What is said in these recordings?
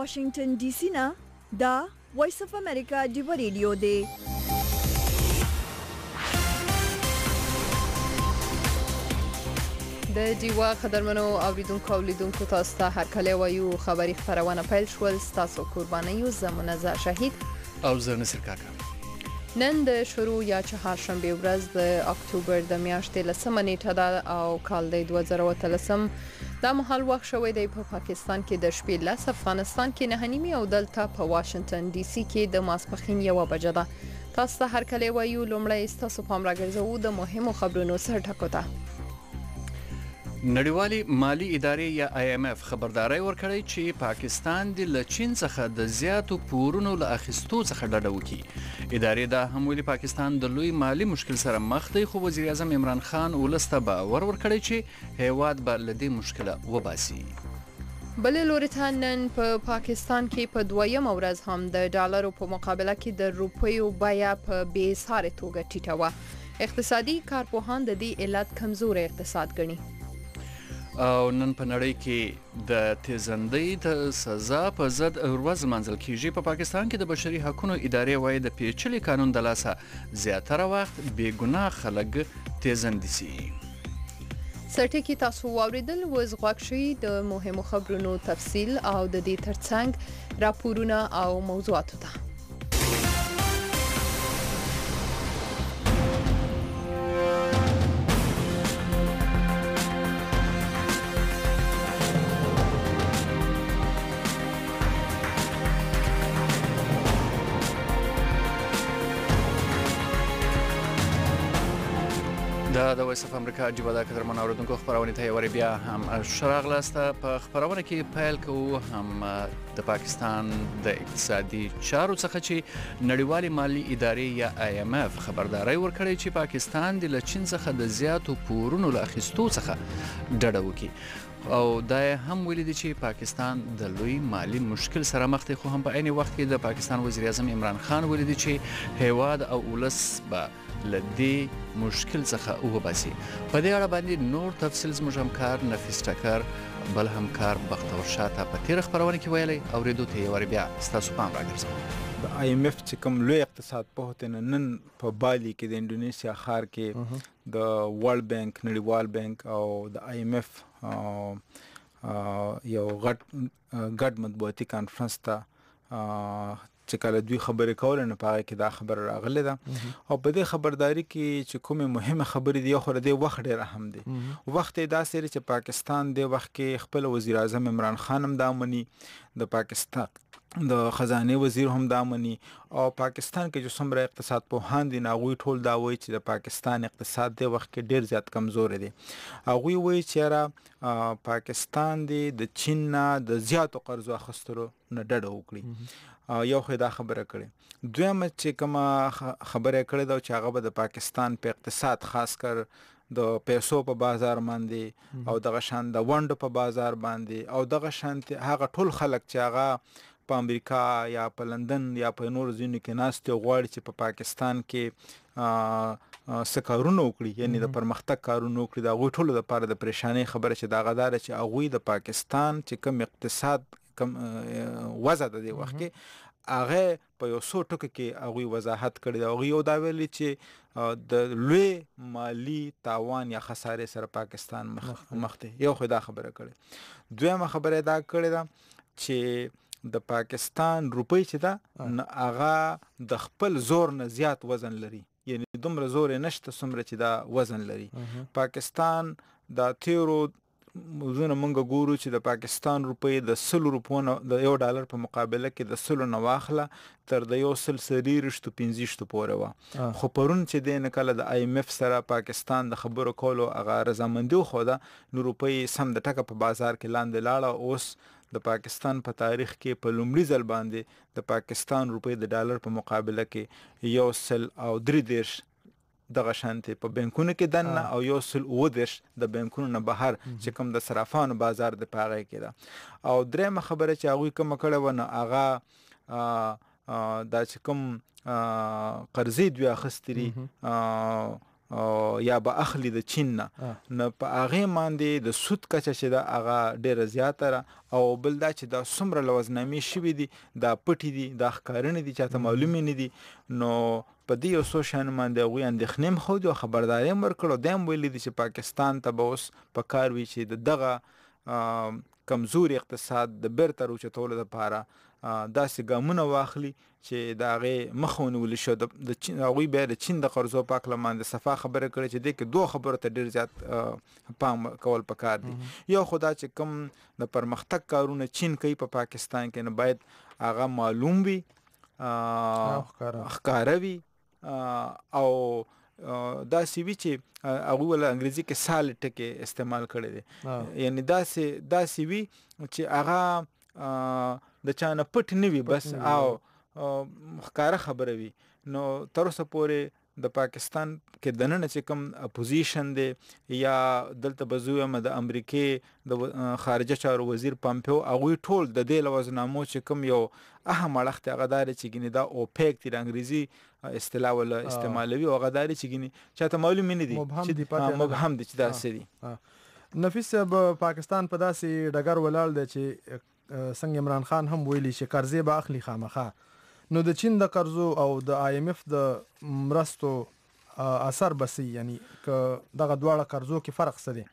واشنگټن ډي سي نه دا وایس اف امریکا ډیوه ریډیو دی. د ډیوه قدرمنو اوریدونکو او لیدونکو تاسو ته هرکلی وایو. خبري خپرونه پیل شول. ستاسو قربانیو زمونږه شهید او زه نصر کاکا. نن د شروع یا چهارشنبه ورځ د اکتوبر د میاشتې 10 نیټه ده او کال د 2013 دا مهال وخت شوی دی په پاکستان کې د شپې 10 افغانستان کې 9:30 او دلته په واشنگټن ډي سي کې د ماسپښین 1 بجه ده. تاسو ته هرکلی وایو. لومړی ستاسو پام راګرځوو د مهمو خبرونو سر ټکو ته. نړیوالې مالی ادارې یا IMF خبرداري ورکړې چې پاکستان د چین څخه د زیاتو پورونو له اخیستو څخه ډډه وکړي. ادارې دا هم ویلي پاکستان د لوی مالی مشکل سره مخ دی، خو وزیر اعظم عمران خان ولس ته باور ورکړی چې هیواد به له دې مشکله وباسي. بل لوري ته نن په پاکستان کې په دویمه ورځ هم د ډالرو په مقابله کې د روپیو بیه په بې ساري توګه ټیټه وه. اقتصادي کارپوهان د دې علت کمزوري اقتصاد ګڼي. او نن په نړۍ کې د تیزندۍ د سزا په ضد ورځ منځل کیږي. په پاکستان کې د بشري حقوقو ادارې وايي د پیچلي قانون د لاسه زیاتره وخت بې ګناه خلک تیزندي سي. سرټکی تاسو واوریدل وز غوښ شي د مهمو خبرونو تفصیل او د دې ترڅنګ راپورونه او موضوعات ته. دا د وایس اف امریکا ډیوه د قدرمنو اوریدونکو خبرونه ته یو بیا هم شراغلاسته. په خبرونه کې پیل کوو هم د پاکستان د اقتصادي چارو څخه چې نړیوالې مالی ادارې یا IMF خبرداري ورکړې چې پاکستان د چین څخه د زیاتو پورونو له اخیستو څخه ډډه وکړي. او دا هم ویلي دي چې پاکستان د لوی مالی مشکل سره مخ دی، خو هم په عین وخت کې د پاکستان وزیر اعظم عمران خان ویلي دي چې هیواد او ولس به له دې مشکل څخه وباسي. په دې اړه باندې نور تفصیل زموږ همکار نفیس ټکر بل همکار بختور شاته په تیر خبرونه کې ویلي. اوریدو ته یو بیا ستاسو پام راګرځوم. د IMF چې کوم لوی اقتصاد پوهته نن په بالی کې د انډونیسیا ښار کې د ورلد بانک، نړیوال بانک او د IMF یو غټ مطبوعاتي کانفرنس ته چې کله دوی خبرې کول نه پاره کې دا خبر راغله ده. او په دې خبرداري کې چې کومه مهمه خبرې دی خو د وخت ډیر اهم دی. وخت دا سره چې پاکستان د وخت کې خپل وزیر اعظم عمران خان هم دا مني، د پاکستان د خزانه وزیر هم دا مني، او پاکستان کې جو څومره اقتصاد پوهان دي ناغوي ټول دا وایي چې د پاکستان اقتصاد د وخت کې ډیر زیات کمزور دی. هغه وایي چې را پاکستان د چین نه د زیاتو قرضو اخیستلو نه ډډه وکړي. یو خدا خبره کړي. دویم چې کومه خبره کړې دا چې هغه د پاکستان په اقتصاد خاص کر د پیسو په بازار باندې او دغه شان د وند په بازار باندې او دغه شان هغه ټول خلک چې هغه په امریکا یا په لندن یا په نور ځینو کې ناست غواړي چې په پاکستان کې سکارونه وکړي، یعنی د پرمختګ کارونه وکړي، دا غوي ټول د لپاره د پریشانی خبره چې دا غدار چې هغه د پاکستان چې کوم اقتصاد کم وضع د دې وخت کې هغه په یو څو ټکو کې هغه وضاحت کړی. هغه یو دا ویلي چې د لوی مالی تاوان یا خسارې سره پاکستان مخ دی. یو خدا خبره کړي. دویمه خبره دا کړی دا چې د پاکستان روپۍ چې دا هغه د خپل زور نه زیات وزن لري، یعنی دومره زور نشته څومره چې دا وزن لري. پاکستان دا تیرو موزونه مونږ ګورو چې د پاکستان روپۍ د 100 روپو د $1 په مقابله کې د 100 نه واخله تر د 1.15 پورې و. خو پرون چې د نکله د IMF سره پاکستان د خبرو کولو هغه رضامندي خو دا نو روپۍ سم د ټکه په بازار کې لاندې لاړه. اوس د پاکستان په تاریخ کې په لومړي ځل باندې د پاکستان روپۍ د ډالر په مقابله کې 1.3 دغه شانتي په بانکونو کې دنه او 1.3 د بانکونو نه بهر چې کوم د صرافانو بازار د پاغه کې ده. او درېمه خبره چې هغه کوم کړه ونه هغه دا چې کوم قرضې دوی اخستري یا به اخلي د چین نه نو په هغې باندې د سود کچه چې ده هغه ډېره زیاته ده او بل دا چې دا څومره لوظنامې شوي دي دا پټې دي دا ښکارنې دي چاته معلومې نه دي نو په دې یو څو شیانو باندې هغوی اندېښنې هم ښودي او خبرداری هم ورکړ او دا هم ویلي دي چې پاکستان ته به اوس په کار وي چې د دغه کمزوري اقتصاد د بیرته راوچتولو دپاره داسې ګامونه واخلي چې د هغې مخه ونیول شي هغوی بیا د چین د قرضو په هکله باندې صفا خبره کړې چې دې کې دوه خبرو ته ډېر زیات پام کول پکار دي یو خو دا چې کوم د پرمختګ کارونه چین کوي په پاکستان کې نو باید هغه معلوم وي ښکاره وي او داسې وي چې هغوی ول انګریزي کې سالډ ټکي استعمال کړی دی یعنی داسې وي چې هغه د چا نه پټ نه وي بس او ښکاره خبره وي نو تر اوسه پورې د پاکستان کې دننه چې کوم اپوزیشن دی یا دلته به زه ویم د امریکې د خارجه چارو وزیر پامپیو هغوی ټول د دې لوظنامو چې کوم یو اهم اړخ دی هغه دا دی چې ګینې دا اوپیک دی د انګریزي اصطلاح ولا استعمالوي او هغه دا دی چې ګینې چاته معلوم نه دي مبهم دي چې دا څه دي نفیس صاحب پاکستان په داسې ډګر ولاړ دی چې څنګه عمران خان هم ویلي چې قرضې به اخلي خامخا نو د چین د قرضو او د آی ایم اف د مرستو اثر بسي یعنی که دغه دواړه قرضو کې فرق څه دی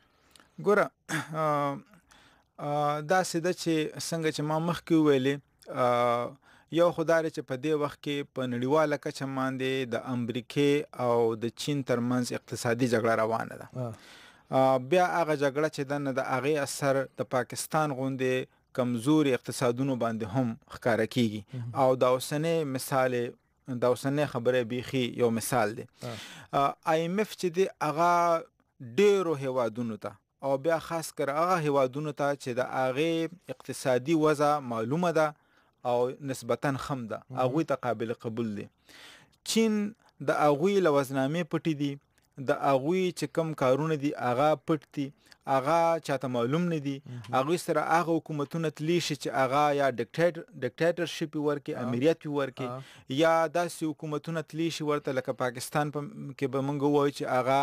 ګوره داسې ده چې څنګه چې ما مخکې وویلې یو خو دا دی چې په دې وخت کې په نړیواله کچه باندې د امریکې او د چین ترمنځ اقتصادي جګړه روانه ده بیا هغه جګړه چې ده نه د هغې اثر د پاکستان غوندې کمزوري اقتصادونو باندې هم ښکاره کیږي او دا اوسنۍ خبره بیخي یو مثال دی آی ایم اف چې دی هغه ډېرو هیوادونو ته او بیا خاص کر هغه هیوادونو ته چې د هغې اقتصادي وضع معلومه ده او نسبتا خم ده هغوی ته قابل قبول دی چین د هغوی لوظنامې پټې دي د هغوی چې کوم کارونه دي هغه پټ دي هغه چاته معلوم نه دي هغوی سره هغه حکومتونه تلی شي چې هغه یا ډیکټیټرشپ ورکړي امریت ورکړي یا داسې حکومتونه تلی شي ورته لکه پاکستان کې به موږ ووایو چې هغه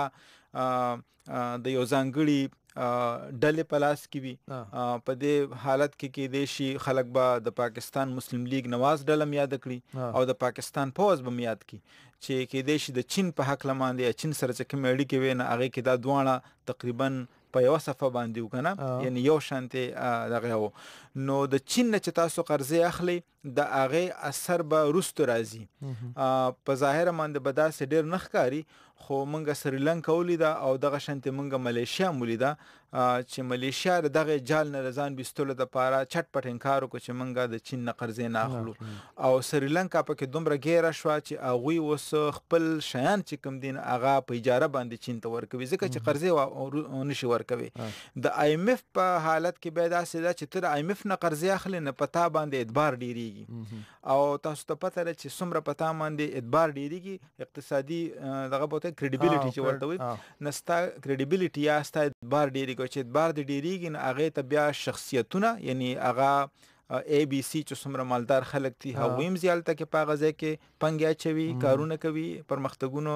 د یو ځانګړي ډلې په لاس کې وي په دې حالت کې کېدای شي خلک به د پاکستان مسلم لیگ نواز ډله م یاده کړي او د پاکستان پوځ به م یاد کړي چې کېدای شي د چین په هکله باندې یا چین سره چې کومې اړیکې وي نه هغې کې دا دواړه تقریبا په یوه صفحه باندې وکنه یعنی یو شانتې دغه و نو د چین نه چې تاسو قرضې اخلي د هغې اثر به وروسته راځي په ظاهره باندې به داسې ډېر نه ښکاري خو موږ سریلنکا ولیده او دغه شانتې موږ ملیشیا هم ولیده چې ملیشیا د دغې جال نه د ځان ویستلو دپاره چټ پټ انکار وکړو چې موږ د چین نه قرضې نه اخلو او سریلنکا پکې دومره ګیره شوه چې هغوی اوس خپل شیان چې کوم دي هغه په اجاره باندې چین ته ورکوي ځکه چې قرضې نشي ورکوي د آی ایم اف په حالت کې بیا داسې ده چې ته د آی ایم اف نه قرضې اخلي نه په تا باندې اعتبار ډېرېږي او تاسو ته پته ده چې څومره په تا باندې اعتبار ډېرېږي اقتصادي دغه به ورته کریډیبلیټي چې ورته وایي نه ستا کریډیبلیټي یا ستا اعتبار ډېرېږي چې اعتبار دې ډېرېږي نو هغې ته بیا شخصیتونه یعنی هغه اے بی سی چې څومره مالدار خلک دي هغوی هم زیالته کې په هغه ځای کې پنګې اچوي کارونه کوي پرمختګونو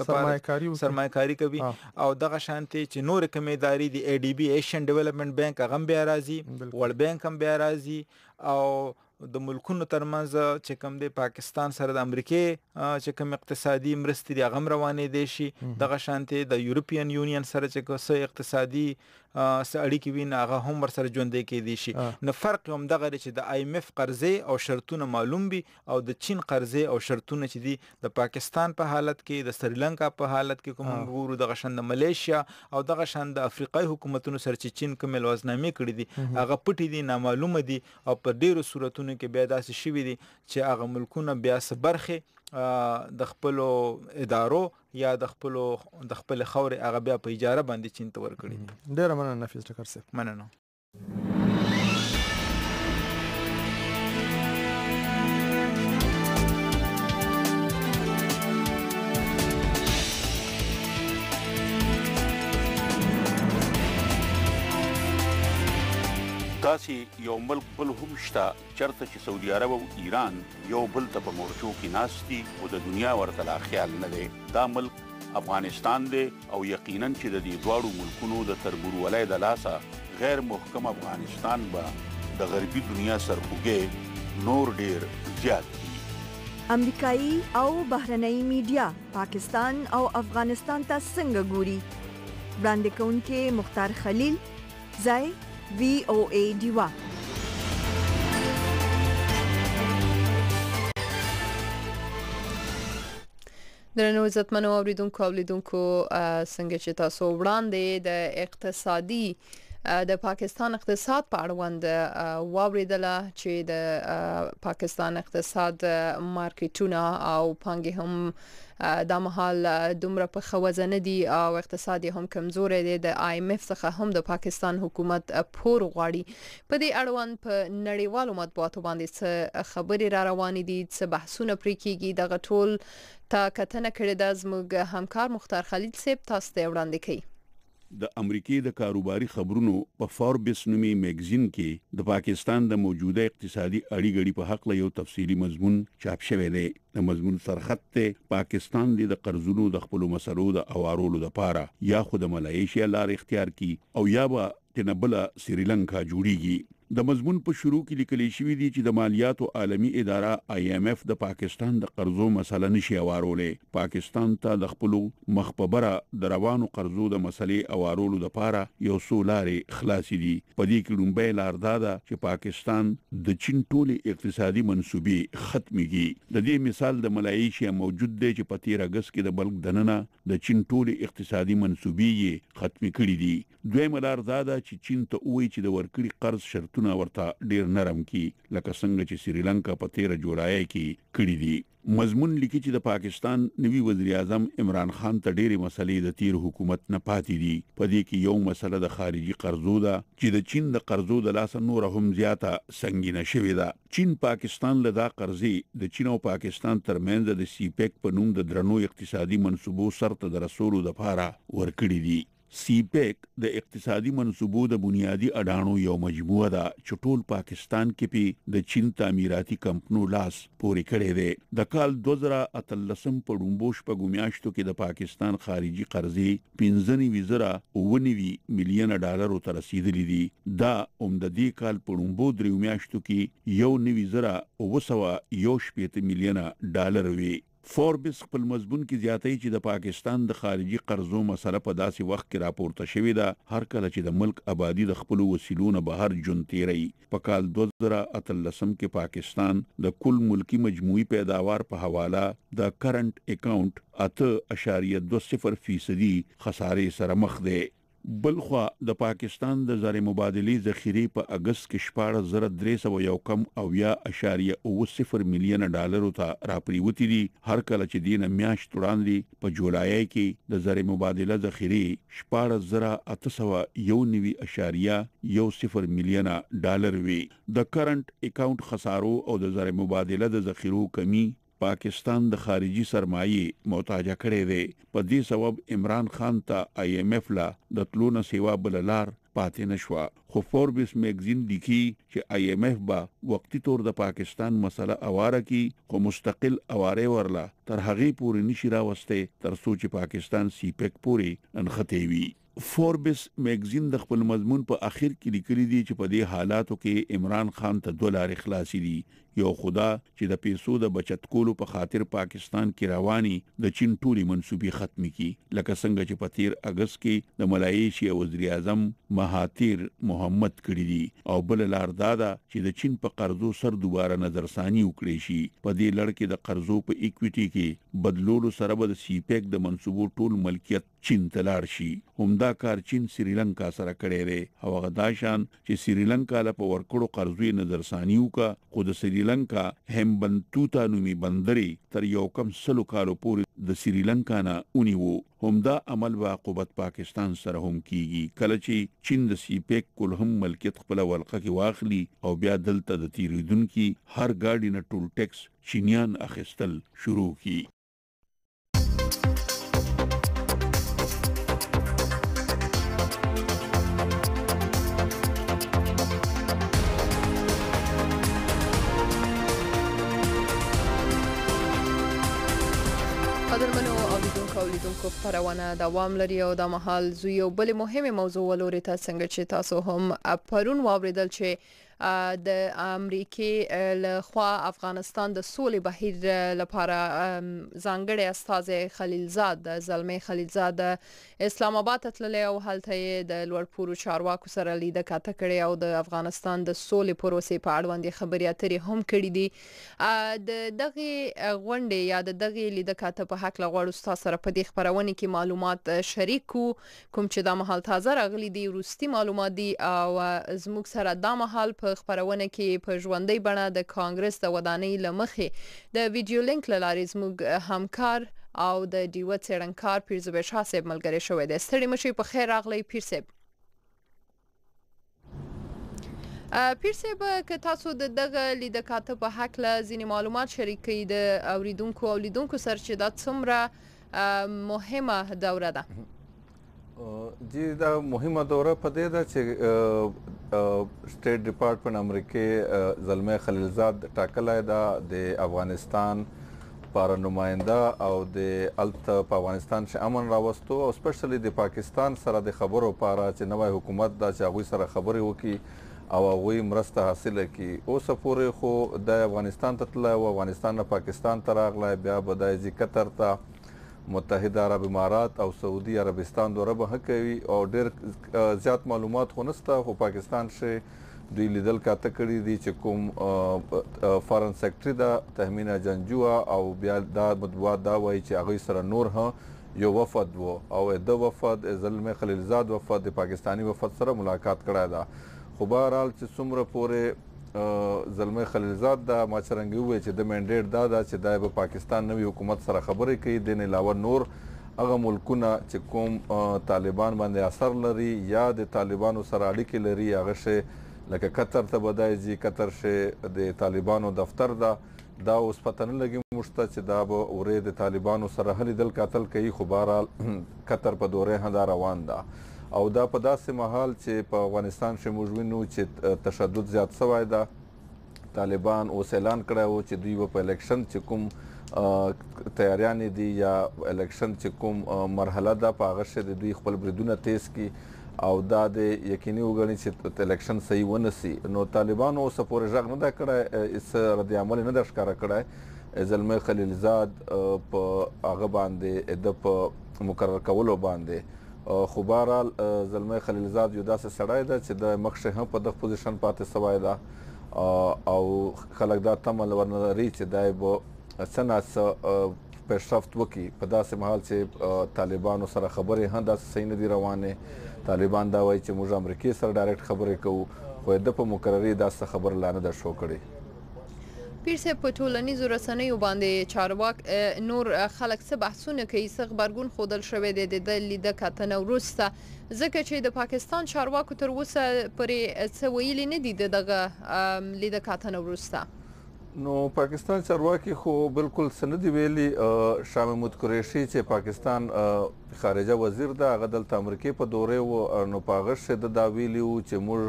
دپاره سرمایه‌کاري کوي او دغه شانتې چې نورې کومې ادارې دي ای ډي بي ایشین ډیولپمنټ بینک هغه هم بیا راځي ورلډ بینک هم بیا راځي او د ملکونو ترمنځ چې کوم دی پاکستان سره د امریکې چې کوم اقتصادي مرستې دي هغه هم روانېدی شي دغه شانتې د یورپین یونین سره چې څه اقتصادي څه اړیکې وي نو هغه هم ورسره ژوندی کېدی شي نو فرق یې همدغه دی چې د آی ایم اف قرضې او شرطونه معلوم وي او د چین قرضې او شرطونه چې دي د پاکستان په حالت کې د سریلنکا په حالت کې کوم ګورو دغه شان د ملیشیا او دغه شان د افریقایي حکومتونو سره چې چین کومې لوظنامې کړي دي هغه پټې دي نامعلومه دي او په ډېرو صورتونو کې بیا داسې شوي دي چې هغه ملکونه بیا څه برخې د خپلو ادارو یا د خپلې خاورې هغه بیا په اجاره باندې چین ته ورکړي دي. ډېره مننه نفیس ټکر صاحب. مننه. داسې یو ملک بل هم شته چېرته چې سعودي عرب او ایران یو بل ته په مورچو کې ناست دي خو د دنیا ورته لا خیال نه دی. دا ملک افغانستان دی او یقینا چې د دې دواړو ملکونو د تربورولۍ د لاسه غیر محکم افغانستان به د غربي دنیا سرخوږی نور ډیر زیات کی. امریکایي او بهرنۍ میډیا پاکستان او افغانستان ته څنګه ګوري؟ وړاندې کوونکې مختار خلیل، ځای VOA ډیوه. درنو عزتمنو اوریدونکو او لیدونکو، څنګه چې تاسو وړاندې د اقتصادي د پاکستان اقتصاد په اړوند واوریدله چې د پاکستان اقتصاد مارکیټونه او پانګې هم د مهال دومره په خوځنه دي او اقتصاد هم کمزوري دی. د IMF څخه هم د پاکستان حکومت پور غواړي. په دې اړوند په نړیوالو مطبوعاتو باندې څه خبرې را روانې دي، څه بحثونه پرې کیږي، دغه ټول تا کتنه کړې ده زموږ همکار مختار خلیل صاحب تاسو ته وړاندې کوي. د امریکای د کاروباري خبرونو په فوربس نومي میگزین کې د پاکستان د موجوده اقتصادي اړیګړي په حق له یو تفصیلی مضمون چاپ شوی دی. د مضمون سرخط ته پاکستان د قرضونو د خپل مسلو د اوارولو لپاره یا خود ملایشیا لار اختیار کی او یا به تنبله سریلانکا جوړیږي. د مضمون په شروع کې لیکل شوی دی چې د مالیاتو عالمی اداره IMF د پاکستان د قرضو مسله نشي اوارولې. پاکستان ته د خپل مخبره د روانو قرضو د مسلې اوارولو لپاره یو څو لارې خلاصې دي. په دې کې لومبۍ لار دا ده چې پاکستان د چین ټولې اقتصادي منصوبې ختميږي. د دې مثال د ملایشیا موجود دی چې په 13 اگست کې د بلک دننه د چین ټولې اقتصادي منصوبې ختمي کړې دي. دویم لار دا ده چې چین ته وایي چې د ورکړي قرض شرطونه ورته ډیر نرم کی، لکه څنګه چې سریلانکا په 13 جولای کې کړی دي. مضمون لیکي چې د پاکستان نوی وزیر اعظم عمران خان ته ډېری مسلې د تیر حکومت نه پاتې دي. په دې کې یو مسله د خارجي قرضو ده چې د چین د قرضو د لاس نور هم زیاته سنگینه شوې ده. چین پاکستان له دا قرضې د چین او پاکستان ترمنځ د سیپیک په نوم د درنو اقتصادي منصوبو سرته د رسولو لپاره ورکړي دي. سیپیک د اقتصادي منصوبو د بنیادی اډانو یو مجموعه ده چې ټول پاکستان کې په د چین تعمیراتي کمپنو لاس پورې کړي دي. د کال 2013 په ډومبوش په ګمیاشتو کې د پاکستان خارجي قرضې 15.9 میلیون ډالر ته رسیدلې دي. دا عمددي کال په ډومبو درې میاشتو کې 9.9 میلیون ډالر وي. فوربس خپل مضمون کې زیاتې چې د پاکستان د خارجي قرضو مسله په داسې وخت کې راپورته شوې ده هر کله چې د ملک آبادی د خپل وسیلونو بهر جون تیری. په کال 2013 کې پاکستان د کل ملکی مجموعي پیداوار په حواله د کرنٹ اکاونټ 8.20% خسارې سره مخ دی. بلخوا د پاکستان د زر مبادلې ذخیره په اگست کې 14,309.0 میلیون ډالر ته راپریوتی دي. هر کله چې دینه میاشت وړاندې په جولای کې د زر مبادله ذخیره 14,901.10 میلیون ډالر وي. د کرنٹ اکاونټ خسارو او د زر مبادله د ذخیرو کمی پاکستان د خارجي سرمایې محتاج کړي دي. په دې سبب عمران خان ته IMF لا د تلونه سیوا بللار پاتې نشو. خو فوربس میگزین لیکي چې IMF با وقتی طور د پاکستان مسله اواره کی خو مستقل اواره ورلا تر هغه پورې نشي راوسته تر سوچ پاکستان سیپیک پورې انخته وي. فوربس میگزین د خپل مضمون په اخر کې لیکلي دي چې په دې حالاتو کې عمران خان ته $2 خلاصي دي. یو خدا چې د پیسو د بچت کولو په خاطر پاکستان کې رواني د چین ټولي منصوبې ختمي کی، لکه څنګه چې په 13 اگست کې د ملایشیا وزیر اعظم مهاتیر محمد کړی دي. او بل لار دادا چې د چین په قرضو سر دوباره نظرثانی وکړي شي. په دې لړ کې د قرضو په ایکویټي کې بدلولو سره به د سیپیک د منصوبو ټول ملکیت چین ته لاړ شي. همدا کار چین سریلانکا سره کړی دی. هغه دا شان چې سریلانکا له په ورکړو قرضوي نظرثانی وکړه، خو د سریلانکا همبنتوتا نومي بندري تر یو کم 100 کالو پورې د سریلانکا نه اونیو. همدا عمل واقعبت پاکستان سره هم کیږي کله چې چین د سیپیک کول هم ملکیت خپل ولقه کې واخلي او بیا دلته د تیریدونکو هر گاډي نه ټول ټیکس چینیان اخیستل شروع کی. قدرمنو اوریدونکو خپرونه دوام لري او د مهال زو یو بل مهمه موضوع ولوري تاسو څنګه چې تاسو هم پرون واوریدل چې د امریکای له خوا افغانستان د سولې بهیر لپاره ځانګړی استاذ خلیلزاد زلمي خلیلزاد اسلام آباد تللی او هلته د لوړپوړو چارواکو سره لیده کاته کړې او د افغانستان د سولې پروسې په اړه خبرې اترې هم کړې دي. د دغه غونډې یا د دغه لیده کاته په حق لغړو تاسو سره په دې خبرونه کې معلومات شریکو کوم چې د مهال تازه راغلي دي روستي معلومات دي او زموږ سره د مهال په خبرونه کې په ژوندۍ بڼه د کانګرس د ودانۍ لمخې د ویډیو لینک لارې زموږ همکار او د ډیوه څېړنکار پیرزبیر شاه صاحب ملګری شوی دی. ستړي مشي په خیر راغلی پیر صاحب. پیر صاحب که تاسو د دغه لیده کاته په حق له ځینې معلومات شریکي د اوریدونکو او لیدونکو سره چې دا څومره مهمه دوره ده. جی دا مهمه دوره په دې ده چې سټیټ ډپارټمنټ امریکای زلمي خلیلزاد ټاکلی ده د افغانستان لپاره نماینده او د الته په افغانستان چې امن راوستو او سپیشلی د پاکستان سره د خبرو لپاره چې نوی حکومت دا چې هغوی سره خبرې وکړي او هغوی مرسته حاصله کړي. اوسه پورې خو د افغانستان ته تللی او افغانستان نه پاکستان ته راغلی بیا به دا ځي قطر ته متحده عرب امارات او سعودي عربستان دوره به کوي او ډېر زیات معلومات خو نشته خو پاکستان چې دوی لیدل کاته کړي دي چې کوم فارن سیکرټري ده تهمینه جنجوه او بیا دا مطبوعات دا وایي چې هغوی سره نور هم یو وفد و او د وفد زلمي خلیلزاد وفد د پاکستانی وفد سره ملاقات کړی ده. خو بهرحال چې څومره پورې زلمي خلیلزاد دا ما څرنګه ووایي چې د منډیټ دا ده چې دا به پاکستان نوي حکومت سره خبرې کوي د نه علاوه نور هغه ملکونه چې کوم طالبان باندې اثر لري یا د طالبانو سره اړیکې لري هغه شی لکه قطر ته به دا ځي قطر چې د طالبانو دفتر ده دا اوس پته نه لګي موږ ته چې دا به ورې د طالبانو سره هلې دل قاتل کوي خو بهرحال قطر په دورې هم دا روان ده او دا په داسې مهال چې په افغانستان کې موږ وینو چې تشدد زیات شوی ده. طالبان اوس اعلان کړی و چې دوی به په الیکشن چې کوم تیاریانې دي یا الیکشن چې کوم مرحله ده په هغه کې د دوی خپل بریدونه تیز کړي او دا د یقیني وګڼي چې الیکشن صحیح ونسي. نو طالبانو اوسه پورې غږ نه ده کړی هېڅ رد عمل نه ده ښکاره کړی زلمي خلیلزاد په هغه باندې د په مقرر کولو باندې. خو بهرحال زلمي خلیلزاد یو داسې سړی ده چې د مخکې هم په دغه پوزیشن پاتې سوی ده او خلک دا تمه ورنه لري چې دی به څه نه څه پیشرفت وکړي په داسې مهال چې طالبانو سره خبرې هم داسې صحیح نه دي روانې. طالبان دا وایي چې موږ امریکای سره ډایرکټ خبرې کوو خو د په مقرري داسې خبر لا نه ده شو کړې. پیر صاحب په ټولنیزو رسنیو باندې چارواک نور خلک څه بحثونه کوي څه غبرګون ښودل شوی دی د لیده کاته نه وروسته ځکه چې د پاکستان چارواکو تر اوسه پرې څه ویلي نه دي د دغه لیده کاته نه وروسته. نو پاکستان چارواکي خو بالکل څه نه دي ویلي. شاه محمود قریشي چې پاکستان خارجه وزیر ده هغه دلته امریکې په دورې و نو په هغه کې د دا ویلي و چې موږ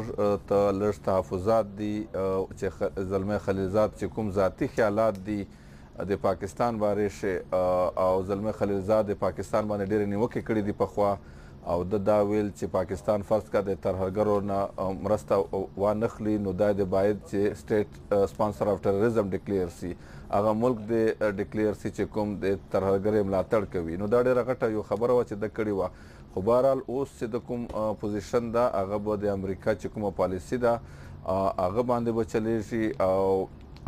ته لږ تحفظات دي چې زلمي خلیلزاد چې کوم ذاتي خیالات دي د پاکستان بارې او زلمي خلیلزاد د پاکستان باندې ډېرې نیوکې کړې دي پخوا او دا ویل چې پاکستان فرض کا د ترهګرو نه مرسته وانخلي نو دا د باید چې سټیټ سپانسر اف ټیرریزم ډیکلیئر سي هغه ملک د ډیکلیئر سي چې کوم د ترهګرۍ ملاتړ کوي. نو دا ډېره غټه یو خبره وه چې ده کړې وه خو بهرحال اوس چې د کوم پوزیشن ده هغه به د امریکا چې کومه پالیسي ده هغه باندې به چلیږي او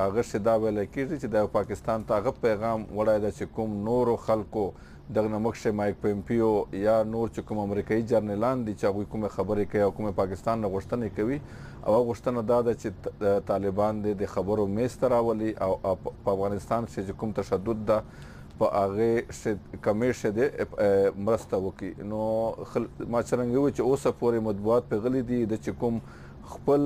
هغه چې دا ویلی کېږي چې د پاکستان ته هغه پیغام وړی ده چې کوم نورو خلکو دغه نه مخکې مایک پمپیو یا نور چې کوم امریکایي جرنیلان دي چې هغوی کومې خبرې کوي او کومې پاکستان نه غوښتنې کوي او هغه غوښتنه دا ده چې طالبان د خبرو میز ته راولي او په افغانستان کې چې کوم تشدد ده په هغې کمیشې د مرسته وکړي. نو ما څرنګه وویل چې اوسه پورې مطبوعات پیغلي دي د چې کوم خپل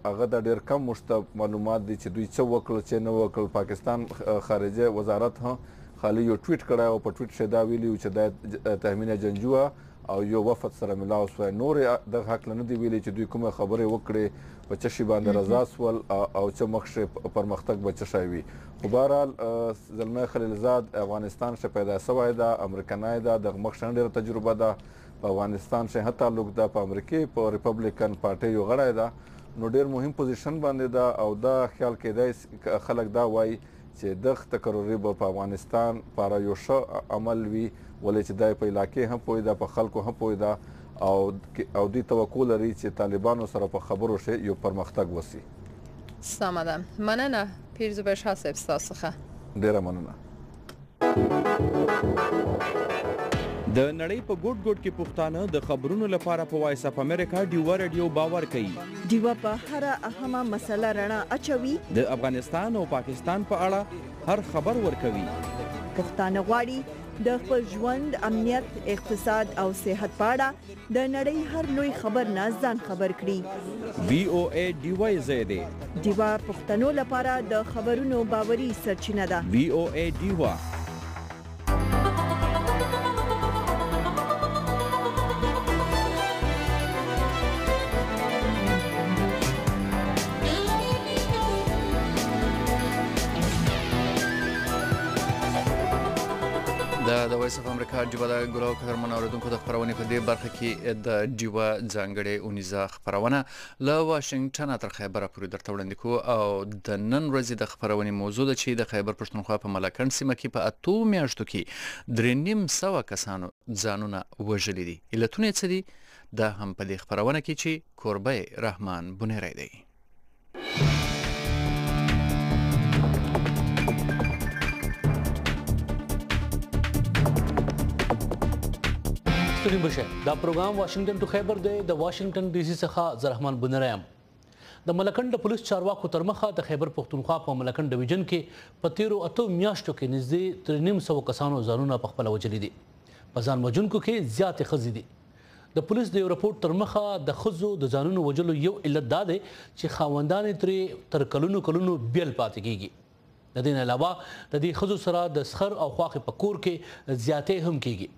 هغه د ډېر کم مشته معلومات دي چې دوی څه وکړل څه نه وکړل. پاکستان خارجه وزارت هم خالي یو ټویټ کړی او په ټویټ کې دا ویلي و چې دا تهمینه جنجوه او یو وفد سره ملاو شو نور د حق نه دی ویلي چې دوی کومه خبره وکړي په چشي باندې رضا سول او چې مخشه پرمختګ بچشای وي خو بهرحال زلمه خلیلزاد افغانستان شه پیدا شوی دا امریکایي دا د مخشه ډیره تجربه ده په افغانستان شه هتا لوک دا په امریکای په ریپبلیکن پارټي یو غړی ده نو ډیر مهم پوزیشن باندې دا او دا خیال کېدای خلک دا وایي چې د تکراري په افغانستان پر یو ښه عمل وي ولې چې دای په علاقې هم پوي دا په خلکو هم پوي دا او دوی توقع لري چې طالبانو سره په خبرو شي یو پرمختګ وسی سمه ده مننه پیرزبر شاه صاحب ستاسو څخه ډیره مننه د نړۍ په ګوټ ګوټ کې پښتانه د خبرونو لپاره په وایس اف امریکا ډیوه ریډیو باور کوي ډیوه په هر اهمه مسله رڼا اچوي د افغانستان او پاکستان په اړه هر خبر ورکوي پښتانه غواړي د خپل ژوند امنیت اقتصاد او صحت په اړه د نړۍ هر لوی خبر نه ځان خبر کړي وی او ای ډیوه زیاده ډیوه پښتنو لپاره د خبرونو باوري سرچینه ده وی او ای ډیوه د وایس اف امریکا ډیوه د ګلو قدرمن اوریدونکو د خبرونې په دې برخه کې د ډیوه ځانګړې اونیزه خبرونه له واشنگټن تر خیبر پورې درته وړاندې کوو او د نن ورځې د خبرونې موضوع ده چې د خیبر پښتونخوا په ملکند سیمه کې په 8 میاشتو کې 3.5 کسانو ځانونه وژلي دي علتونه څه دي دا هم په دې خبرونه کې چې کوربه رحمان بنيري دی ستړي بشه دا پروګرام واشنگټن ټو خیبر دی د واشنگټن ډي سي څخه زرحمان بنرایم د ملکند پولیس چارواکو تر مخه د خیبر پښتونخوا په ملکند ډیویژن کې په 13 میاشتو کې نږدې 3.5 کسانو ځانونه په خپل وجلي دي په ځان وجونکو کې زیات خزي دي د پولیس د یو رپورت تر مخه د خزو د ځانونو وجلو یو علت دا دی چې خاوندان تر کلونو بیل پاتې کیږي د دې نه علاوه د دې خزو سره د سخر او خواخې په کور کې زیاتې هم کیږي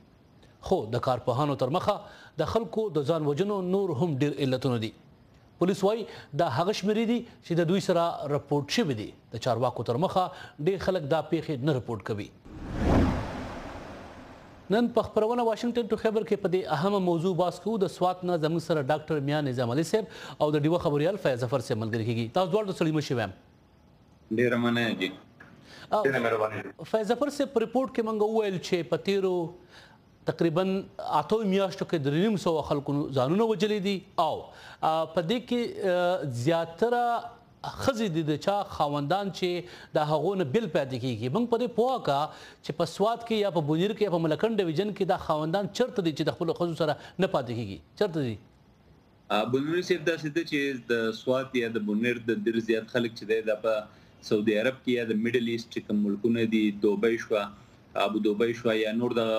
خو د کارپوهانو تر مخه د خلکو د ځان وجنو نور هم ډیر علتونه دي پولیس وايي دا هغه شمیرې دي چې د دوی سره رپورټ شوی دي د چارواکو تر مخه ډیر خلک دا پیښې نه رپورټ کوي نن په خبرونه واشنگټن ټو خیبر کې په دې اهمه موضوع باس کوو د سوات نه زموږ سره ډاکټر میاں نظام علي صاحب او د ډیوه خبريال فیض ظفر صاحب ملګري کیږي تاسو دواړو سړي مشي وایم ډیر مننه جی ډیر مهرباني فیض ظفر صاحب رپورټ کې منغو ویل چې په 13 تقریبا 8 میاشتو کې 300 خلکو ځانونه وجلي دي او په دې کې زیاتره خزي د چا خاوندان چې د هغونه بل پیدا کیږي موږ په دې پوهه کا چې په سواد کې یا په بونیر کې یا په ملکند ډیویژن کې د خاوندان چرته دي چې د خپل خزو سره نه پاتې کیږي چرته دي بونیر سیب دا څه چې د سواد یا د بونیر د ډیر زیات خلک چې د په سعودي عرب کې یا د میډل ایست کوم ملکونه دي دوبۍ شو ابو ظبي شو یا نور د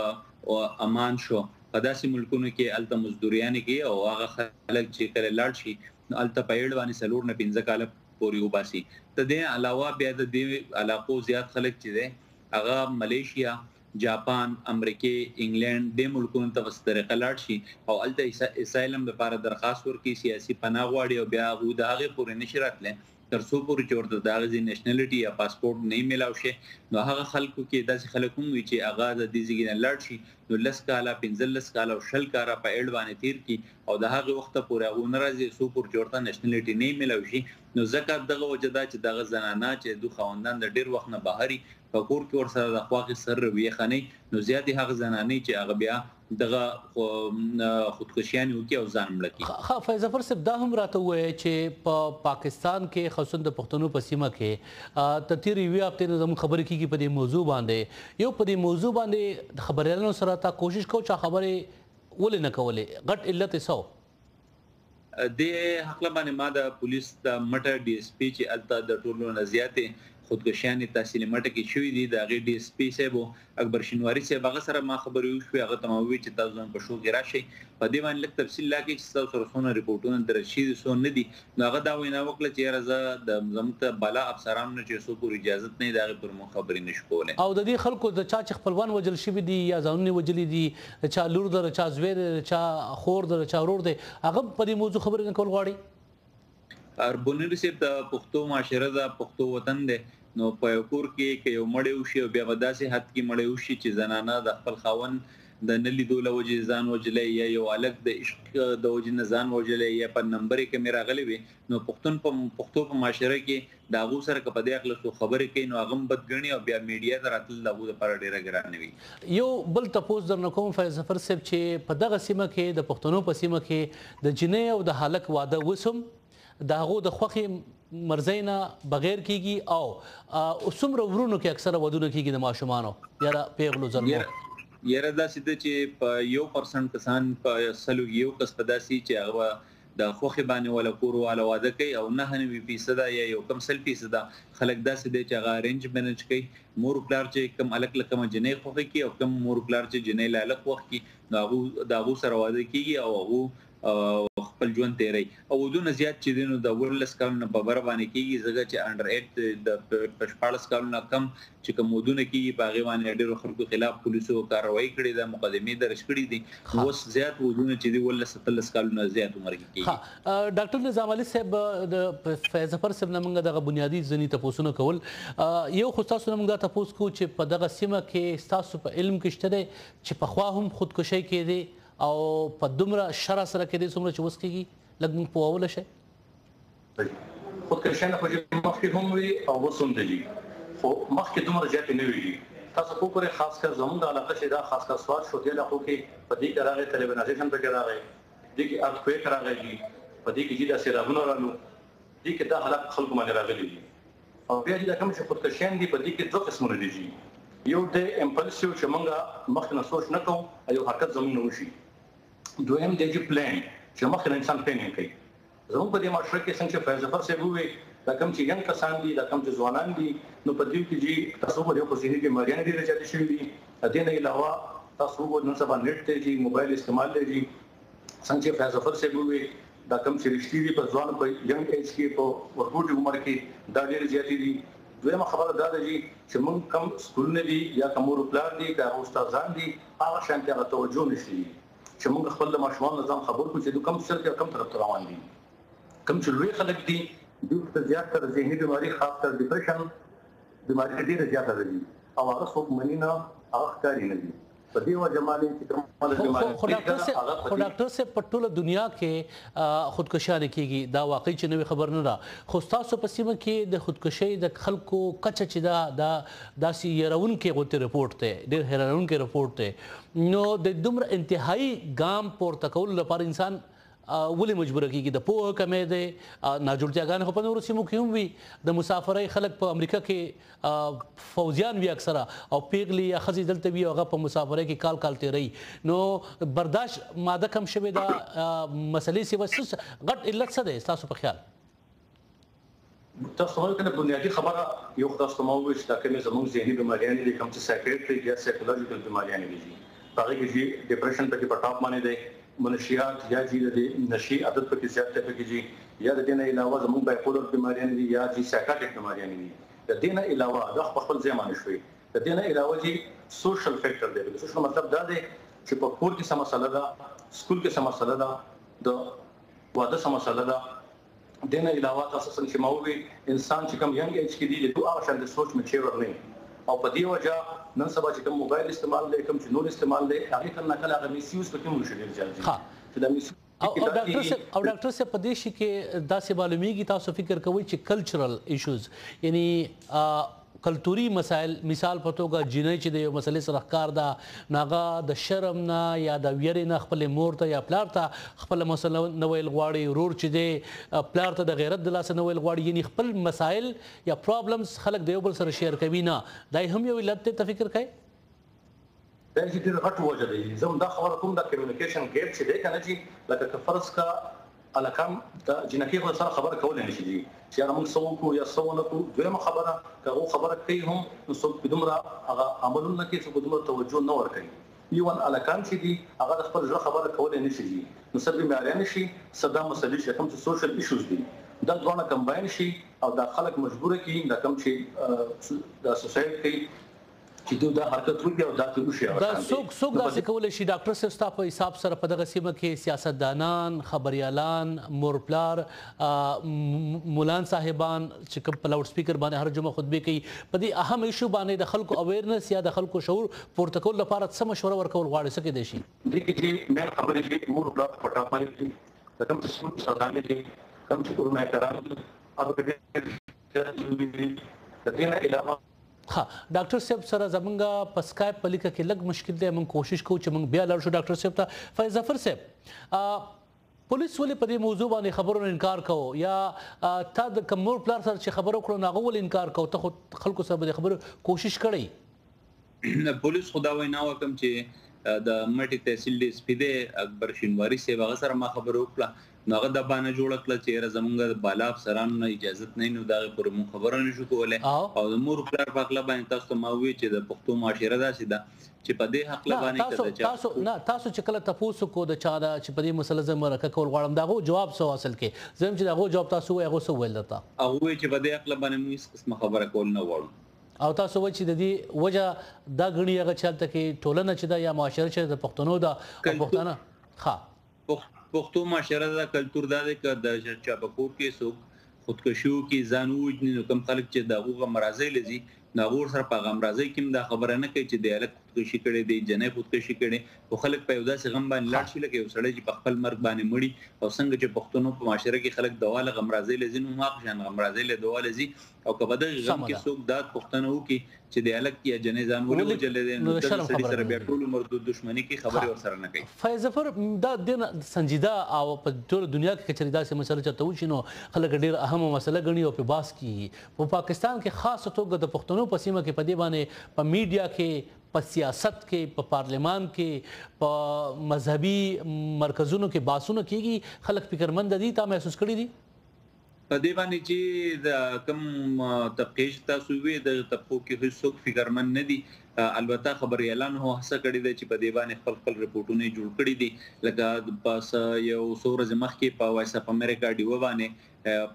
او امان شو په داسې ملکونو کې الته مزدوریان کې او هغه خلک چې کله لاړ شي الته پیړ باندې سلور نه 15 کال پورې وباسي ته د علاوه بیا د دې علاقو زیات خلک چې ده هغه ملیشیا جاپان امریکا انګلند د ملکونو ته وستره لاړ شي او الته اسایلم لپاره درخواست ورکړي سیاسي پناه غواړي او بیا هغه د هغه پورې نشرات لې تر څو پورې چې ورته د غزي نېشنلټي یا پاسپورت نه ملاو شي نو هغه خلکو کې داسې خلک هم وي چې هغه د دې ځګنه لاړ شي نو لس کاله 15 کاله او شل کاله په اډ باندې تیر کی او د هغه وخت پورې هغه ناراضي څو پورې ورته نېشنلټي نه ملاو شي نو زکات دغه وجدا چې دغه زنانه چې دوه خواندان د ډیر وخت نه بهري په کور کې ور سره د خواږه سر رویه خني نو زیاتې هغه زنانه چې هغه بیا دغه خودکشیان وکي او ځان مړ کی فیض ظفر صاحب دا هم راته وایي چې په پاکستان کې خصوصا د پښتنو په سیمه کې د تیری وی هفته زموږ خبرې کیږي په دې موضوع باندې یو په دې موضوع باندې خبريالانو سره تا کوشش کو چې خبرې ولې نه کولې غټ علت سو د حق باندې ما د پولیس د مټر ډي اس پی چې الته د ټولو نزياته خودکشیانې تحصیلي مټه کې شوې دي د هغې ډي اس پي صاحب اکبر شینواري صاحب هغه سره ما خبرې وشوې هغه ته ما وویل چې تاسو زموږ په شو کې راشئ په دې باندې لږ تفصیل راکړئ چې ستاسو سره څومره رپورټونه درج شوي دي څو نه دي نو هغه دا وینا وکړه چې یاره زه زموږ ته بالا افسرانو نه چې څو پورې اجازت نه وي د هغې پر مونږ خبرې نه شو کولی او د دې خلکو د چا چې خپلوان وژل شوي دي یا ځانونه وژلي دي د چا لور ده د چا زوی دی د چا خور ده د چا ورور دی هغه په دې موضوع خبرې نه کول غواړي اربونیر صاحب د پښتو معاشره ده پښتو وطن دی نو په یو کور کې که یو مړی وشي او بیا به داسې حد کې مړی وشي چې زنانه د خپل خاوند د نه لیدو له وجې ځان وژلی یا یو هلک د عشق د وجې نه ځان وژلی یا په نمبر یې کمې راغلی وي نو پښتو په معاشره کې د هغو سره که په دې هکله څوک خبرې کوي نو هغه هم بد ګڼي او بیا میډیا ته راتلل د هغو دپاره ډېره ګرانه وي یو بل تپوس درنه کوم فیض ظفر صاحب چې په دغه سیمه کې د پښتنو په سیمه کې د جنۍ او د هلک واده وسم د هغو د خوښې مرزۍ نه بغیر کیږي او څومره ورونو کې اکثره ودونه کیږي د ماشومانو یا د پیغلو زلمو یاره داسې ده چې په 1% کسان په 100 کس په داسې چې هغه د خوښې باندې ولا کور والا واده کوي او 99% یا یو کم 100% خلک داسې دی چې هغه ارینج مینج کوي مور پلار چې کم الک لکه جنۍ خوښه کوي او کم مور پلار چې جنۍ له الک وخت کې نو هغه سره واده کیږي او هغه خپل ژوند تیری او ودونه زیات چې دینو د 14 کالونو په بره باندې کیږي ځکه چې انډر 8 د 14 کالونو کم چې کوم ودونه کیږي په هغې باندې ډېرو خلکو خلاف پولیسو کاروایي کړې ده مقدمې درج کړي دي اوس زیات ودونه چې دي 17 کالونو زیات عمر کې کیږي ډاکټر نظام علي صاحب د فیض ظفر صاحب نه موږ دغه بنیادي ځینې تپوسونه کول یو خو ستاسو نه موږ دا تپوس کوو چې په دغه سیمه کې ستاسو په علم کې شته دی چې پخوا هم خودکشۍ کېدې او په دومره شرع سره کېدې څومره چې اوس کېږي لږ موږ پوهولی شئ خودکشۍ نه خو مخکې هم وي او اوس هم دی خو مخکې دومره زیاتې نه وي تاسو وګورئ خاص کر زموږ د علاقه چې دا خاص کر سوات شو دې علاقو کې په دې کې راغی طالبانایزیشن پکې راغی دې کې ارتکویک راغی په دې کې چې دا سیلابونه رالو دې کې دا حالات خلکو باندې راغلي دي او بیا چې دا کوم چې خودکشیان دي په دې کې دوه قسمونه دي یو د امپلسیو چې موږ مخکې نه سوچ نه کوو یو حرکت زموږ نه وشي دویم دی چې پلان چې مخکې انسان پلانینګ کوي زموږ په دې معاشره کې څنګه چې فیض ظفر صاحب وویل دا کوم چې ینګ کسان دي دا کوم چې ځوانان دي نو په دې کې چې تاسو په دې خو ذهني بیماریانې ډېرې زیاتې شوي دي د دې نه علاوه تاسو وګورئ نن سبا نیټ دی چې موبایل استعمال دی څنګه چې فیض ظفر صاحب وویل دا کوم چې رښتې دي په ځوان په ینګ ایج کې په ورکوټي عمر کې دا ډېرې زیاتې دي دویمه خبره دا ده چې موږ کوم سکولونه دي یا کوم مور پلار دي که استادان دي هغه شانتي هغه توجه نشي چې موږ خپل د ماشومان نظام خبر کو چې کوم څه کې کوم طرف روان دي کوم چې لوی خلک دي دوی ته زیات تر ذهني بیماری خاص کر ډیپریشن بیماری ډېره زیاته ده او هغه څوک مني نه هغه ښکاري نه دي په دې وجه باندې چې کومه بیماری خو ډاکټر صاحب په ټوله دنیا کې خودکشیانې کېږي دا واقعي چې نوې خبر نه ده خو ستاسو په سیمه کې د خودکشۍ د خلکو کچه چې دا داسې یېرونکی غوندې رپورټ دی ډېر حیرانونکی رپورټ دی نو د دومره انتهایي ګام پورته کولو لپاره انسان ولې مجبوره کېږي د پوهه کمی دی ناجوړتیاګانې خو په نورو سیمو کې هم وي د مسافرۍ خلک په امریکا کې فوجیان وي اکثره او پیغلې یا ښځې دلته وي هغه په مسافرۍ کې کال کال تېروي نو برداشت ماده کم شوې ده مسلې سیوه غټ علت څه دی ستاسو په خیال تاسو ته کنه بنیادی خبره یو تاسو ته مو وایي چې دا کومې زموږ ذهني بیماریانې دي کوم چې سایکیټریک یا سایکولوژیکل بیماریانې دي هغه کې چې ډیپریشن پکې په ټاپ باندې دی منشیات یا چې د نشي عادت پکې زیات پکې دي یا د دې نه علاوه زموږ بایپولر بیماریانې دي یا چې سایکاټریک بیماریانې دي د دې نه علاوه د خپل ځای باندې شوي د دې نه علاوه چې سوشل فیکٹر دی سوشل مطلب دا دی چې په کور کې څه مسله ده سکول کې څه مسله ده د واده څه مسله ده د نه علاوه تاسو څنګه چې مو انسان چې کوم ینګ ایج کې دی د دوه شان د سوچ مچور نه او په دې وجه نن سبا چې کوم موبایل استعمال دی کوم چې نور استعمال دی هغه کله کله هغه میس یوز پکې مو شي ځل چې دا میس او ډاکټر صاحب په دې شي کې داسې معلومیږي تاسو فکر کوئ چې کلچرل ایشوز یعنی کلتوري مسایل مثال په توګه جنۍ چې د یو مسلې سره ښکار ده هغه د شرم نه یا د ویرې نه خپل مور ته یا پلار ته خپل مسله نه ویل غواړي ورور چې دی پلار ته د غیرت د لاسه نه ویل غواړي یعنی خپل مسایل یا پرابلمز خلک د یو بل سره شیر کوي نه دا هم یو علت دی ته فکر کوئ دا چې ډېر غټ وجه دی زه دا خبره کوم د کمیونیکیشن ګیپ چې دی کنه چې لکه فرض کا الکم د جنکی خو سره خبره کولای نشي چې هغه موږ سو کو یا سو نه کو دویمه خبره کغه خبره کوي هم نو څوک بدومره هغه عملونه کوي څوک بدومره توجه نه ور کوي یوان الکان چې دي هغه خپل ځخ خبره کولای نشي نو سبب معیار نشي صدا مسلې چې کوم سوشل ایشوز دي دا ډونه کمباین شي او دا خلک مجبور کی دا کوم چې دا سوسایټي کوي چې دا حرکت وکړي او دا څه شي دا څوک دا څه کولای شي ډاکټر صاحب ستا په حساب سره په دغه سیمه کې سیاستدانان خبريالان مورپلار مولان صاحبان چې کوم په لاوډ سپیکر باندې هر جمعه خطبه کوي په دې اهم ایشو باندې د خلکو اویرنس یا د خلکو شعور پورته کول لپاره څه مشوره ورکول غواړي څه کې دي شي دي چې مې خبرې دي مورپلار پټا باندې د کوم څه سودانه دي کوم چې ورونه کاران او د دې نه علاوه ها ډاکټر صاحب سره زمونږ په سکایپ په لیکه کې لږ مشکل دی موږ کوشش کوو چې موږ بیا لاړ شو ډاکټر صاحب ته فیض ظفر صاحب پولیس ولې په دې موضوع باندې خبرو انکار کوو یا تا د کمور پلار سره چې خبرو کړو ناغه ول انکار کوو ته خلکو سره د خبرو کوشش کړی پولیس خدا وینا وکم چې د مټي تحصیل ډي اس پی دی اکبر شینواری سی هغه سره ما خبرو وکړه ناغه د باندې جوړ کړل چې زمونږ بالا افسرانو نه اجازه نه نو دا پر مون خبره نشو کولای او د مور پلار په خپل باندې تاسو ما وی چې د پښتو معاشره داسې ده چې په دې حق باندې کړه تاسو چې کله تاسو کو د چا دا چې په دې مسله زموږ مرکه کول غواړم داغه جواب سو حاصل کې زم چې داغه جواب تاسو هغه سو ویل تا او چې په دې حق باندې موږ قسمه خبره کول نه غواړو او تاسو و چې د دې وجه دا غنی هغه چلته کې ټولنه چې دا یا معاشره چې د پښتنو دا پښتانه ها پښتو معاشره دا کلچر دا د چابکور کې څوک خودکشیو کې ځان وجني نو کم خلک چې دغه مرزي لذي ناغور سره پیغام راځي کوم دا خبره نه کوي چې د الک خودکشي کړي دی جنې خودکشي کړي خو خلک په یو داسې غم باندې لاړ شي لکه یو سړی چې په خپل مرګ باندې مړی او څنګه چې پښتنو په معاشره کې خلک دواله غم راځي لذي نو ما ځان غم راځي له دواله لذي او کبه د غم کې څوک دات پښتنو کې چې د الک یا جنې ځان ولې وجلې دي نو د سړي سره بیا ټول مرد دښمنی کې خبري ور سره نه کوي فیض ظفر دا د سنجیده او په ټول دنیا کې چې داسې مسله چته وشي نو خلک ډیر اهم مسله غني او په باس کې په پاکستان کې خاص توګه د پښتنو په سیمه کې په دې باندې په میډیا کې په سیاست کې په پارلمان کې په مذهبي مرکزونو کې باسونه کېږي خلک فکرمند دي تا محسوس کړی دي په دې باندې چې د کم تفقیش تاسو وی د طبقو کې هیڅ فکرمن نه دي البته خبري اعلان هو هڅه کړې ده چې په دې باندې خپل رپورټونه جوړ کړي دي لکه پاس یو څورز مخکې په وایس اف امریکا ډیوه باندې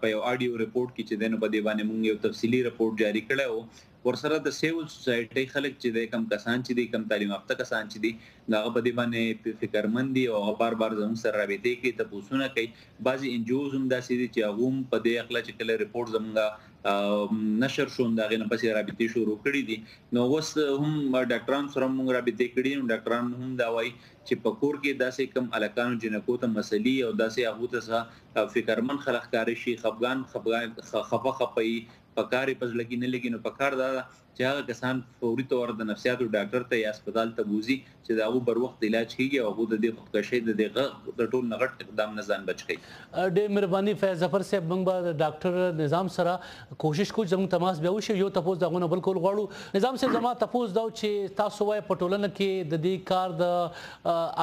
په یو اډیو رپورټ کې چې دنه په دې باندې موږ یو تفصیلی رپورټ جاری کړو ورسره د سیول سوسایټي خلک چې د کم کسان چې د کم تعلیم یافته کسان چې دي داغه په دې باندې فکرمند دي او بار زموږ سره رابطه کوي تاسو نه کوي بعضي انجوز هم داسې دي چې هغه په دې اخلا چې کله رپورټ زموږه نشر شون داغه نه پسې رابطه شروع کړې دي نو اوس هم ډاکټران سره موږ رابطه کړې نو ډاکټران هم دا وایي چې په کور کې داسې کم الکانو جنکو ته مسلې او داسې هغه ته فکرمن خلک کاری شي خفقي پکاري پز لګي نه لګي نو پکار دا چې هغه کسان فوري تور د نفسیاتو ډاکټر ته یا هسپتال ته بوزي چې دا هغه بر وخت علاج کیږي او هغه د خودکشي د ټول نغټ اقدام نه ځان بچ کړي ډېر مهرباني فیض ظفر صاحب موږ به ډاکټر نظام سره کوشش کوو زموږ تماس بیا وشي یو تاسو دغه بل کول غواړو نظام صاحب زما تاسو دا چې تاسو وای په ټولنه کې د دې کار د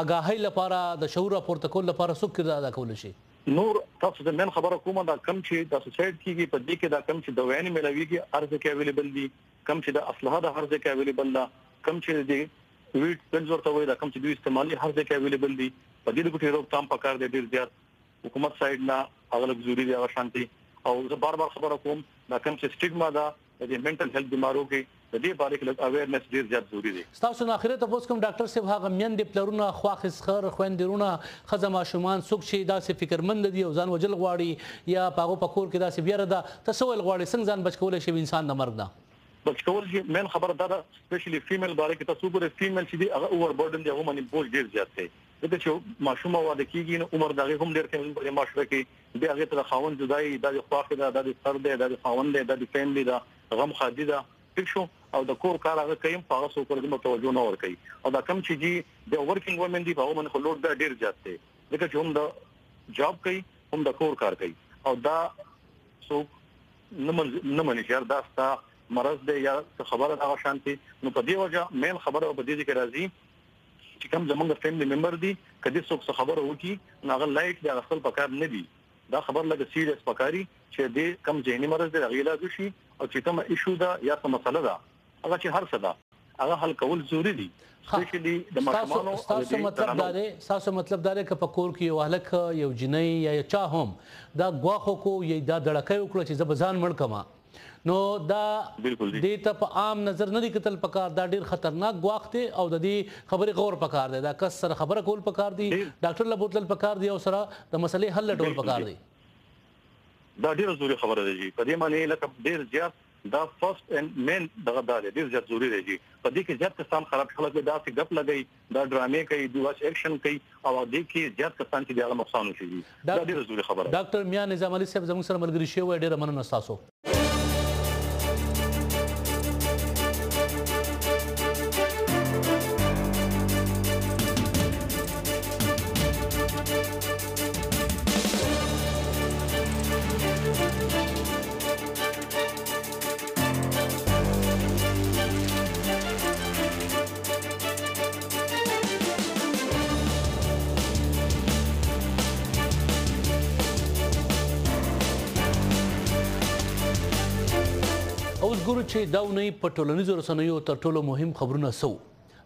آگاهی لپاره د شعور راپورته کول لپاره څه کړی دا کول شي نور تاسو د من خبره کومه دا کم چې د سوسایټ کیږي په دې کې دا کم چې دوایي ملويږي ارزه کې اویلیبل دي کم چې د اصلها د ارزه کې اویلیبل ده کم چې د ویټ پنځ ورته وي دا کم چې دوی استعمالي ارزه کې اویلیبل دي په دې د کوټې روک تام پکار دی ډیر زیات حکومت سایډ نه اغلب ضروری دی هغه شانتي او زه بار خبره کوم دا کم چې سټیګما دا د منټل هیلث بیمارو کې د دې باره کې اویرنس ډیر زیات ضروری دی تاسو نه اخرت تاسو کوم ډاکټر صاحب هغه میندې پلرونه خواخ خر خويندرونه خزما شومان څوک شي داسې فکرمند دي او ځان وجل غواړي یا پاغو پکور کې داسې بیره ده تاسو ول غواړي څنګه ځان بچ کولای شي انسان د مرګ نه بچ کول شي مین خبره ده سپیشلی فیمیل باره کې تاسو ګورئ فیمیل چې دی هغه اوور برډن دی هغه باندې بوج ډیر زیات دی دغه چې ماشومه واده کیږي نو عمر دغه هم ډیر کم په معاشره کې دی هغه ته خاوند جدای د خواخ ده د سر ده د خاوند ده د فیملی ده غم خادي ده شو او د کور کار هغه کوي په هغه څو پر دې توجه نه ور کوي او دا کم چې جی د ورکینګ وومن دی په هغه باندې لوډ ډیر زیات دی ځکه چې هم د جاب کوي هم د کور کار کوي او دا څو نه مني چې دا ستا مرز دی یا خبره دا شانتي نو په دې وجه مین خبره په دې کې راځي چې کوم زمونږ فیملی ممبر دي کدي څوک خبره وکړي نو هغه لایټ دی خپل پکار نه دي دا خبر لګ سیریس پکاري چې دې کم ذهني مرض دی غیلا شي او چې کوم ایشو دا یا څه مسله ده هغه چې هر څه ده هغه حل کول ضروری دي سپیشلی د ماشومانو تاسو مطلب دا دی چې په کور کې یو هلک یو جنۍ یا چا هم دا غواخو کو یا دا دړکې وکړه چې زبزان مړ کما نو دا دې ته په عام نظر نه کتل پکار دا ډیر خطرناک غواخ دی او د دې خبرې غور پکار دی دا کس سره خبره کول پکار دی ډاکټر له بوتل پکار دی او سره د مسلې حل ټول پکار دی دا ډیر ضروري خبره دی په دې معنی لکه ډیر زیات دا فرست اند مین دغه دا ډیر زیات ضروري دی په دې کې زیات کسان خراب خلک دا څه غپ لګي دا ډرامې کوي د واچ اکشن کوي او دې کې زیات کسان چې دا نقصان وشي دا ډیر ضروري خبره ډاکټر میاں نظام علي صاحب زموږ سره ملګری شوی ډیر مننه تاسو اوس ګورو چې دا ونې په ټولنیزو رسنیو تر ټولو مهم خبرونه سو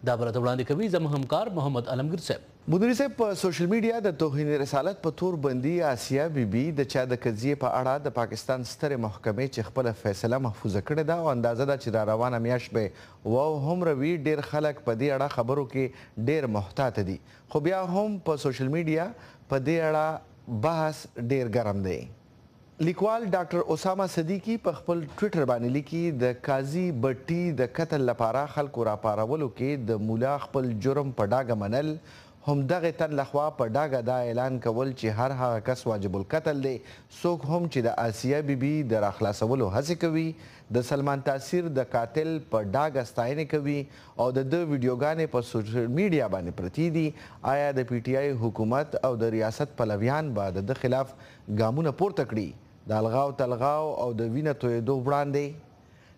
دا برته وړاندې کوي زموږ همکار محمد علمگیر صاحب مدیر صاحب په سوشل میډیا د توهین رسالت په تور بندي آسیا بیبي د چا د قضیې په اړه د پاکستان سترې محکمې چې خپل فیصله محفوظه کړې ده او اندازه ده چې را روانه میاشت به و هم روي ډیر خلک په دې اړه خبرو کې ډیر محتاط دي خو بیا هم په سوشل میډیا په دې اړه بحث ډیر ګرم دی لیکوال ډاکټر اسامه صدیقی په خپل ټویټر باندې لیکي د قاضي بټي د قتل لپاره خلکو راپارولو کې د مولا خپل جرم په ډاګه منل هم دغه تن لخوا په ډاګه دا اعلان کول چې هر هغه کس واجب القتل دی څوک هم چې د آسیا بیبي د راخلاصولو هڅې کوي د سلمان تاثیر د قاتل په ډاګه ستاینه کوي او د ویډیوګانې په سوشل میډیا باندې پرتی دي آیا د پی ټی آی حکومت او د ریاست پلویان به د خلاف ګامونه پورته کړي د الغاو تلغاو او د وینې تویېدو وړاندې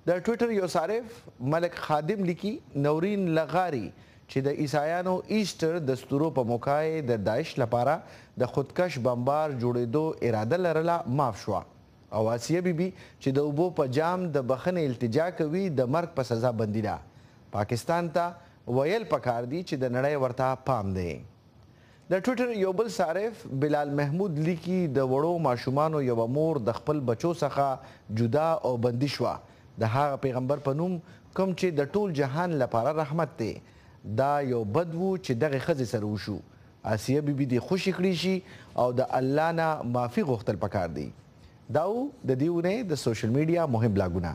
د ټویټر یو صارف ملک خادم لیکي نورین لغاری چې د عیسایانو ایسټر د ستورو په موقع د داعش لپاره د خودکش بمبار جوړېدو اراده لرله معاف شوه او آسیه بیبي چې د اوبو په جام د بخښنې التجا کوي د مرګ په سزا بندي ده پاکستان ته ویل پکار دي چې د نړۍ ورته پام دی د ټویټر یو بل صارف بلال محمود لیکي د وړو ماشومانو یو مور د خپل بچو څخه جدا او بندي شوه د هغه پیغمبر په نوم کوم چې د ټول جهان لپاره رحمت دی دا یو بد و چې دغه ښځې سره وشو آسیه بیبي دې خوشي کړي شي او د الله نه معافي غوښتل پکار دی دا و د دې ونې د سوشل میډیا مهم بلاګونه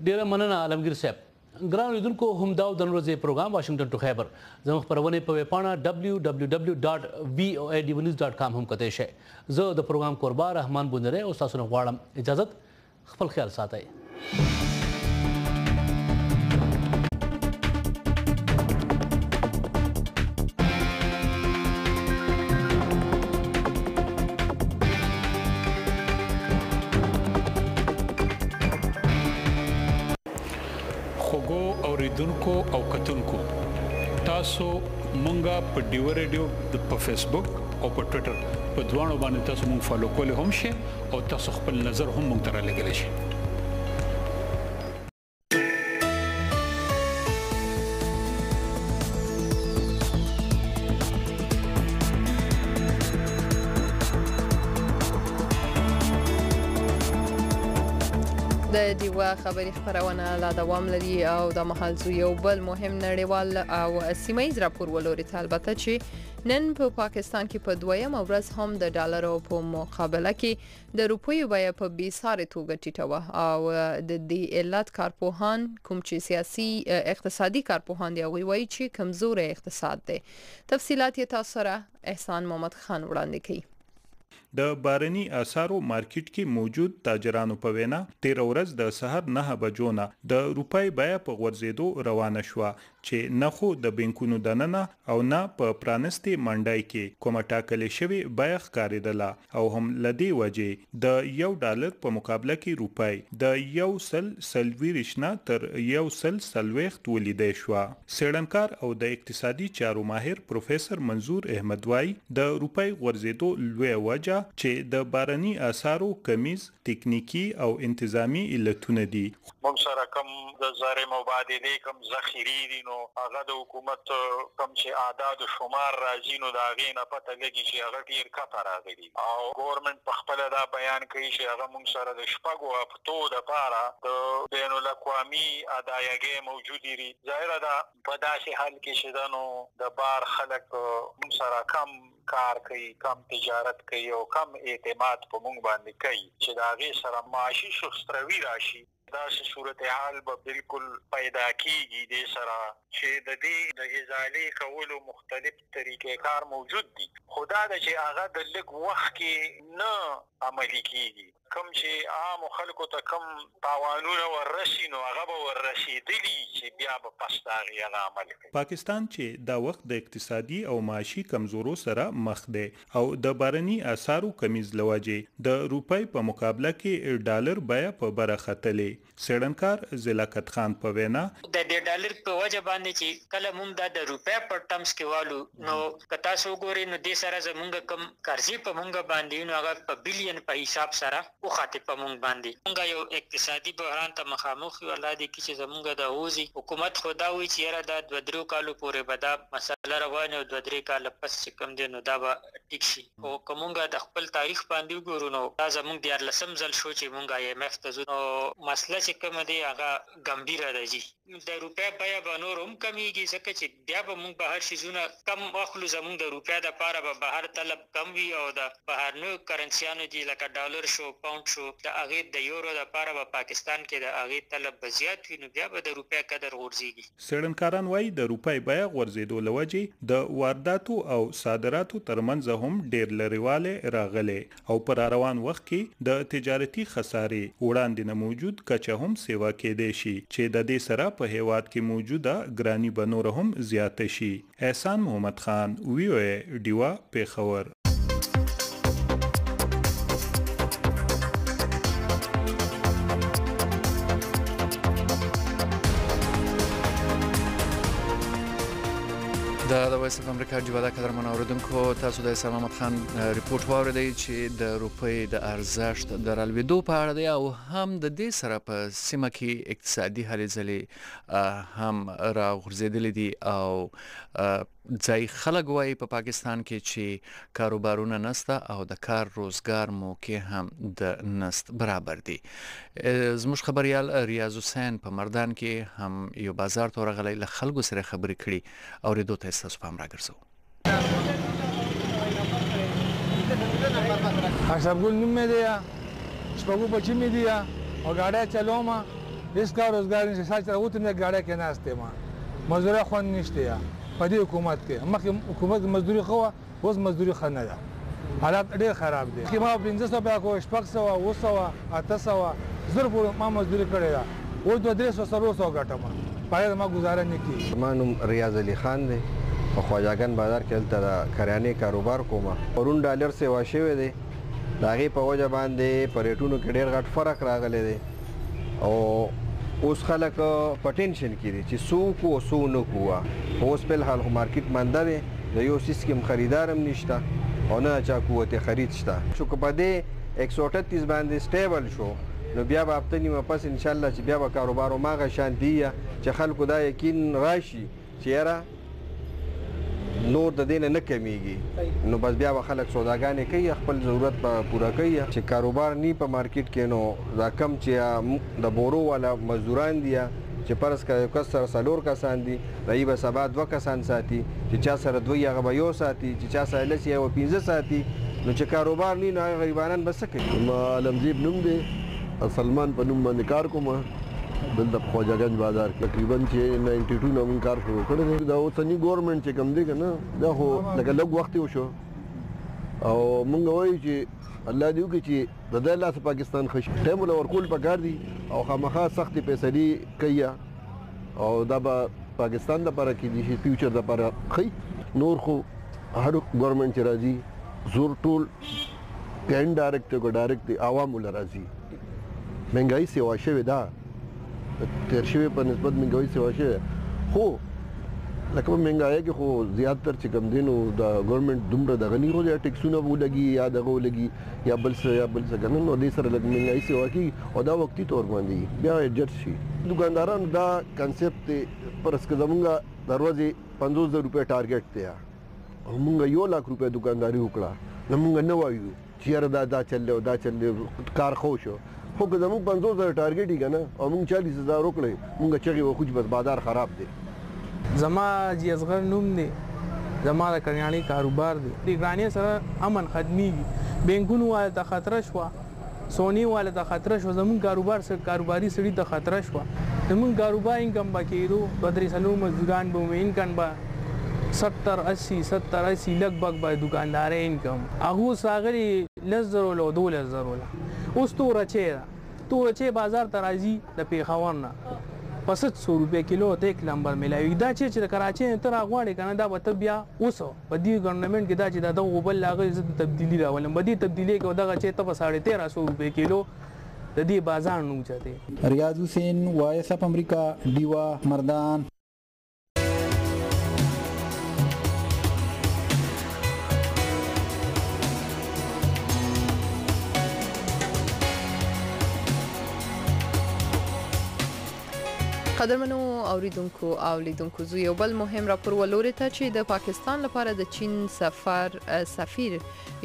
ډیره مننه علمگیر صاحب ګران لیدونکو هم دا د نن ورځې پروګرام واشنگټن ټو خیبر زموږ خپرونې په ویبپاڼه www.voanews.com هم کتلی شئ زه د پروګرام کوربا رحمان بندری او ستاسو نه غواړم اجازت خپل خیال ساتئ اوریدونکو او کتونکو تاسو مونږه په ډیوه ریډیو په فیسبوک او په ټویټر په دوانو باندې تاسو مونږ فالو کولای هم شئ او تاسو خپل نظر هم مونږ ته رالیږلی شئ د ډیوه خبري خپرونه لا دوام لري او د مهال یو بل مهم نړیوال او سیمایي راپور ولوري البته چې نن په پاکستان کې په دویم ورځ هم د ډالرو په مقابله کې د روپیو بیه په بیسارې توګه ټیټه وه او د دې علت کارپوهان کوم چې سیاسي اقتصادي کارپوهان دی هغوی وایي چې کمزوری اقتصاد دی تفصیلات یې تاسو سره احسان محمد خان وړاندې کوي د بارني اثارو مارکیټ کې موجود تاجرانو په وینا 13 ورځ د سحر 9 بجو نه د روپۍ بیه په غورځېدو روانه شوه چې نه خو د بانکونو دننه او نه په پرانستي منډای کې کومه ټاکلې شوی بیه ښکارېدله او هم لدی وجې د $1 په مقابله کې روپۍ د 100 نه تر 100 ولیدای شو. سیړنکار او د اقتصادي چارو ماهر پروفیسور منظور احمد وای د روپۍ غورځېدو لوی وجه چې د بارني اثارو کمیز تکنیکی او انتظامی علتونه دي. موږ سره کوم د زر مبادله کوم ذخیره دي نو هغه د حکومت کوم چې اعداد و شمار راځي نو دا غي نه پته لګي چې هغه ډیر کته راغلي او ګورنمنت په خپل دا بیان کوي چې هغه موږ سره د شپږو هفتو لپاره د بین الاقوامي ادایګي موجود دي. ظاهر ده په داسې حال کې چې دنو د بار خلک موږ سره کم کار کوي کم تجارت کوي او کم اعتماد په موږ باندې کوي چې دا غي سره معاشي شخصروي راشي. دا صورتحال به بالکل پیدا کیږي د سره چې د دې د ازالې کولو مختلف طریقې کار موجود دي. خدا د چې هغه د لږ وخت کې نه عملي کیږي کوم چې عام خلکو ته کوم تاوانونه ورشي نو هغه به ورشيدلی چې بیا به پښتاغي هغه عمل کوي. پاکستان چې دا وخت د اقتصادي او معاشي کمزورو سره مخ دی او د بارني اثارو کمیز لواجه د روپۍ په مقابله کې $1 بیه په برخه تلې. سیړنکار زلاکت خان په وینا د $1 په وجه باندې چې کله موږ د روپۍ په ټرمز کې والو نو کتا سو ګوري نو د سره زمونږ کم قرضې په موږ باندې نو هغه په بلین په حساب سره او خاطر په موږ باندې موږ یو اقتصادي بحران ته مخامخ یو الله دې چې زمونږ د اوزي حکومت خدا وی چې را د 2-3 کالو پورې به دا مسله روانه او 2-3 کال پس کم دي نو دا به ټیک شي او کومګه د خپل تاریخ باندې ګورو نو دا زمونږ د 14 ځل شو چې موږ IMF ته ځو نو مسله چې کوم دی هغه ګمبیره ده د روپیا بیه به نور هم کمیږي ځکه چې بیا به موږ بهر شیزونه کم اخلو زموږ د روپیا د پاره به بهر طلب کم وي او د بهرنیو کرنسیانو دي لکه ډالر شو پاوند شو د هغې د یورو د پاره به پاکستان کې د هغې طلب به زیات وي نو بیا به د روپیا قدر غورځېږي. څېړنکاران وایي د روپۍ بیه غورځېدو له وجې د وارداتو او صادراتو ترمنځ هم ډېر لرېوالی راغلی او په راروان وخت کې د تجارتي خسارې وړاندې نه موجود کچه هم سیوا کېدای شي چې د دې سره په هیواد کې موجوده ګرانی به نور هم زیاته شي. احسان محمد خان ویو ډیوه پیښور. د وایس اف امریکا ډیوه د قدرمن اوریدونکو تاسو د احسان محمد خان ریپورت واوریدئ چې د روپۍ د ارزښت د رالوېدو په اړه دی او هم د دې سره په سیمه کې اقتصادي هلې ځلې هم راغورځېدلې دي او ځای خلک وایي په پاکستان کې چې کاروبارونه نسته او د کار روزګار موقع هم د نست برابر دي. زموږ خبريال ریاض حسین په مردان کې هم یو بازار ته ورغلی له خلکو سره خبرې کړي او ریډیو ته تاسو پام راګرځو. اشرف ګل نوم مې دی شپږو بچی مې دی او ګاډی چلوم هیڅ کار روزګار نشته ساعت راوته مې ګاډی کې ناشته ما مزدوري خو نشته په دې حکومت کې مخکې حکومت مزدوري خو اوس مزدوري خنه ده حالات ډېر خراب دي چې ما 1500 بیا کو 600 900 800 زر پورې ما مزدوري کړې ده اوس 200 ګټم پای ما گزاره نه کی. ما نوم ریاض علي خان دی په خواجاګان بازار کې هلته د کریانې کاروبار کوم پرون $1 سیوا شوی دی د هغې په وجه باندې په ریټونو کې ډېر غټ فرق راغلی دی او اوس خلک په ټینشن کې دي چې څو کو څو نه کوه اوس په الحال خو مارکیټ منده دی د یو څیز کې خریدار هم نشته او نه چا قوت خرید شته شو که په دې 138 باندې سټیبل شو نو بیا به هفته نیمه پس انشاءالله چې بیا به کاروبار هماغه شانتي چې خلکو دا یقین راشي چې یاره نور د دې نه کمیږي نو بس بیا به خلک سوداګانې کوي خپل ضرورت به پوره کوي چې کاروبار نی په مارکیټ کې نو دا کم چې د بورو والا مزدوران دي چې فرض کړه یو کس سره 4 کسان دي دی به سبا 2 کسان ساتي چې چا سره 2 هغه به یو ساتي چې چا سره لسی او 15 ساتي نو چې کاروبار نی نو غریبانان بس کوي. ما علمزیب نوم دی سلمان په نوم باندې کار کوم دلته په خواجاګنج بازار کې تقریبا چې 92 نه مونږ کار شروع کړی دی. دا اوسنی ګورنمنټ چې کوم دی که نه دا خو لکه لږ وخت یې وشو او مونږ وایو چې الله دې وکړي چې د دې لاس پاکستان خشي ټیم له ورکول پکار دي او خامخا سختي فیصلې کوي او دا به پاکستان لپاره کې دي فیوچر لپاره خي نور خو هر ګورنمنت چې راځي زور ټول پین ډایرکټ کو ډایرکټ عوامو لراځي مهنګای سیوا شوی دا تیر شوی په نسبت مهنګای سیوا شوی خو لکه مهنګای کې خو زیاتره چې کم دینو د ګورنمنت دومره د غنی رو یا ټیکسونه ولګي یا دغه ولګي یا بل څه کنه نو دې سره لګ مهنګای سیوا کی او دا وختي تور باندې بیا ایڈجسټ شي دکاندارانو دا کانسپټ پر اسکه زمونږه دروازه 50000 روپے ټارګټ ته موږ 1 لک روپے دکانداري وکړه نو موږ نه وایو چې دا چلو کار خو شو خو که زموږ 50000 ټارګټ یې کنه او موږ 40000 وکړي موږ چغي وخو بس بازار خراب دی زما جی اصغر نوم دی زما د کریاني کاروبار دی د ګرانی سره امن خدمي بینکونو والا ته خطر شو سونی والا ته خطر شو زمون کاروبار سره کاروباري سړي ته خطر شو زمون کاروبار انکم باکیدو بدري سلو مزدوران به مین کن با 70-80 لګ به دکاندار انکم هغه ساغري لزر له 2000 اوس تورچه بازار ترازی د پیښور نه 500 روپے کیلو ته یک نمبر ملایي دا چې د کراچۍ تر غواړي کنه دا به بیا اوس په دې ګورنمنت کې دا چې دا غوبل لاغه تبدیلی راولم به دې تبدیلی کې دغه چې ته په 1350 روپے کیلو د دې بازار نو چته ریاض حسین وایس اپ امریکا ډیوه مردان قدرمنو اوریدونکو او لیدونکو زو یو بل مهم راپور ولوري ته چې د پاکستان لپاره د چین سفیر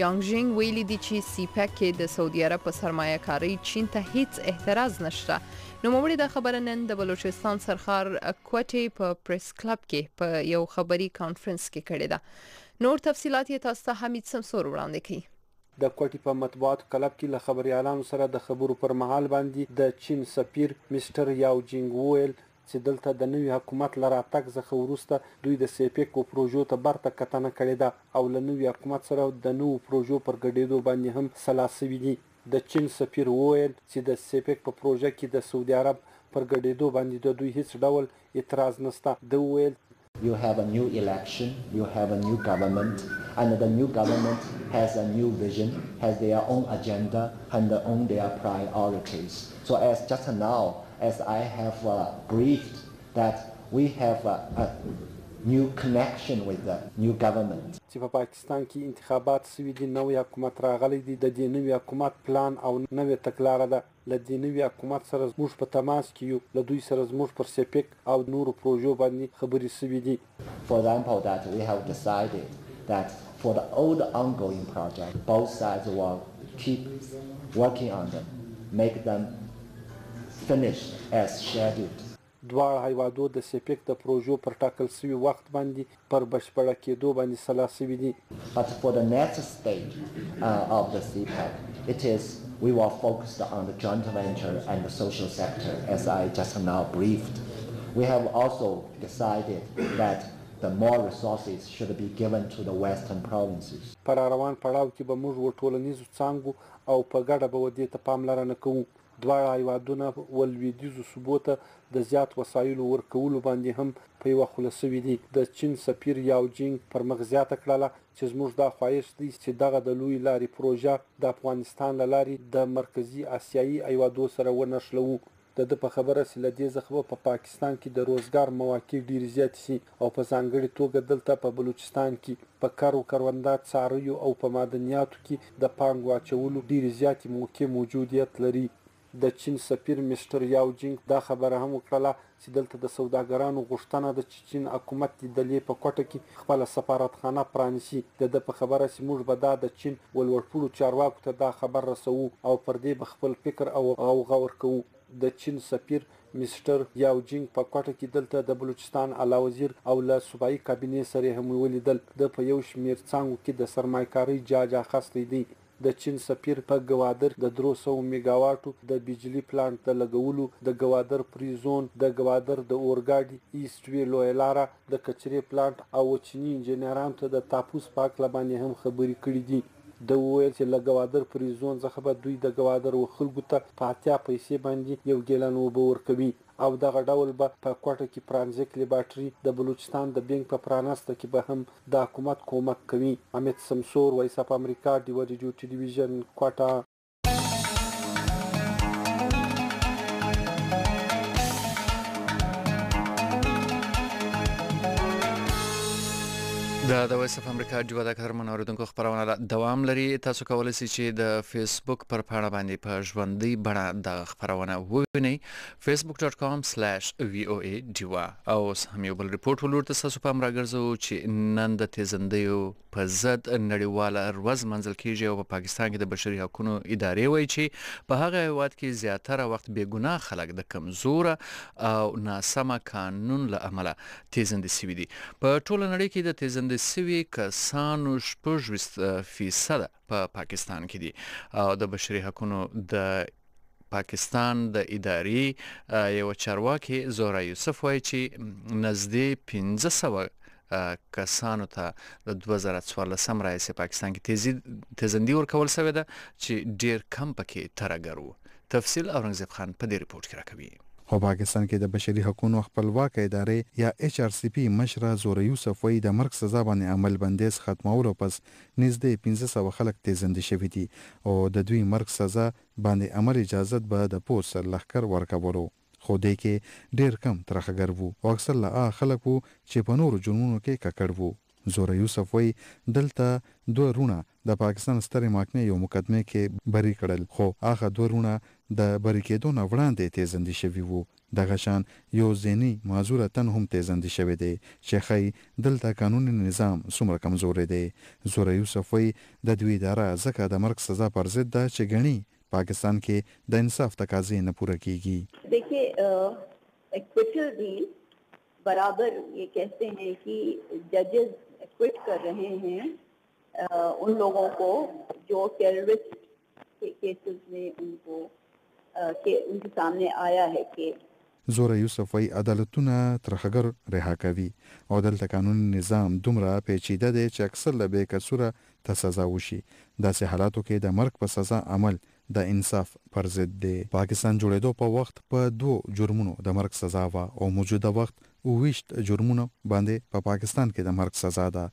یانګ ویلي دي چې سیپک کې د سعودي عرب په سرمایه کاری چین ته هیڅ اعتراض نشته نو موري د خبره نن د بلوچستان سرخار کوټي په پریس کلب کې په یو خبري کانفرنس کې کړی دا نور تفصيلات یې تاسو ته حمید سمسور وړاندې کړي د کوټي په مطبوعات کلب کې له خبريالانو سره د خبرو پر مهال باندې د چین سفیر مستر یاو جینګ ویل چې دلته د نوي حکومت لراتګ څخه وروسته دوی د سیپک پروژو ته برته کتنه کړې ده او له نوي حکومت سره د نوو پروژو پر ګډېدو باندې هم سلاسوي دي د چین سفیر ویل چې د سیپک په پروژه کې د سعودي عرب پر ګډېدو باندې د دوی هیڅ ډول اعتراض نشته د ویل You have a new election, you have a new government, and the new government has a new vision, has their own agenda, and their priorities. So as just now, as I have briefed, that we have a new connection with the new government. چې په پاکستان کې انتخابات سوي دي نوې حکومت راغلی دی د دې نوې حکومت پلان او نوې تګلاره ده له دې نوې حکومت سره موږ په تماس کې یو له دوی سره موږ پر سیپک او نورو پروژو باندې خبرې سوي دي For example, that we have decided that for the old ongoing project, both sides will keep working on them, make them finished as scheduled. دواړه هیوادو د سیپک د پروژو پر ټاکل شوی وخت باندې پر بشپړه کېدو باندې سلاسوي دي But for the next stage of the CPEC, it is we were focused on the joint venture and the social sector, as I just now briefed. We have also decided that the more resources should be given to the western provinces. پر روان پړاو کې به موږ ټولنیزو څانګو او په ګډه به ودې ته پاملرنه کوو دواړه هیوادونه ولویدیزو صوبو ته د زیات وسایلو ورکولو باندې هم په یوه خوله سوي دي د چین سفیر یاو جینګ پر مخ زیاته کړله چې زموږ دا خواهش دی چې دغه د لوی لارې پروژه د افغانستان له لارې د مرکزي اسیایي هیوادو سره ونښلوو د ده په خبره چې له دې څخه په پاکستان کې د روزګار مواقع ډېرې زیاتې شي او په ځانګړې توګه دلته په بلوچستان کې په کروندو څارویو او په معدنیاتو کې د پانګو اچولو ډېرې زیاتې موقع موجودیت لري د چین سفیر مستر یاو جینګ دا خبره هم وکړه چې دلته د سوداګرانو غوښتنه د چین حکومت د دلې په کوټه کې خپل سفارتخانه پرانیسي د په خبره چې موږ به د چین ولورپوړو چارواکو ته دا خبر رسوو او پر دې به خپل فکر او غور کوو د چین سفیر مستر یاو جینګ په کوټه کې دلته د بلوچستان اعلی وزیر او له صوبایي کابینې سره هم ولیدل د په یو شمیر څانګو کې د سرمایه‌کاري جاج اخیستی دی د چین سفیر په ګوادر د 300 میگاواټو د بجلی پلانټ د لګولو د ګوادر پری زون د ګوادر د اورګاډي ایست وی لویلاره د کچري پلانټ او چینی انجنیرانو ته د تاپوس پاک لبانې هم خبرې کړې دي د ویل چې له ګوادر پرې زون څخه به دوی د ګوادر خلکو ته په اتیا پیسې باندې یو ګیلن اوبه ورکوي او دغه ډول به په کوټه کې پرانزیک لیبارټري د بلوچستان د بینک په پرانسته کې به هم د حکومت کومک کوي. امیت سمسور، وایس اف امریکا، ډیوه ریډیو ټلویزیون، کوټه. د وایس اف امریکا ډیوه د قدرمن اوریدونکو خبرونه دوام لري. تاسو کولی شئ چې د فیسبوک پر پاڼه باندې په ژوندۍ بڼه د خبرونه ووینئ facebook.com/voa ډیوه. او هم یو بل ریپورت ولور تاسو په امر راګرځو چې نن د تیزندیو په ضد نړیواله ورځ منځل کیږي او په پاکستان کې د بشري حقوقو ادارې وایي چې په هغه هیواد کې زیاتره وخت بې ګناه خلک د کمزوره او ناسمه قانون له امله تیزندي شوي دي. په ټوله نړۍ کې د تیزندي سوي کسانو 60% په پاکستان کې دي او د بشري حقوقو د پاکستان د ادارې یو چارواکي زورا یوسف وایي چې نزدې 1500 کسانو ته د 2014 راهیسې پاکستان کې تیزندي ورکول شوې ده چې ډیر کم پکې ترګر وو. تفصیل اورنګزیب خان په دې ریپورت کې راکوي. خو پاکستان کې د بشري حقوقو خپلواک ادارې یا HRCP مشره زوره یوسف وایي د مرګ سزا باندې عمل بندیز ختمولو پس نږدې 1500 خلک تیزندي شوي دي او د دوی مرګ سزا باندې عمل اجازه به د پولیس لښکر ورکولو. خو دې کې ډیر کم ترخګر وو او اکثر لا خلک وو چې په نورو جرمونو کې ککړ وو. زوره یوسف وایي دلته دوه رونه د پاکستان سترې محکمې یو مقدمه کې بری کړل خو هغه دوه رونه د بری کېدو نه وړاندې تیزندي شوي وو. دغه شان یو ذهني معذوره تن هم تیزندي شوی دی چې ښایي دلته قانوني نظام څومره کمزوری دی. زوره یوسف وایي د دوی اداره ځکه د مرګ سزا پر ضد ده چې ګڼي پاکستان کې د انصاف تقاضې نه پوره کیږي. देखिए acquittal bill बराबर ये कहते हैं कि जजेस equity कर रहे हैं उन लोगों को जो टेररिस्ट के केसेस में उनको उनके सामने आया है कि زوره یوسف وایي عدالتونه ترخګر رها کوي او دلته قانوني نظام دومره پیچیده دی چې اکثر له بې قصوره ته سزا وشي. داسې حالاتو کې د مرګ په سزا عمل د انصاف پر ضد دی. پاکستان جوړېدو په وخت په 2 جرمونو د مرګ سزا و او موجوده وخت 20 جرمونو باندې په پاکستان کې د مرګ سزا ده.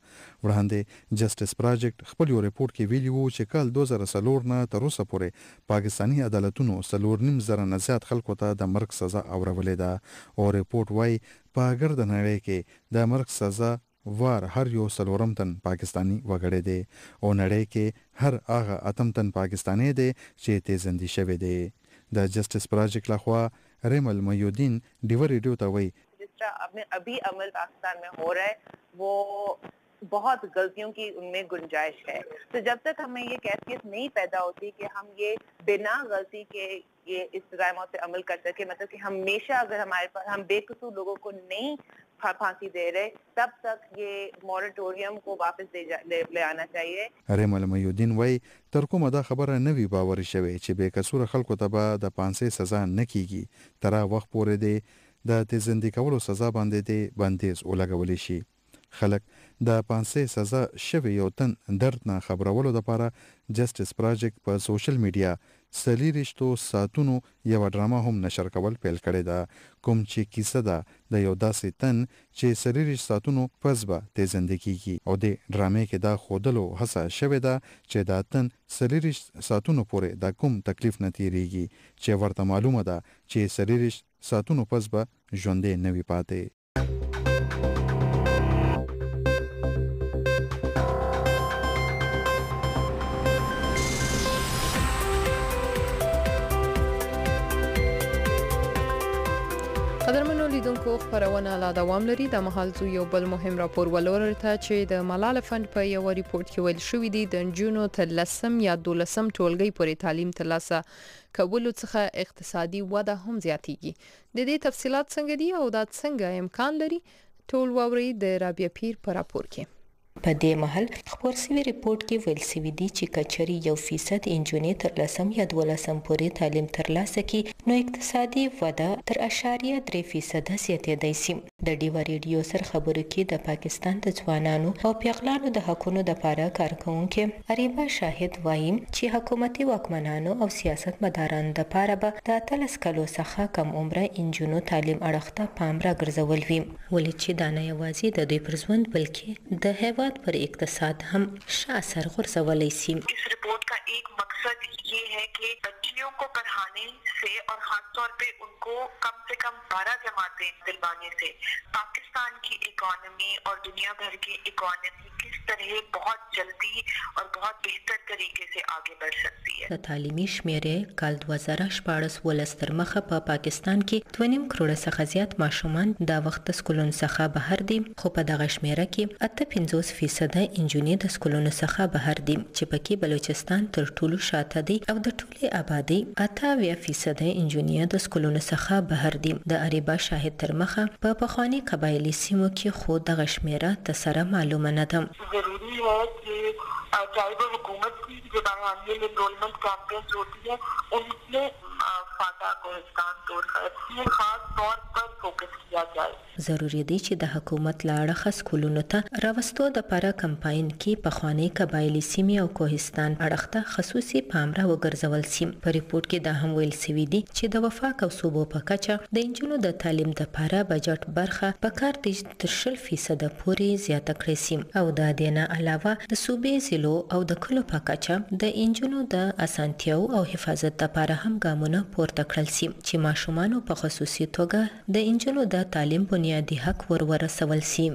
وړاندې جسټس پروجیکټ خپل یو ریپورت کې ویلي وو چې کال 2004 نه تر اوسه پورې پاکستانی عدالتونو 4.5 نه زیات خلکو ته د مرګ سزا اورولې ده او ریپورت وایي په ګرد نړۍ کې د مرګ سزا وار هر یو 4 تن پاکستانی وګړي دي او نړۍ کې هر هغه 8 تن پاکستانی دي چې تیزندي شوی دي. د جسټس پروجیکټ لخوا ریمل میودین ډیوه ریډیو ته وایي अभी अमल पाकिस्तान में हो रहा है वो बहुत गलतियों की उनमें गुंजाइश है. तो जब तक हमें ये कैफियत नहीं पैदा होती कि हम ये बिना गलती के ये इस्तिजामात पे अमल कर सके, मतलब कि हमेशा अगर हमारे पास हम बेकसूर लोगों को नहीं फांसी दे रहे तब तक ये मोरेटोरियम को वापस ले आना चाहिए. ریمل میودین وایي تر کومه دا خبره نه وی باور شوی چې بیکسوره خلکو ته به د 500 سزا نه کیږي تر وخت پورې دی د تیزندي کولو سزا باندې دی بندیز ولګول شي. خلک د 500 سزا شوی یو تن درد نه خبرولو لپاره جسټس پروجیکټ په سوشل میډیا 4 ساعتونو یو ډراما هم نشر کول پیل کړی دا کوم چې کیسه ده د یو داسې تن چې 4 ساعتونو پس به تیزندي کیږي او د ډرامې کې دا خودلو هڅه شوې ده چې دا تن 4 ساعتونو پورې د کوم تکلیف نه تیریږي چې ورته معلومه ده چې 4 ساعتونو پس به ژوندې نه وي پاتې. قدرمنو لیدونکو خبرونه لا دوام لري. د مهال زو یو بل مهم راپور ولورته چې د ملال فند په یو ریپورت کې ویل شوې دي د جنونو تر 10 یا 12 ټولګي پورې تعلیم ترلاسه کولو څخه اقتصادي وده هم زیاتېږي. د دې تفصيلات څنګه دي او دا څنګه امکان لري ټول ووري د رابعه پیر په راپور کې. په دې مهال خبر سوي ریپورت کې ویل سوي دي چې کچري 1% انجونې تر 10 یا 12 پورې تعلیم ترلاسه کړي نو اقتصادي وده تر 0.3% زیاتېدای شي. د ډیوه ریډیو سره خبرو کې د پاکستان د ځوانانو او پیغلانو د حقونو لپاره کارکونکو اریبا شاهد وایي چې حکومتي واکمنانو او سیاست مدارانو لپاره به د 13 کلو څخه کم عمره انجونو تعلیم اړخته پام راګرځول وي ولې چې دا نه یوازې د دوی پر ژوند بلکې د هیواد پر اقتصاد هم ښه اثر غورځولی شي. इस रिपोर्ट का एक मकसद ये है कि बच्चियों को पढ़ाने से और खासतौर पे उनको कम से कम 12 जमातें दिलवाने से पाकिस्तान की इकोनॉमी और दुनिया भर की इकोनॉमी किस तरह बहुत जल्दी और बहुत बेहतर तरीके से आगे बढ़ सकती है. د تعلیمي شمیرې کال 2014 تر مخه په پاکستان کې 2.5 کروڑه څخه زیات ماشومان دا وخت د سکولونو څخه بهر دي خو په دغه شمیره کې 58% انجونې د سکولونو څخه بهر دي چې پکې بلوچستان تر ټولو شاته دي او د ټولې آبادی 88% انجونې د سکولونو څخه بهر دي. د اریبا شاهد تر مخه په پخوانی قبایلی سیمو کې خو دغه شمیره تسره معلومه نه ده. ضروری है कि चाहे वो हुकूमत की जो बाहर एनरोलमेंट कैंपेन्स होती है उनमें फाटा कोहिस्तान तौर खास तौर पर फोकस किया जाए. ضروری دی چې د حکومت له اړخه سکولونو ته راوستو د لپاره کمپاین کې پخوانی قبایلی سیمې او کوهستان اړخ ته خصوصي پام را وګرځول شي. په ریپورت کې دا هم ویل شوی دی چې د وفاق او صوبو په کچه د انجونو د تعلیم لپاره بجټ برخه په کار د 30% پورې زیاته کړې شي او د دې نه علاوه د صوبې ضلعو او د کلو په کچه د انجونو د اسانتیاو او حفاظت لپاره هم ګامونه پورته کړل شي چې ماشومان په خصوصي توګه د انجونو د تعلیم بنیادی حق ورسول شي.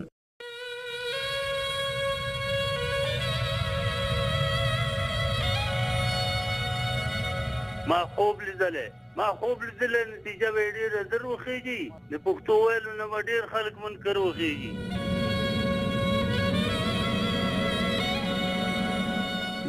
ما خوب لیدلې نتیجه به ډېره زر وخیږي د پښتو ویلو نه به ډېر خلک منکر وخیږي.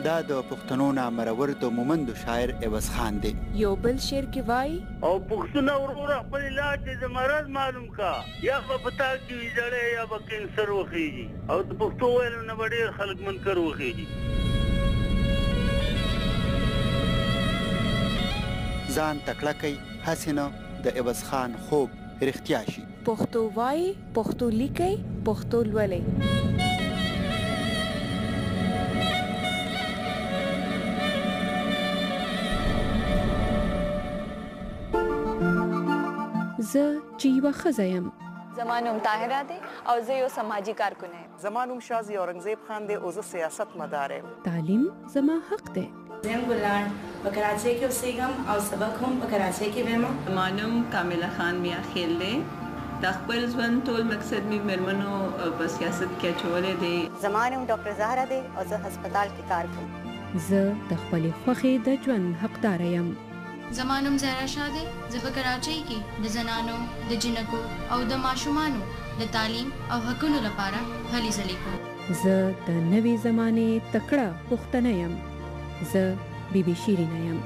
دا د پښتنو نامرور د مومندو شاعر عوض خان دی. یو بل شعر کې وای او پښتون وروره خپل علاج د مرض معلوم کا یا په پتا کې ویځړې یا به کینسر وخیږي او د پښتو ویلو نه به ډېر خلک منکر وخیږي. ځان تکړه کوي هسې نه د عوض خان خوب رښتیا شي. پښتو وای پښتو لیکي پښتو لولئ. زه چې یوه ښځه یم. زما نوم طاهره دی او زه یو سماجي کارکن یم. زما نوم شازي اورنګزیب خان دی او زه سیاست مدار یم. تعلیم زما حق دی. زم ګلان په کراچۍ کې اوسېږم او سبق هم په کراچۍ کې وایم. زما نوم کامله خان میا خیل دی. د خپل ژوند ټول مقصد مې مېرمنو په سیاست کې اچولی دی. زما نوم ډاکټر زهره دی او زه هسپتال کې کار کوم. زه د خپلې خوښې د ژوند حقداره یم. زما نوم زهرا شاه دی. زه په کراچۍ کې د زنانو د جنکو او د ماشومانو د تعلیم او حقونو لپاره هلې ځلې کوم. زه د نوې زمانې تکړه پښتنه یم. زه بیبي شیرینه یم.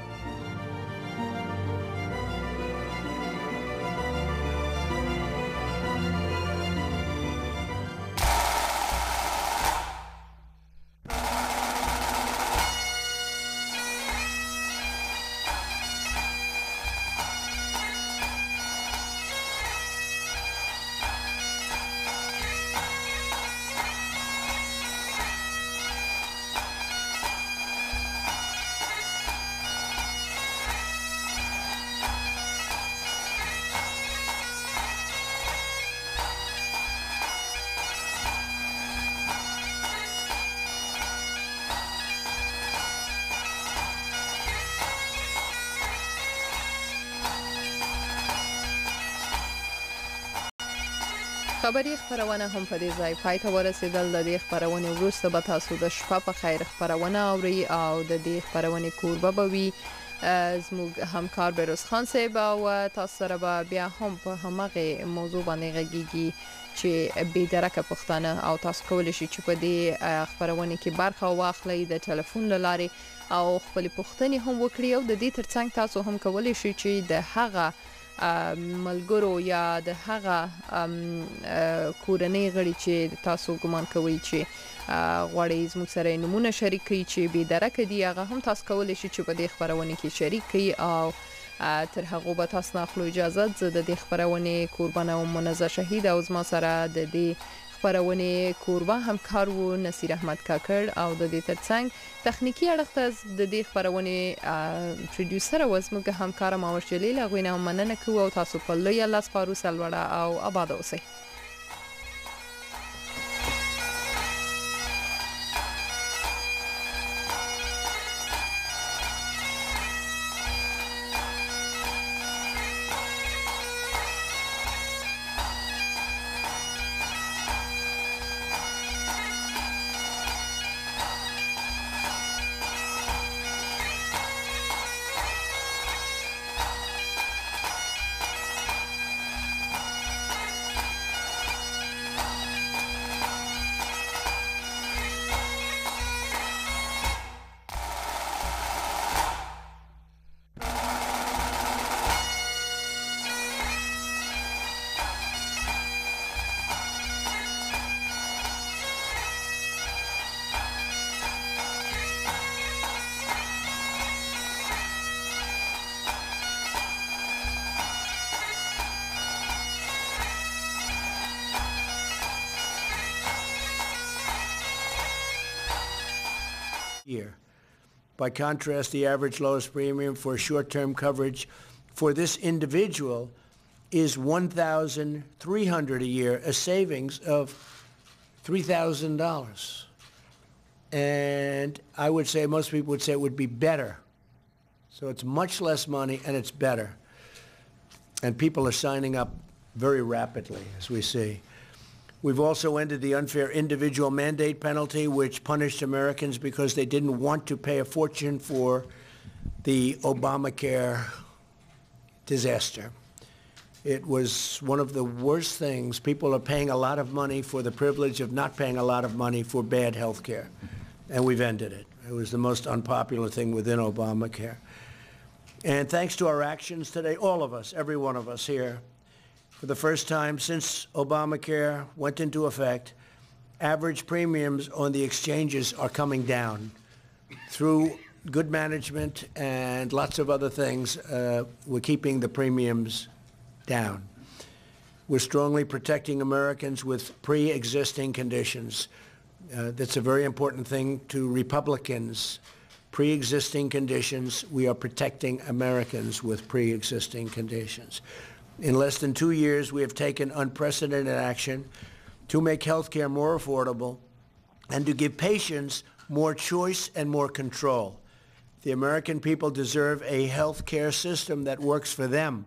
خبري خبرونه هم په دې ځای پای ته ورسېدل. د دې خبرونه وروسته به تاسو د شپه په خیر خبرونه اوري او د دې خبرونه کوربه به وي زموږ همکار بیروز خان صاحب او تاسو سره به بیا هم په همغه موضوع باندې غږیږي چې بې درکه پښتانه او تاسو کولی شئ چې په دې خبرونه کې برخه واخلئ د ټلیفون له لارې او خپل پوښتنې هم وکړئ او د دې ترڅنګ تاسو هم کولی شئ چې د هغه ملګرو یا د هغه کورنۍ غړي چې تاسو ګمان کوئ چې غواړئ زموږ سره نمونه شریک کړئ چې بې درکه دي هغه هم تاسو کولی شئ چې په دې خپرونه کې شریک کړئ او تر هغه به تاسو نه اخلو اجازه زه د دې خپرونې قربانه او منزه شهید او زما سره د دې خپرونې کوربه همکار و نصیر احمد کاکړ او د دې ترڅنګ تخنیکی اړخ ته د دې خپرونې پروډوسر او زموږ همکار ماوش جلیل هغوی نه مننه کوو او تاسو په لوی الله سپارو سلوړه او آباد اوسئ. Year. By contrast, the average lowest premium for short-term coverage for this individual is $1,300 a year, a savings of $3,000. And I would say, most people would say it would be better. So it's much less money and it's better. And people are signing up very rapidly, as we see. We've also ended the unfair individual mandate penalty, which punished Americans because they didn't want to pay a fortune for the Obamacare disaster. It was one of the worst things. People are paying a lot of money for the privilege of not paying a lot of money for bad health care. And we've ended it. It was the most unpopular thing within Obamacare. And thanks to our actions today, all of us, every one of us here, for the first time since Obamacare went into effect, average premiums on the exchanges are coming down. Through good management and lots of other things, we're keeping the premiums down. We're strongly protecting Americans with pre-existing conditions. That's a very important thing to Republicans. Pre-existing conditions, we are protecting Americans with pre-existing conditions. In less than 2 years, we have taken unprecedented action to make health care more affordable and to give patients more choice and more control. The American people deserve a health care system that works for them,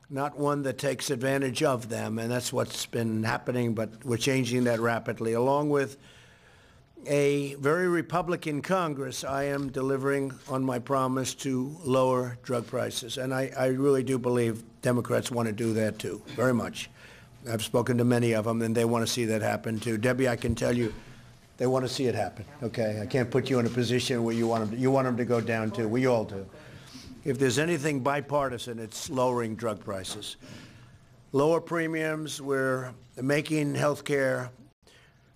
not one that takes advantage of them. And that's what's been happening, but we're changing that rapidly. Along with a very Republican Congress, I am delivering on my promise to lower drug prices. And I really do believe Democrats want to do that too, very much. I've spoken to many of them, and they want to see that happen too. Debbie, I can tell you, they want to see it happen, okay? I can't put you in a position where you want them to go down too. We all do. If there's anything bipartisan, it's lowering drug prices. Lower premiums, we're making health care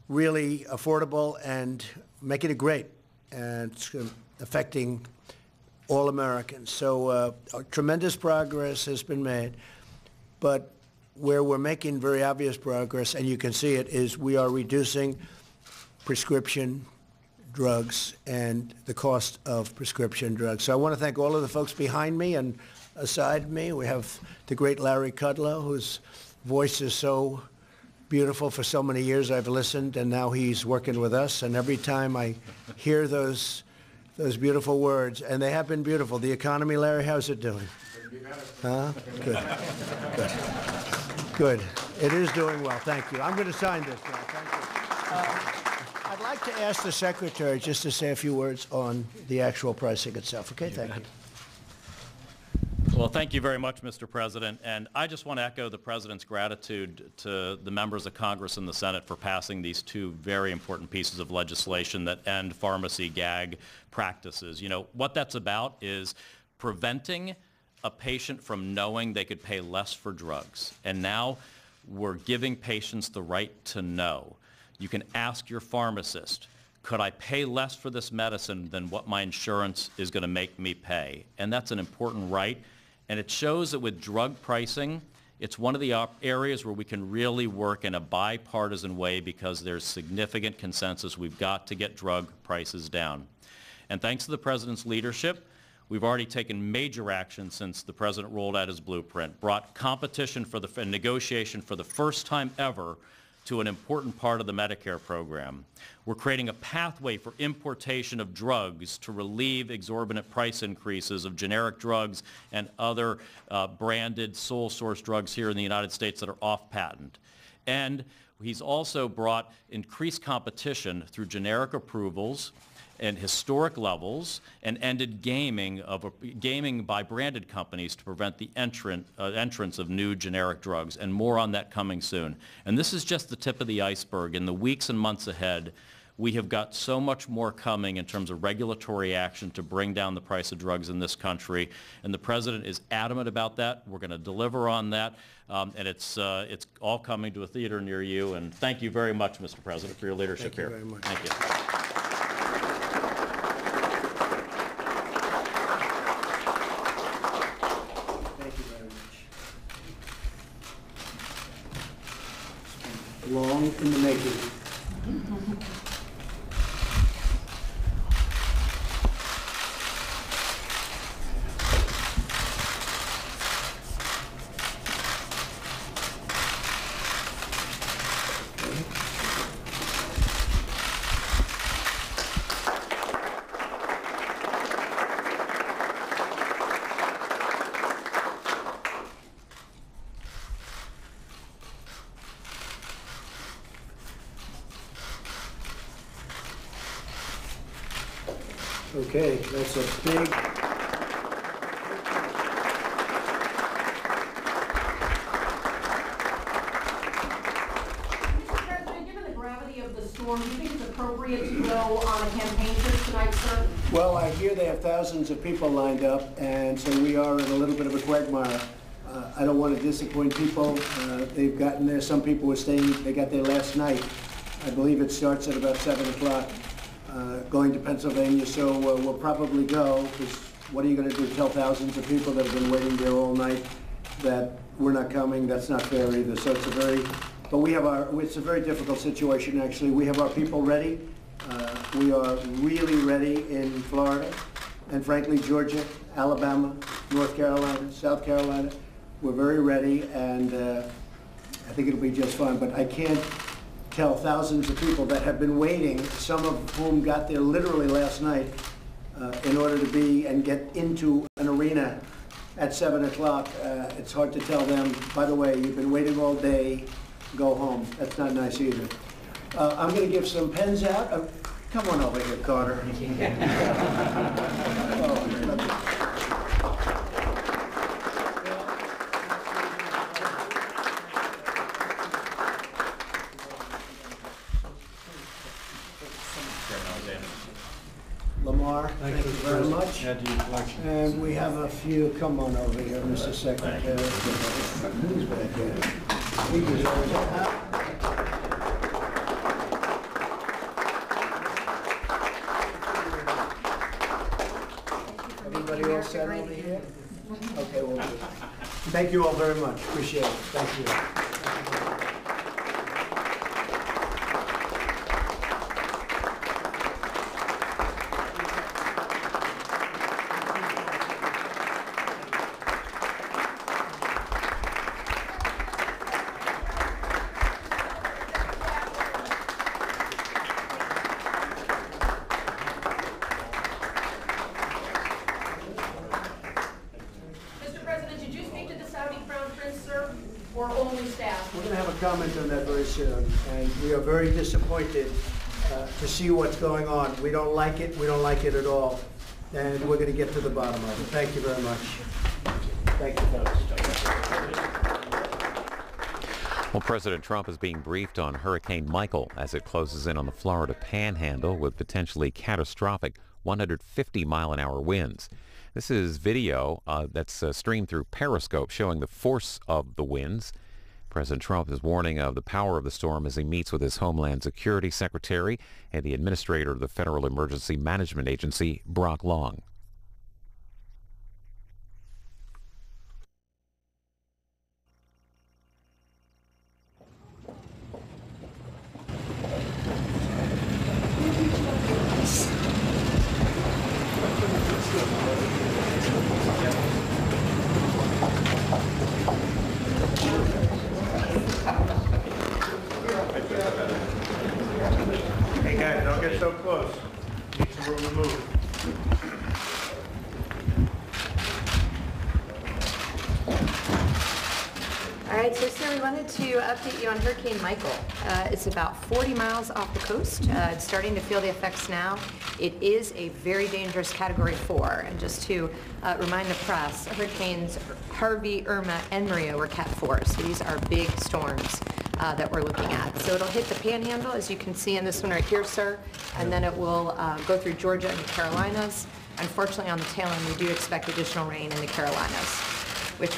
really affordable and making it great, and it's affecting all Americans. So tremendous progress has been made, but where we're making very obvious progress, and you can see it, is we are reducing prescription drugs and the cost of prescription drugs. So I want to thank all of the folks behind me and aside me. We have the great Larry Kudlow, whose voice is so beautiful. For so many years I've listened, and now he's working with us. And every time I hear those beautiful words, and they have been beautiful. The economy, Larry, how's it doing? Huh? Good. Good. Good. It is doing well. Thank you. I'm going to sign this now. Thank you. I'd like to ask the Secretary just to say a few words on the actual pricing itself. Okay, thank you. Well, thank you very much, Mr. President. And I just want to echo the President's gratitude to the members of Congress and the Senate for passing these two very important pieces of legislation that end pharmacy gag practices. You know, what that's about is preventing a patient from knowing they could pay less for drugs. And now we're giving patients the right to know. You can ask your pharmacist, could I pay less for this medicine than what my insurance is going to make me pay? And that's an important right. And it shows that with drug pricing, it's one of the areas where we can really work in a bipartisan way because there's significant consensus. We've got to get drug prices down. And thanks to the President's leadership, we've already taken major action since the President rolled out his blueprint, brought competition and negotiation for the first time ever to an important part of the Medicare program. We're creating a pathway for importation of drugs to relieve exorbitant price increases of generic drugs and other branded sole source drugs here in the United States that are off patent. And he's also brought increased competition through generic approvals and historic levels, and ended gaming by branded companies to prevent the entrance of new generic drugs, and more on that coming soon. And this is just the tip of the iceberg. In the weeks and months ahead, we have got so much more coming in terms of regulatory action to bring down the price of drugs in this country, and the President is adamant about that. We're going to deliver on that, and it's all coming to a theater near you. And thank you very much, Mr. President, for your leadership here. Thank you very much. Thank you. Long in the making. Okay, that's a big... Given the gravity of the storm, do you think it's appropriate to go on a campaign trip tonight, sir? Well, I hear they have thousands of people lined up, and so we are in a little bit of a quagmire. I don't want to disappoint people. They've gotten there. Some people were staying, they got there last night. I believe it starts at about 7 o'clock. Going to Pennsylvania, so we'll probably go, because what are you going to do, tell thousands of people that have been waiting there all night that we're not coming? That's not fair either. So it's a very, but we have it's a very difficult situation actually. We have our people ready. We are really ready in Florida, and frankly Georgia, Alabama, North Carolina, South Carolina. We're very ready, and I think it'll be just fine, but I can't tell thousands of people that have been waiting, some of whom got there literally last night, in order to be and get into an arena at 7 o'clock. It's hard to tell them, by the way, you've been waiting all day, go home. That's not nice either. I'm going to give some pens out. Come on over here, Carter. Lamar, thank you very much. And we have a few, come on over here, Mr. Secretary. Who's back here? He deserves it. Everybody all set over here? Okay, well, thank you all very much. Appreciate it. Thank you. Comment on that very soon, and we are very disappointed to see what's going on. We don't like it. We don't like it at all, and we're going to get to the bottom of it. Thank you very much. Thank you, folks. Well, President Trump is being briefed on Hurricane Michael as it closes in on the Florida Panhandle with potentially catastrophic 150-mile-an-hour winds. This is video that's streamed through Periscope showing the force of the winds. President Trump is warning of the power of the storm as he meets with his Homeland Security Secretary and the administrator of the Federal Emergency Management Agency, Brock Long. Hey guys, don't get so close. Need some room to move. All right, so sir, we wanted to update you on Hurricane Michael. It's about 40 miles off the coast. It's starting to feel the effects now. It is a very dangerous Category 4. And just to remind the press, Hurricanes Harvey, Irma, and Maria were Cat 4. So these are big storms that we're looking at. So it'll hit the Panhandle, as you can see in this one right here, sir, and then it will go through Georgia and the Carolinas. Unfortunately, on the tail end, we do expect additional rain in the Carolinas, which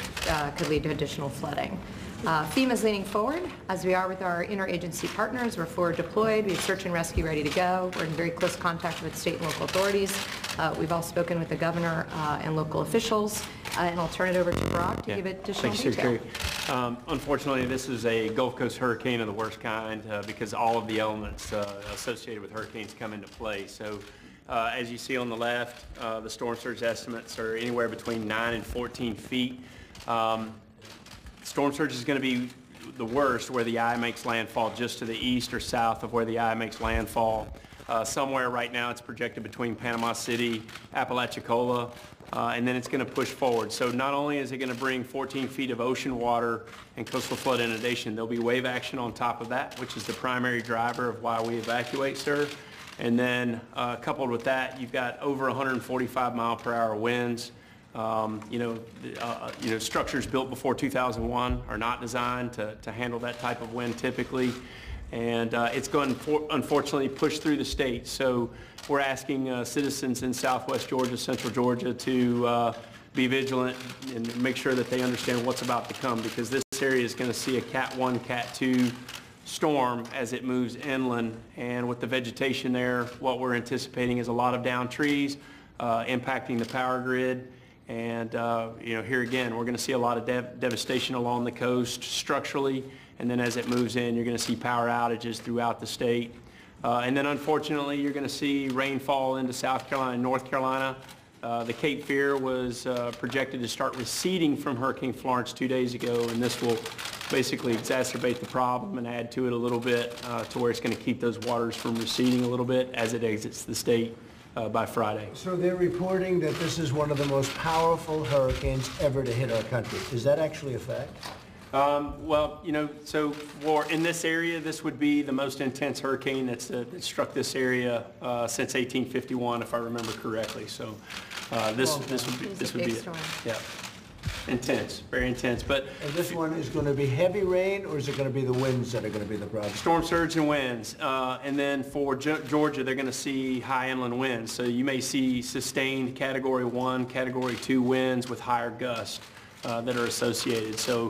could lead to additional flooding. FEMA is leaning forward, as we are with our interagency partners. We're forward deployed. We have search and rescue ready to go. We're in very close contact with state and local authorities. We've all spoken with the governor and local officials. And I'll turn it over to Brock to give additional detail. Unfortunately, this is a Gulf Coast hurricane of the worst kind because all of the elements associated with hurricanes come into play. So as you see on the left, the storm surge estimates are anywhere between 9 and 14 feet. Storm surge is going to be the worst where the eye makes landfall just to the east or south of where the eye makes landfall. Somewhere right now it's projected between Panama City, Apalachicola, and then it's going to push forward. So not only is it going to bring 14 feet of ocean water and coastal flood inundation, there'll be wave action on top of that, which is the primary driver of why we evacuate, sir. And then coupled with that, you've got over 145 mile per hour winds. Structures built before 2001 are not designed to handle that type of wind typically. And it's going to unfortunately push through the state. So we're asking citizens in southwest Georgia, central Georgia to be vigilant and make sure that they understand what's about to come, because this area is going to see a Cat 1, Cat 2 storm as it moves inland. And with the vegetation there, what we're anticipating is a lot of downed trees impacting the power grid. And here again, we're going to see a lot of devastation along the coast structurally, and then as it moves in, you're going to see power outages throughout the state. And then unfortunately, you're going to see rainfall into South Carolina and North Carolina. The Cape Fear was projected to start receding from Hurricane Florence 2 days ago, and this will basically exacerbate the problem and add to it a little bit to where it's going to keep those waters from receding a little bit as it exits the state by Friday. So they're reporting that this is one of the most powerful hurricanes ever to hit our country. Is that actually a fact? So in this area, this would be the most intense hurricane that struck this area since 1851, if I remember correctly. So this would be it. Yeah. Intense, very intense. But and this one is going to be heavy rain, or is it going to be the winds that are going to be the problem? Storm surge and winds. And then for Georgia, they're going to see high inland winds. So you may see sustained Category 1, Category 2 winds with higher gusts that are associated. So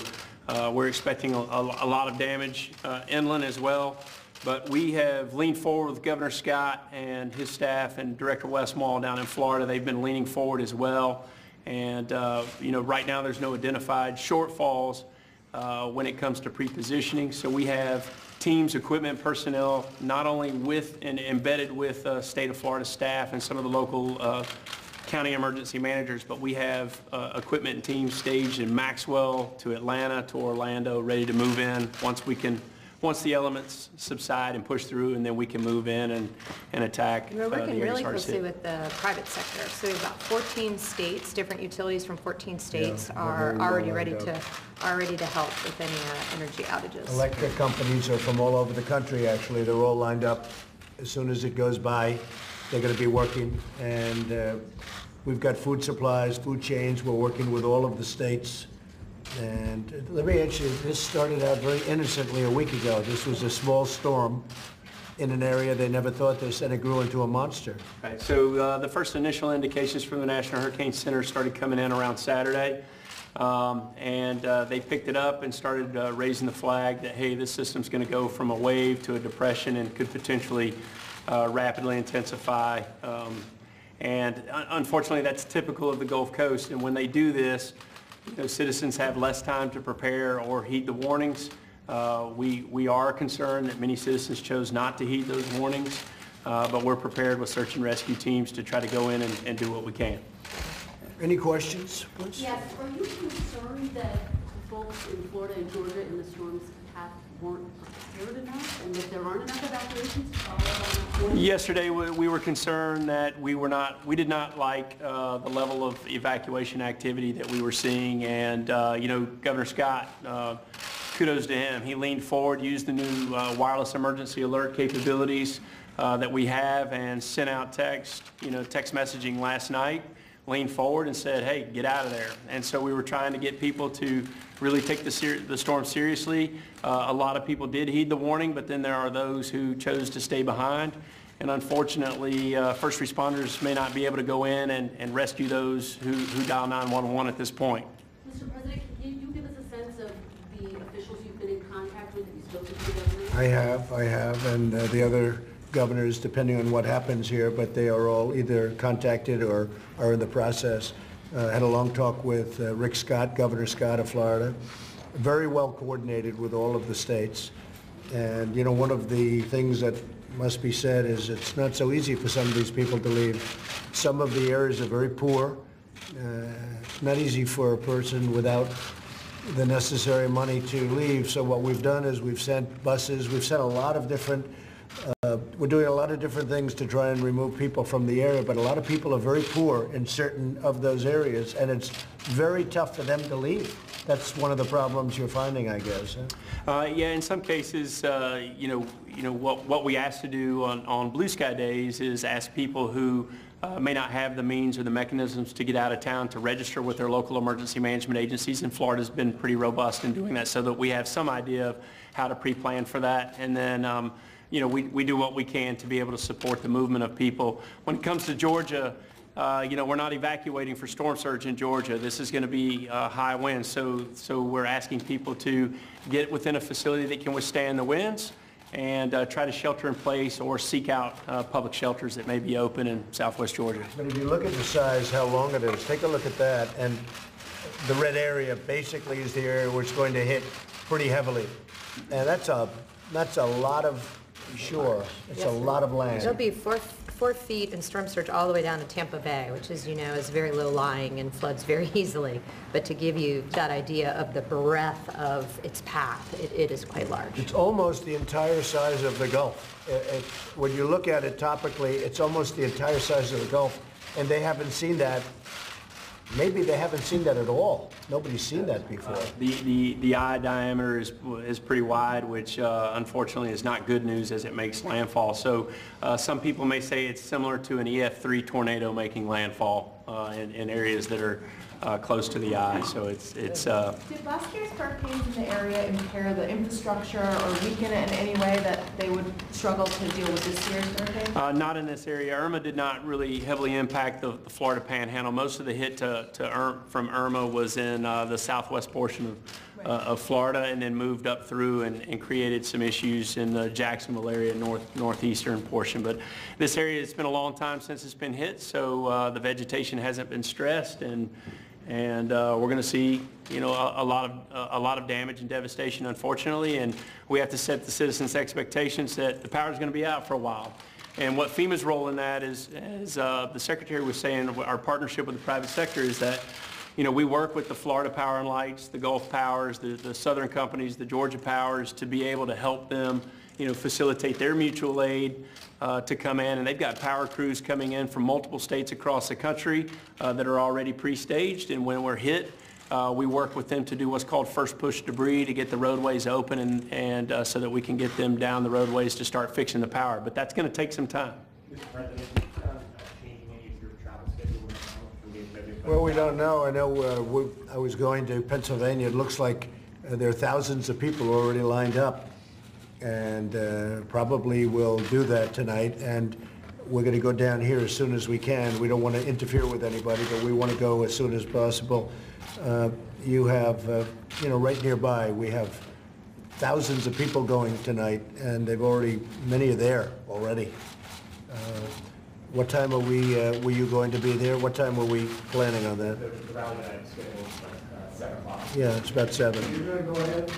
we're expecting a lot of damage inland as well. But we have leaned forward with Governor Scott and his staff and Director Westmall down in Florida. They've been leaning forward as well. And, right now there's no identified shortfalls when it comes to pre-positioning. So we have teams, equipment, personnel, not only with and embedded with state of Florida staff and some of the local county emergency managers, but we have equipment and teams staged in Maxwell to Atlanta to Orlando, ready to move in once the elements subside and push through, and then we can move in and attack. We're working really closely with the private sector. So we've got 14 states, different utilities from 14 states are already ready to help with any energy outages. Electric companies are from all over the country, actually. They're all lined up. As soon as it goes by, they're going to be working. And we've got food supplies, food chains. We're working with all of the states. And let me answer you, this started out very innocently a week ago. This was a small storm in an area they never thought this, and it grew into a monster. Right. So the first initial indications from the National Hurricane Center started coming in around Saturday. And they picked it up and started raising the flag that, hey, this system's going to go from a wave to a depression and could potentially rapidly intensify. And unfortunately, that's typical of the Gulf Coast. And when they do this, citizens have less time to prepare or heed the warnings. We are concerned that many citizens chose not to heed those warnings, but we're prepared with search and rescue teams to try to go in and do what we can. Any questions, please? Yes. Are you concerned that folks in Florida and Georgia in the storm's path weren't prepared enough and that there aren't enough evacuations? Yesterday, we were concerned that we did not like the level of evacuation activity that we were seeing. And, Governor Scott, kudos to him. He leaned forward, used the new wireless emergency alert capabilities that we have and sent out text messaging last night. Leaned forward and said, hey, get out of there. And so we were trying to get people to really take the storm seriously. A lot of people did heed the warning, but then there are those who chose to stay behind. And unfortunately, first responders may not be able to go in and rescue those who dial 911 at this point. Mr. President, can you give us a sense of the officials you've been in contact with that you spoke to the governor? I have, and the other governors, depending on what happens here, but they are all either contacted or are in the process. Had a long talk with Rick Scott, Governor Scott of Florida. Very well coordinated with all of the states. And, one of the things that must be said is it's not so easy for some of these people to leave. Some of the areas are very poor. It's not easy for a person without the necessary money to leave. So what we've done is we've sent buses, we've sent a lot of different we're doing a lot of different things to try and remove people from the area, but a lot of people are very poor in certain of those areas, and it's very tough for them to leave. That's one of the problems you're finding, I guess. Yeah, in some cases, what we ask to do on Blue Sky Days is ask people who may not have the means or the mechanisms to get out of town to register with their local emergency management agencies, and Florida's been pretty robust in doing that so that we have some idea of how to pre-plan for that. And then we do what we can to be able to support the movement of people. When it comes to Georgia, we're not evacuating for storm surge in Georgia. This is going to be high winds, so we're asking people to get within a facility that can withstand the winds and try to shelter in place or seek out public shelters that may be open in southwest Georgia. But if you look at the size, how long it is, take a look at that, and the red area basically is the area where it's going to hit pretty heavily. And that's a lot of shore. It's a lot of land. It'll be 4 feet in storm surge all the way down to Tampa Bay, which is, is very low lying and floods very easily. But to give you that idea of the breadth of its path, it is quite large. It's almost the entire size of the Gulf. When you look at it topically, it's almost the entire size of the Gulf, and they haven't seen that. Maybe they haven't seen that at all. Nobody's seen that before. The eye diameter is pretty wide, which unfortunately is not good news as it makes landfall. So some people may say it's similar to an EF3 tornado making landfall in areas that are close to the eye. So it's. Did last year's hurricanes in the area impair the infrastructure or weaken it in any way that they would struggle to deal with this year's hurricane? Not in this area. Irma did not really heavily impact the Florida Panhandle. Most of the hit from Irma was in the southwest portion of Florida, and then moved up through and created some issues in the Jacksonville area, northeastern portion. But this area, it's been a long time since it's been hit, so the vegetation hasn't been stressed, and we're going to see a lot of damage and devastation, unfortunately, and we have to set the citizens' expectations that the power is going to be out for a while. And what FEMA's role in that is, as the Secretary was saying, our partnership with the private sector is that we work with the Florida Power and Lights, the Gulf Powers, the Southern companies, the Georgia Powers, to be able to help them facilitate their mutual aid to come in. And they've got power crews coming in from multiple states across the country that are already pre-staged. And when we're hit, we work with them to do what's called first push debris to get the roadways open and so that we can get them down the roadways to start fixing the power. But that's going to take some time. Mr. President, changing any of your travel schedule? Well, we don't know. I know I was going to Pennsylvania. It looks like there are thousands of people already lined up. and probably will do that tonight. And we're going to go down here as soon as we can. We don't want to interfere with anybody, but we want to go as soon as possible. You have, right nearby, we have thousands of people going tonight, and many are there already. What time were you going to be there? What time were we planning on that? The rally that I'm scheduled at 7 o'clock. Yeah, it's about 7. You're going to go ahead?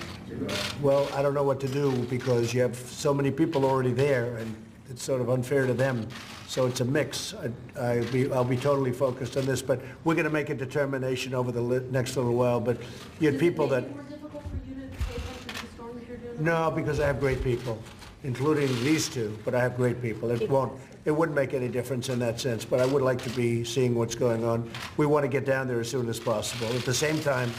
Well, I don't know what to do because you have so many people already there, and it's sort of unfair to them. So it's a mix. I'll be totally focused on this, but we're going to make a determination over the next little while. But you had people that... Is it more difficult for you to pay attention to the storm if you're doing No, because I have great people, including these two, but I have great people. It wouldn't make any difference in that sense, but I would like to be seeing what's going on. We want to get down there as soon as possible. At the same time,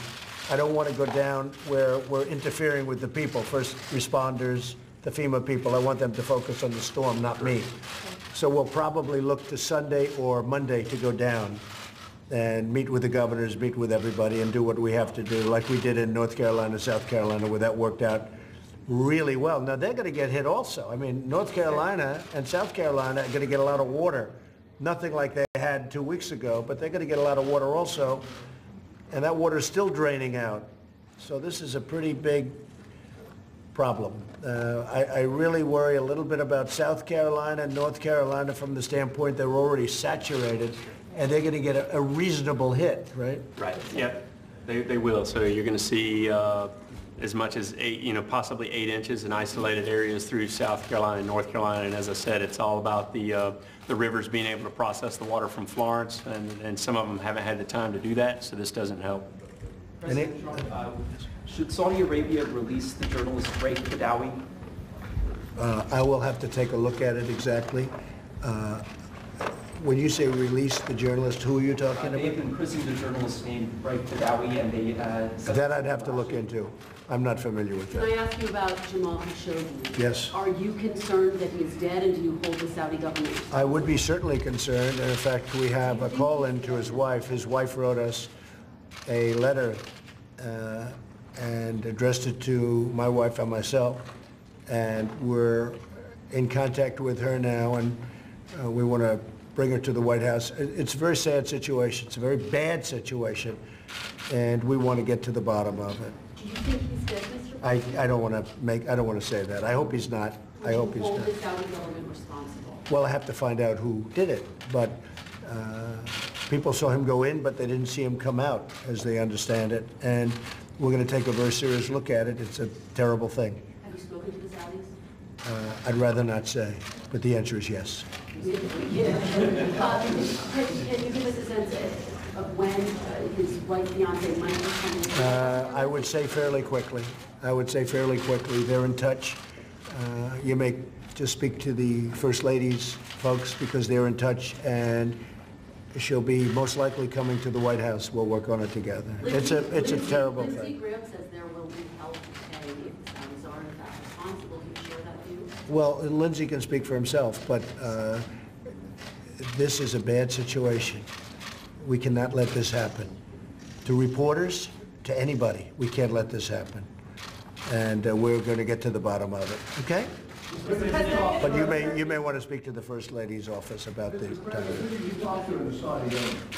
I don't want to go down where we're interfering with the people, first responders, the FEMA people. I want them to focus on the storm, not me. So we'll probably look to Sunday or Monday to go down and meet with the governors, meet with everybody, and do what we have to do, like we did in North Carolina, South Carolina, where that worked out really well. Now, they're going to get hit also. I mean, North Carolina and South Carolina are going to get a lot of water. Nothing like they had 2 weeks ago, but they're going to get a lot of water also. And that water is still draining out. So this is a pretty big problem. I really worry a little bit about South Carolina and North Carolina from the standpoint they're already saturated, and they're going to get a reasonable hit, right? Right, yep, they will. So you're going to see as much as possibly 8 inches in isolated areas through South Carolina and North Carolina. And as I said, it's all about the rivers being able to process the water from Florence, and some of them haven't had the time to do that, so this doesn't help. President Trump, should Saudi Arabia release the journalist Raif Badawi? I will have to take a look at it exactly. When you say release the journalist, who are you talking about? They have imprisoned a journalist named Raif Badawi, and they... that I'd have to look into. I'm not familiar with that. Can I ask you about Jamal Khashoggi? Yes. Are you concerned that he's dead, and do you hold the Saudi government? I would be certainly concerned, and in fact, we have a call-in to his wife. His wife wrote us a letter and addressed it to my wife and myself, and we're in contact with her now, and we want to bring her to the White House. It's a very sad situation. It's a very bad situation, and we want to get to the bottom of it. Do you think he's dead, Mr. President? I don't want to say that. I hope he's not. I hope he's not. Would you hold the Saudi government responsible? Well, I have to find out who did it, but people saw him go in, but they didn't see him come out, as they understand it, and we're going to take a very serious look at it. It's a terrible thing. Have you spoken to the Saudis? I'd rather not say, but the answer is yes. Can you give us a sense of when his wife, fiancé, might be coming? I would say fairly quickly. They're in touch. You may just speak to the First Lady's folks because they're in touch, and she'll be most likely coming to the White House. We'll work on it together. It's a terrible thing. Lindsey Graham says there will be help to pay if the Saudis are in fact responsible. Do you share that view? Well, Lindsey can speak for himself, but this is a bad situation. We cannot let this happen. To reporters, to anybody, we can't let this happen. And we're going to get to the bottom of it, okay? But you may want to speak to the First Lady's office about the time.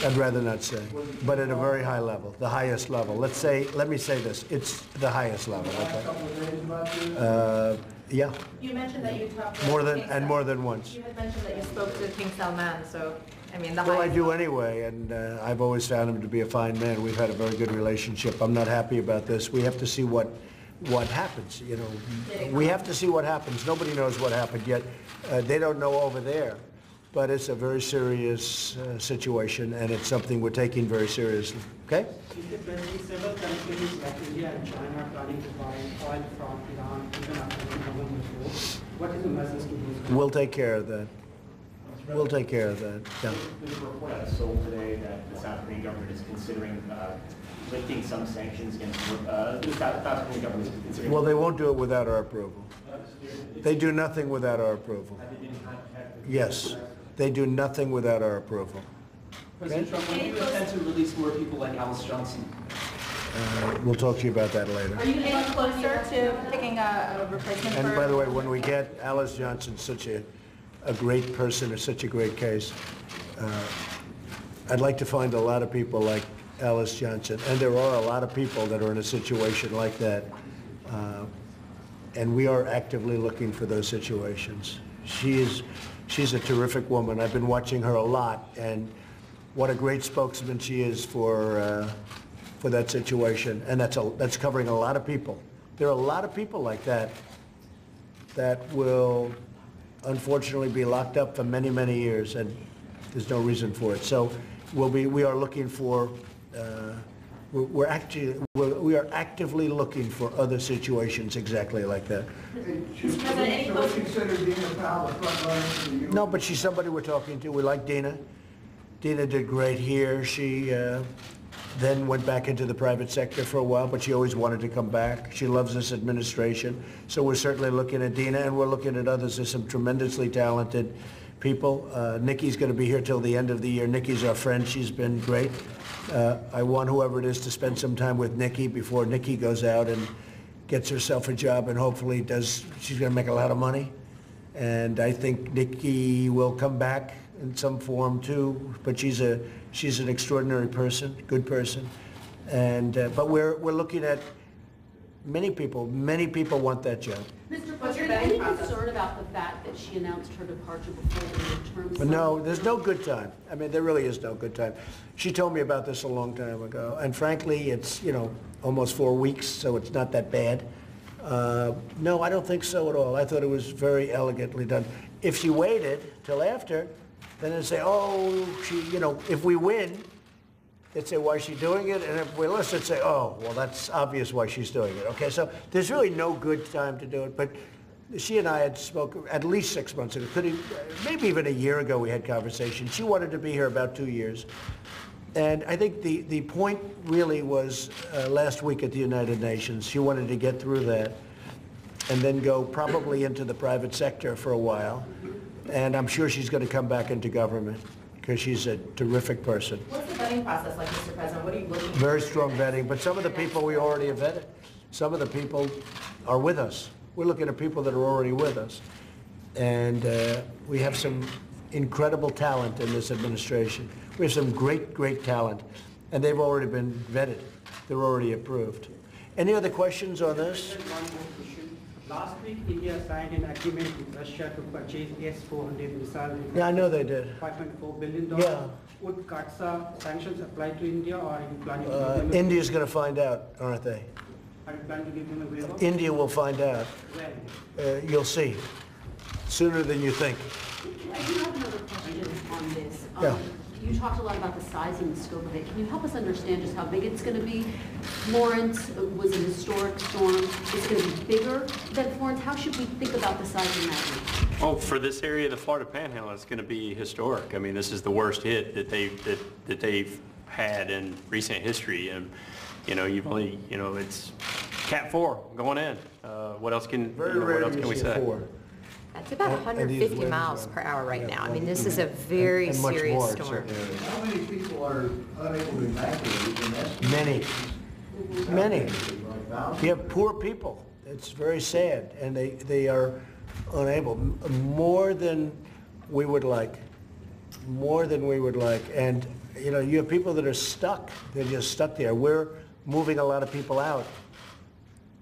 I'd rather not say, but at a very high level, the highest level. Let me say this, it's the highest level, okay? Yeah. You mentioned that you talked to more than once. You had mentioned that you spoke to King Salman, so I mean the Well, I do anyway, and I've always found him to be a fine man. We've had a very good relationship. I'm not happy about this. We have to see what happens, you know. We have to see what happens. Nobody knows what happened yet. They don't know over there, but it's a very serious situation, and it's something we're taking very seriously, okay? Several countries like India and China are planning to buy oil from Iran even after November 4th. What is the message to those? We'll take care of that. We'll take care of that, yeah. There's a report out of Seoul today that the South Korean government is considering lifting some sanctions against the South Korean government is considering. Well, they won't do it without our approval. They do nothing without our approval. Yes, they do nothing without our approval. President Trump, when do you intend to release more people like Alice Johnson? We'll talk to you about that later. Are you getting closer to picking a replacement And for... by the way, when we get Alice Johnson, such a great person, or such a great case, I'd like to find a lot of people like Alice Johnson, and there are a lot of people that are in a situation like that, and we are actively looking for those situations. She's a terrific woman. I've been watching her a lot, and what a great spokesman she is for that situation, and that's covering a lot of people. There are a lot of people like that will unfortunately be locked up for many, many years, and there's no reason for it. So we are looking for, we are actively looking for other situations exactly like that. No, but she's somebody we're talking to. We like Dina. Dina did great here. She then went back into the private sector for a while, but she always wanted to come back. She loves this administration. So we're certainly looking at Dina, and we're looking at others. There's some tremendously talented people. Nikki's going to be here till the end of the year. Nikki's our friend. She's been great. I want whoever it is to spend some time with Nikki before Nikki goes out and gets herself a job, and hopefully she's going to make a lot of money. And I think Nikki will come back in some form too, but she's an extraordinary person, good person. And but we're looking at many people want that job. Mr. President, any concern about the fact that she announced her departure before the midterms? But no, there's no good time. I mean, there really is no good time. She told me about this a long time ago, and frankly, it's, almost 4 weeks, so it's not that bad. No, I don't think so at all. I thought it was very elegantly done. If she waited till after, then they'd say, oh, if we win, they'd say, why is she doing it? And if we lose, they'd say, oh, well, that's obvious why she's doing it. Okay, so there's really no good time to do it. But she and I had spoken at least 6 months ago. Maybe even a year ago we had conversations. She wanted to be here about 2 years. And I think the point really was last week at the United Nations. She wanted to get through that and then go probably into the private sector for a while. And I'm sure she's going to come back into government because she's a terrific person. What's the vetting process like, Mr. President? What are you looking for? Very strong vetting, but some of the people we already have vetted. Some of the people are with us. We're looking at people that are already with us. And we have some incredible talent in this administration. We have some great, great talent, and they've already been vetted. They're already approved. Any other questions on this? Last week, India signed an agreement with Russia to purchase S-400 missiles. Yeah, I know they did. $5.4 billion. Yeah. Would CAATSA sanctions apply to India, or are you planning to give them India's going to find out, aren't they? Are you planning to give them a waiver? India will find out. When? You'll see. Sooner than you think. I do have another question on this. Yeah. You talked a lot about the size and the scope of it. Can you help us understand just how big it's going to be? Florence was a historic storm. It's going to be bigger than Florence. How should we think about the size of that region? Oh, for this area of the Florida Panhandle, it's going to be historic. I mean, this is the worst hit that they've had in recent history, and you've only it's Cat 4 going in. What else can we say? 4. It's about 150 miles per hour right now. I mean, this is a very serious storm. How many people are unable to evacuate? Many. You have poor people. It's very sad, and they are unable. More than we would like. And you have people that are stuck. They're just stuck there. We're moving a lot of people out.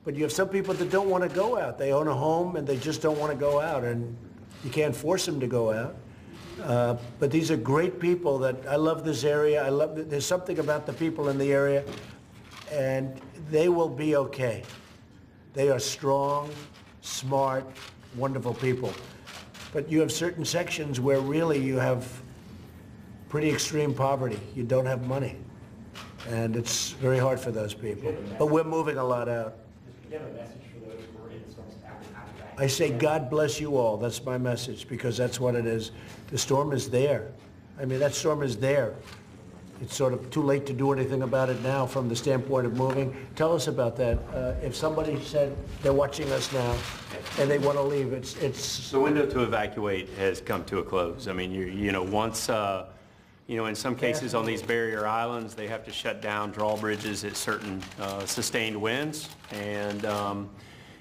But you have some people that don't want to go out. They own a home and they just don't want to go out, and you can't force them to go out. But these are great people that I love this area. There's something about the people in the area, and they will be okay. They are strong, smart, wonderful people. But you have certain sections where really you have pretty extreme poverty. You don't have money, and it's very hard for those people. But we're moving a lot out. Do you have a message for those who are in the storms after that? I say, God bless you all. That's my message, because that's what it is. The storm is there. I mean, that storm is there. It's sort of too late to do anything about it now from the standpoint of moving. Tell us about that. If somebody said they're watching us now and they want to leave, it's... The window to evacuate has come to a close. I mean, once You know, in some cases on these barrier islands, they have to shut down drawbridges at certain sustained winds. And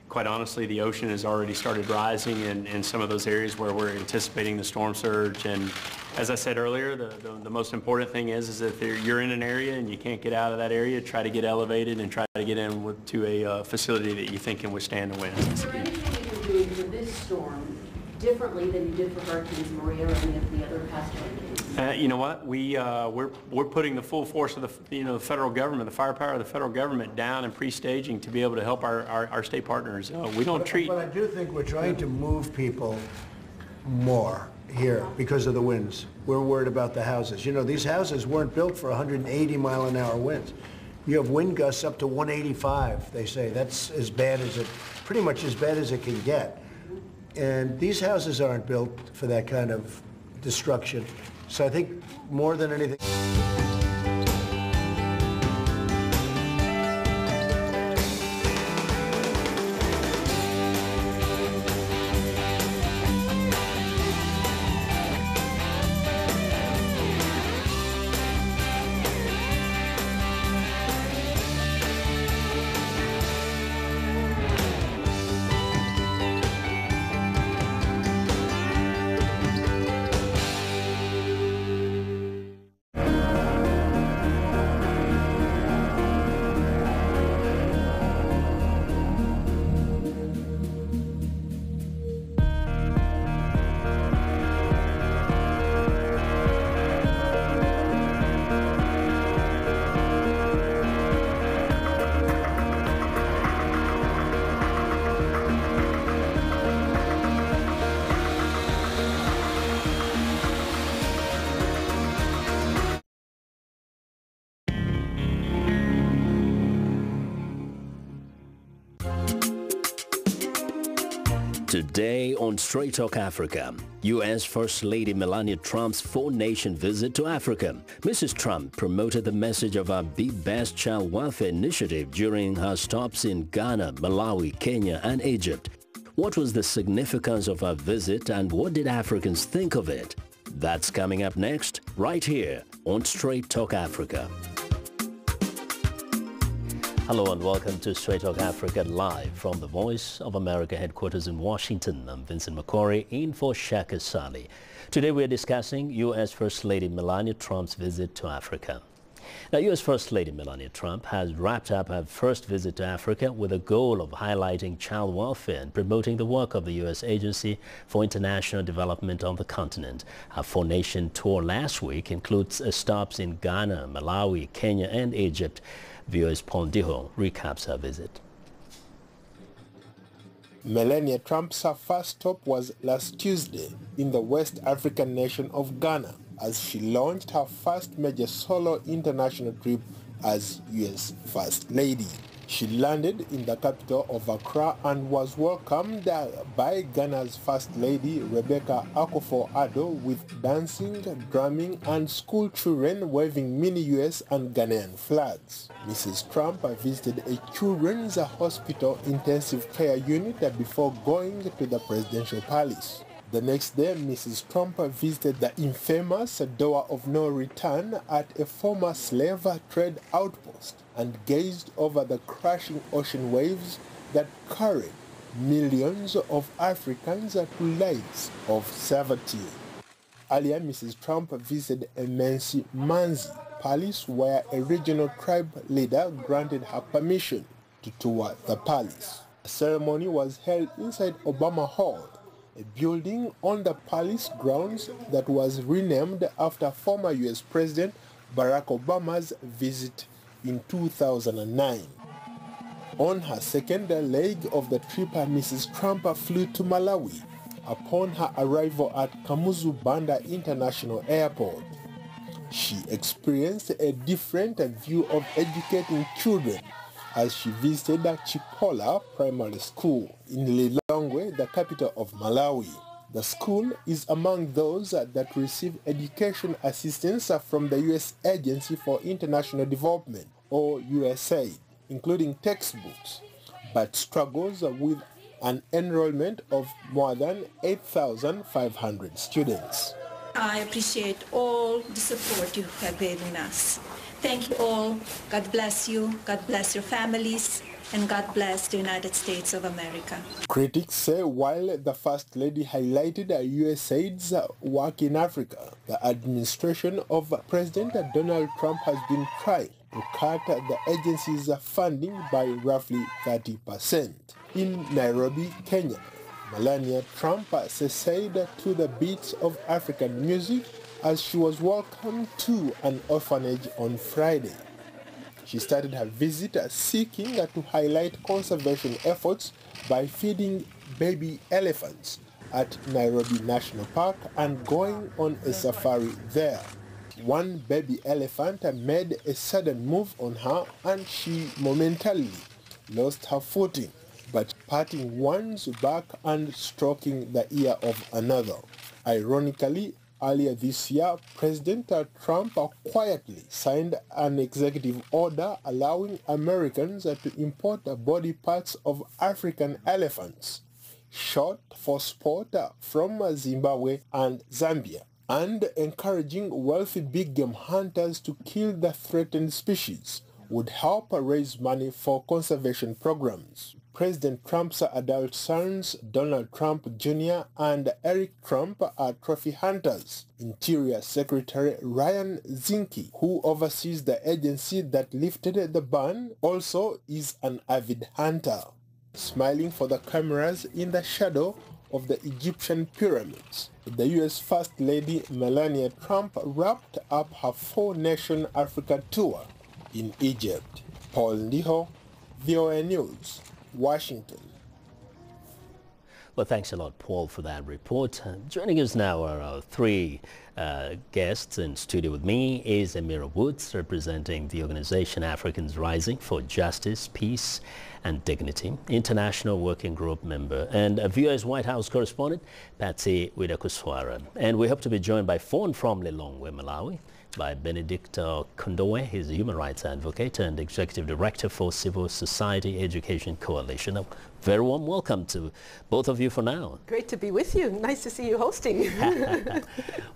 quite honestly, the ocean has already started rising in some of those areas where we're anticipating the storm surge. And as I said earlier, the most important thing is that you're in an area and you can't get out of that area, try to get elevated and try to get in to a facility that you think can withstand the winds. Is there anything that you're doing for this storm differently than you did for Hurricanes Maria or any of the other past hurricanes? You know what? We're putting the full force of the federal government, the firepower of the federal government down and pre-staging to be able to help our state partners. We don't treat. But I do think we're trying to move people more here because of the winds. We're worried about the houses. You know, these houses weren't built for 180-mile-an-hour winds. You have wind gusts up to 185. They say that's as bad as pretty much as bad as it can get. And these houses aren't built for that kind of destruction. So I think more than anything. Today on Straight Talk Africa, U.S. First Lady Melania Trump's four-nation visit to Africa. Mrs. Trump promoted the message of our Be Best Child Welfare Initiative during her stops in Ghana, Malawi, Kenya, and Egypt. What was the significance of her visit and what did Africans think of it? That's coming up next, right here on Straight Talk Africa. Hello and welcome to Straight Talk Africa live from the Voice of America headquarters in Washington. I'm Vincent McCory in for Shaka Sali. Today we're discussing U.S. First Lady Melania Trump's visit to Africa. Now, U.S. First Lady Melania Trump has wrapped up her first visit to Africa with a goal of highlighting child welfare and promoting the work of the U.S. Agency for International Development on the continent. Her four-nation tour last week includes stops in Ghana, Malawi, Kenya, and Egypt. VOA's Paul Diho recaps her visit. Melania Trump's first stop was last Tuesday in the West African nation of Ghana as she launched her first major solo international trip as U.S. First Lady. She landed in the capital of Accra and was welcomed by Ghana's First Lady Rebecca Akufo-Addo with dancing, drumming, and school children waving mini U.S. and Ghanaian flags. Mrs. Trump visited a children's hospital intensive care unit before going to the presidential palace. The next day, Mrs. Trump visited the infamous Door of No Return at a former slave trade outpost and gazed over the crashing ocean waves that carried millions of Africans to lives of servitude. Earlier, Mrs. Trump visited Emensi Manzi Palace, where a regional tribe leader granted her permission to tour the palace. The ceremony was held inside Obama Hall, a building on the palace grounds that was renamed after former U.S. President Barack Obama's visit in 2009. On her second leg of the trip, Mrs. Trump flew to Malawi upon her arrival at Kamuzu Banda International Airport. She experienced a different view of educating children as she visited Chipola Primary School in Lilongwe, the capital of Malawi. The school is among those that receive education assistance from the U.S. Agency for International Development, or USAID, including textbooks, but struggles with an enrollment of more than 8,500 students. I appreciate all the support you have given us. Thank you all. God bless you. God bless your families. And God bless the United States of America. Critics say while the First Lady highlighted USAID's work in Africa, the administration of President Donald Trump has been trying to cut the agency's funding by roughly 30%. In Nairobi, Kenya, Melania Trump essayed to the beats of African music as she was welcomed to an orphanage on Friday. She started her visit seeking to highlight conservation efforts by feeding baby elephants at Nairobi National Park and going on a safari there. One baby elephant made a sudden move on her and she momentarily lost her footing, but patting one's back and stroking the ear of another. Ironically, earlier this year, President Trump quietly signed an executive order allowing Americans to import body parts of African elephants shot for sport from Zimbabwe and Zambia, and encouraging wealthy big game hunters to kill the threatened species would help raise money for conservation programs. President Trump's adult sons, Donald Trump Jr. and Eric Trump, are trophy hunters. Interior Secretary Ryan Zinke, who oversees the agency that lifted the ban, also is an avid hunter. Smiling for the cameras in the shadow of the Egyptian pyramids, the U.S. First Lady Melania Trump wrapped up her four-nation Africa tour in Egypt. Paul Ndiho, VOA News, Washington. Well, thanks a lot, Paul, for that report. Joining us now are our three guests in studio with me is Amira Woods, representing the organization Africans Rising for Justice, Peace and Dignity, International Working Group member, and VOA's White House correspondent, Patsy Widakuswara. And we hope to be joined by phone from Lilongwe, Malawi, by Benedicto Kondowe. He's a human rights advocate and executive director for Civil Society Education Coalition. A very warm welcome to both of you for now. Great to be with you. Nice to see you hosting.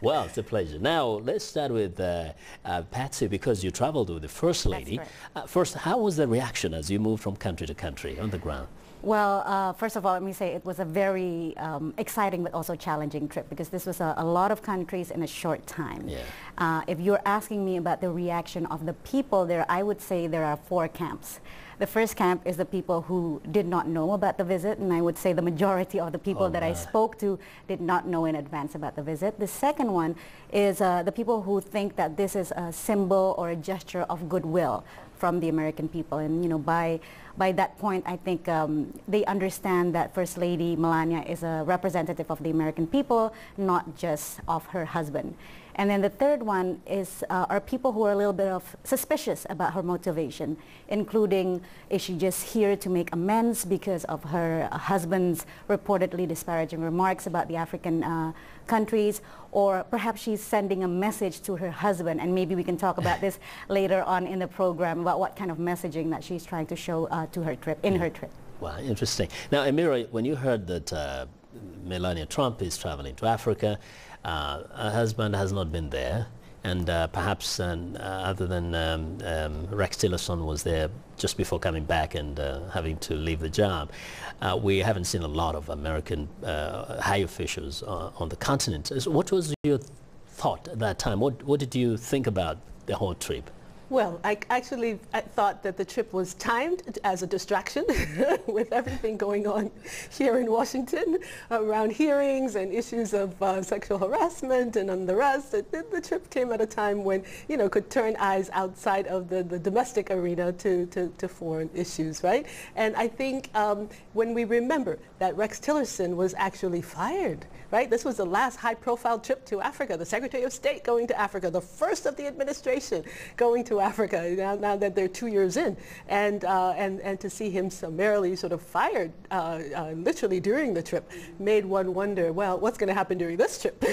Well, it's a pleasure. Now, let's start with Patsy, because you traveled with the First Lady. Right. First, how was the reaction as you moved from country to country on the ground? Well, first of all, let me say it was a very exciting but also challenging trip, because this was a lot of countries in a short time. Yeah. If you're asking me about the reaction of the people there, I would say there are four camps. The first camp is the people who did not know about the visit, and I would say the majority of the people that I spoke to did not know in advance about the visit. The second one is the people who think that this is a symbol or a gesture of goodwill from the American people. And, you know, by that point, I think they understand that First Lady Melania is a representative of the American people, not just of her husband. And then the third one is are people who are a little bit of suspicious about her motivation, including is she just here to make amends because of her husband's reportedly disparaging remarks about the African countries, or perhaps she's sending a message to her husband, and maybe we can talk about this later on in the program about what kind of messaging that she's trying to show to her trip, in her trip. Wow, interesting. Now, Amira, when you heard that Melania Trump is traveling to Africa, her husband has not been there, and perhaps other than Rex Tillerson was there just before coming back and having to leave the job, we haven't seen a lot of American high officials on the continent. So what was your thought at that time? What did you think about the whole trip? Well, I thought that the trip was timed as a distraction with everything going on here in Washington around hearings and issues of sexual harassment and unrest. The trip came at a time when, you know, could turn eyes outside of the domestic arena to foreign issues, right? And I think when we remember that Rex Tillerson was actually fired, right? This was the last high-profile trip to Africa, the Secretary of State going to Africa, the first of the administration going to Africa now that they're 2 years in, and to see him summarily sort of fired literally during the trip made one wonder, well, what's going to happen during this trip,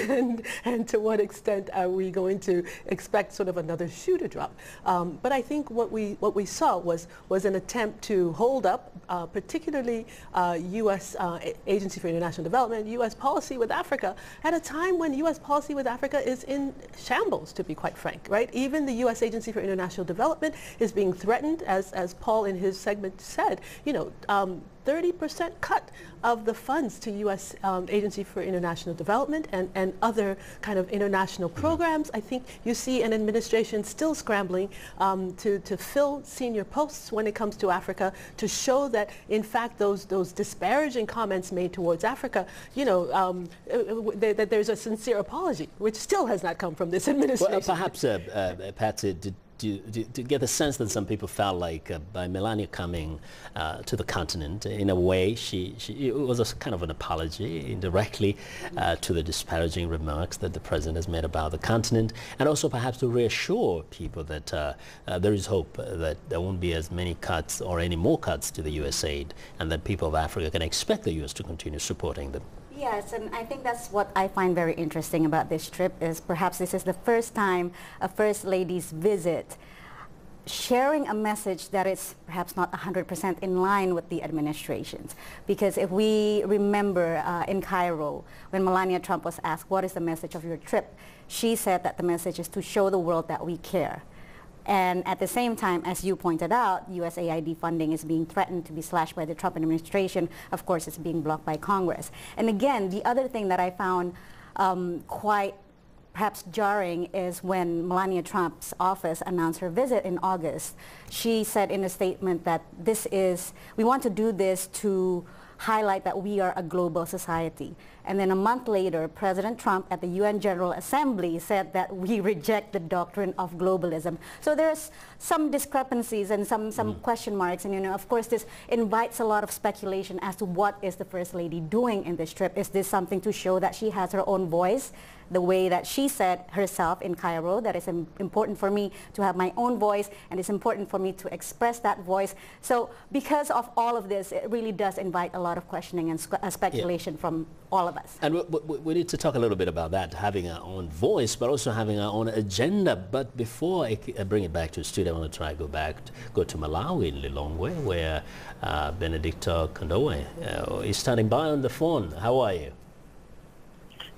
and to what extent are we going to expect sort of another shoe to drop? But I think what we saw was an attempt to hold up, particularly U.S. Agency for International Development, U.S. policy with Africa, at a time when U.S. policy with Africa is in shambles, to be quite frank, right? Even the U.S. Agency for International Development is being threatened, as Paul in his segment said, 30% cut of the funds to U.S. Agency for International Development and other kind of international programs. I think you see an administration still scrambling to fill senior posts when it comes to Africa, to show that, in fact, those disparaging comments made towards Africa, that there's a sincere apology, which still has not come from this administration. Well, perhaps, Patsy, to get the sense that some people felt like by Melania coming to the continent, in a way, it was a kind of an apology indirectly to the disparaging remarks that the president has made about the continent, and also perhaps to reassure people that there is hope that there won't be as many cuts or any more cuts to the U.S. aid, and that people of Africa can expect the U.S. to continue supporting them. Yes, and I think that's what I find very interesting about this trip, is perhaps this is the first time a First Lady's visit sharing a message that is perhaps not 100% in line with the administration's. Because if we remember in Cairo, when Melania Trump was asked, what is the message of your trip? She said that the message is to show the world that we care. And at the same time, as you pointed out, USAID funding is being threatened to be slashed by the Trump administration. Of course, it's being blocked by Congress. And again, the other thing that I found quite perhaps jarring is when Melania Trump's office announced her visit in August. She said in a statement that we want to do this to highlight that we are a global society. And then a month later, President Trump at the UN General Assembly said that we reject the doctrine of globalism. So there's some discrepancies and some question marks. And, of course, this invites a lot of speculation as to what is the First Lady doing in this trip. Is this something to show that she has her own voice, the way that she said herself in Cairo, that it's important for me to have my own voice, and it's important for me to express that voice. So because of all of this, it really does invite a lot of questioning and speculation from all of us. And we need to talk a little bit about that, having our own voice, but also having our own agenda. But before I bring it back to the studio, I want to try go to Malawi in Lilongwe, where Benedicto Kondowe is standing by on the phone. How are you?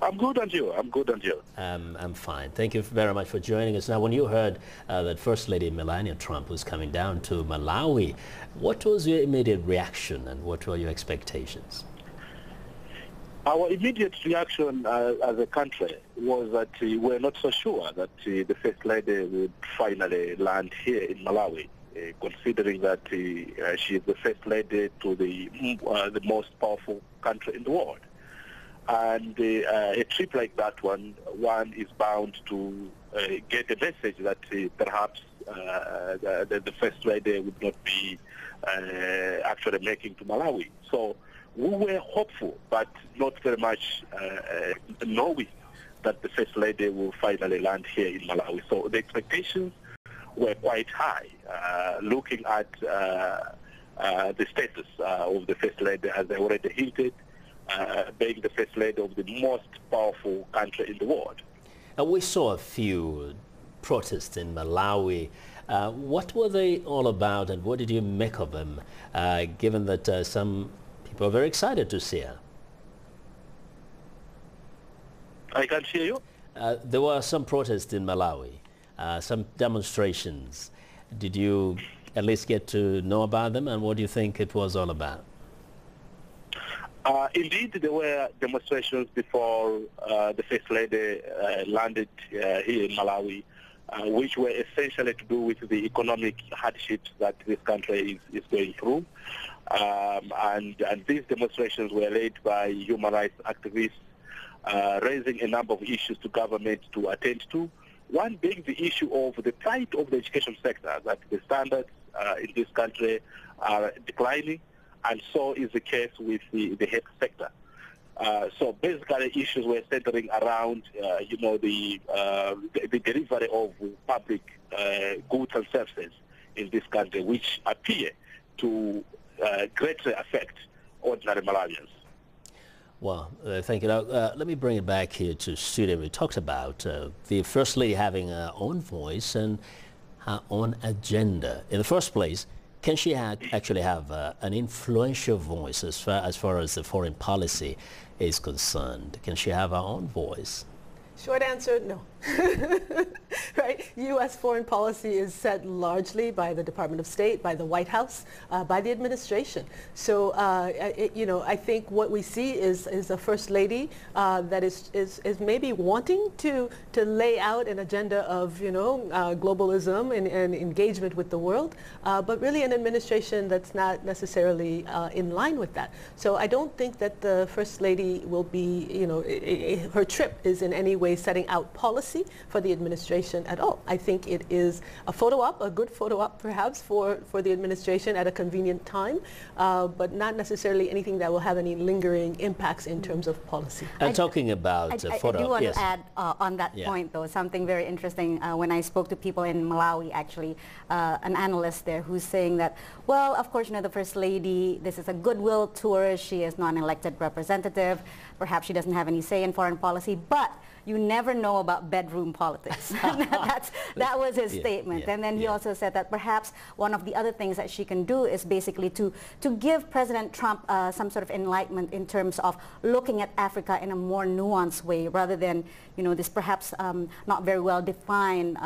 I'm good, and you? I'm good, and you? I'm fine. Thank you very much for joining us. Now, when you heard that First Lady Melania Trump was coming down to Malawi, what was your immediate reaction, and what were your expectations? Our immediate reaction as a country was that we're not so sure that the First Lady would finally land here in Malawi, considering that she is the First Lady to the most powerful country in the world. And a trip like that one is bound to get a message that perhaps the First Lady would not be actually making to Malawi. So we were hopeful, but not very much knowing that the First Lady will finally land here in Malawi. So the expectations were quite high, looking at the status of the First Lady, as I already hinted, being the First Lady of the most powerful country in the world. We saw a few protests in Malawi. What were they all about, and what did you make of them, given that some people are very excited to see her? I can't hear you. There were some protests in Malawi, some demonstrations. Did you at least get to know about them, and what do you think it was all about? Indeed, there were demonstrations before the First Lady landed here in Malawi, which were essentially to do with the economic hardships that this country is going through. And these demonstrations were led by human rights activists, raising a number of issues to government to attend to. One being the issue of the plight of the education sector, that the standards in this country are declining, and so is the case with the health sector. So basically, issues were centering around, the delivery of public goods and services in this country, which appear to greatly affect ordinary Malawians. Well, thank you. Now, let me bring it back here to studio. We talked about the First Lady having her own voice and her own agenda. In the first place, can she actually have an influential voice as far as the foreign policy is concerned? Can she have her own voice? Short answer, no. Right? U.S. foreign policy is set largely by the Department of State, by the White House, by the administration. So, I think what we see is a First Lady that is maybe wanting to lay out an agenda of, globalism and engagement with the world, but really an administration that's not necessarily in line with that. So I don't think that the First Lady will be, her trip is in any way setting out policy for the administration at all. I think it is a photo op, a good photo op perhaps for the administration at a convenient time, but not necessarily anything that will have any lingering impacts in terms of policy. And talking about photo op, I do want yes. to add on that point though, something very interesting. When I spoke to people in Malawi, actually, an analyst there who's saying that, well, of course, the First Lady, this is a goodwill tour. She is not an elected representative. Perhaps she doesn't have any say in foreign policy, but you never know about bedroom politics. That was his statement. And then he also said that perhaps one of the other things that she can do is basically to give President Trump some sort of enlightenment in terms of looking at Africa in a more nuanced way rather than, this perhaps not very well defined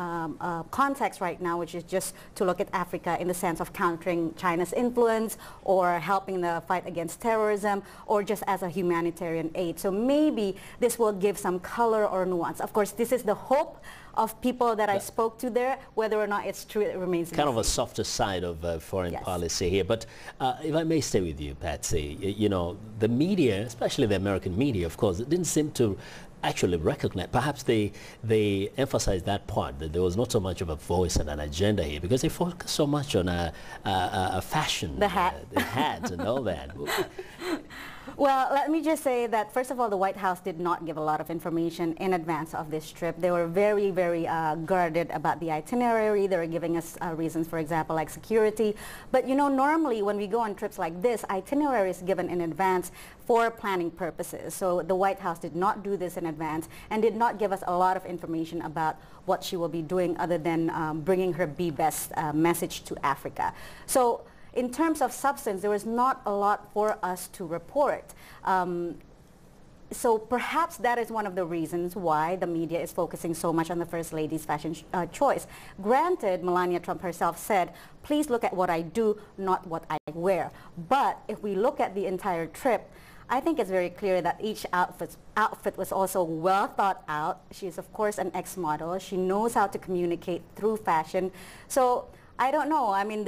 context right now, which is just to look at Africa in the sense of countering China's influence or helping the fight against terrorism or just as a humanitarian aid. So maybe this will give some color or nuance. Of course, this is the hope of people that I spoke to there. Whether or not it's true, it remains kind of a softer side of foreign policy here. But if I may stay with you, Patsy, the media, especially the American media, of course, it didn't seem to actually recognize, perhaps they emphasized that part, that there was not so much of a voice and an agenda here because they focus so much on a fashion, the hat and all that. Well, let me just say that, first of all, the White House did not give a lot of information in advance of this trip. They were very, very guarded about the itinerary. They were giving us reasons, for example, like security. But, normally when we go on trips like this, itinerary is given in advance for planning purposes. So the White House did not do this in advance and did not give us a lot of information about what she will be doing other than bringing her Be Best message to Africa. So in terms of substance, there was not a lot for us to report. So perhaps that is one of the reasons why the media is focusing so much on the First Lady's fashion choice. Granted, Melania Trump herself said, please look at what I do, not what I wear. But if we look at the entire trip, I think it's very clear that each outfit was also well thought out. She's, of course, an ex-model. She knows how to communicate through fashion. So I don't know. I mean,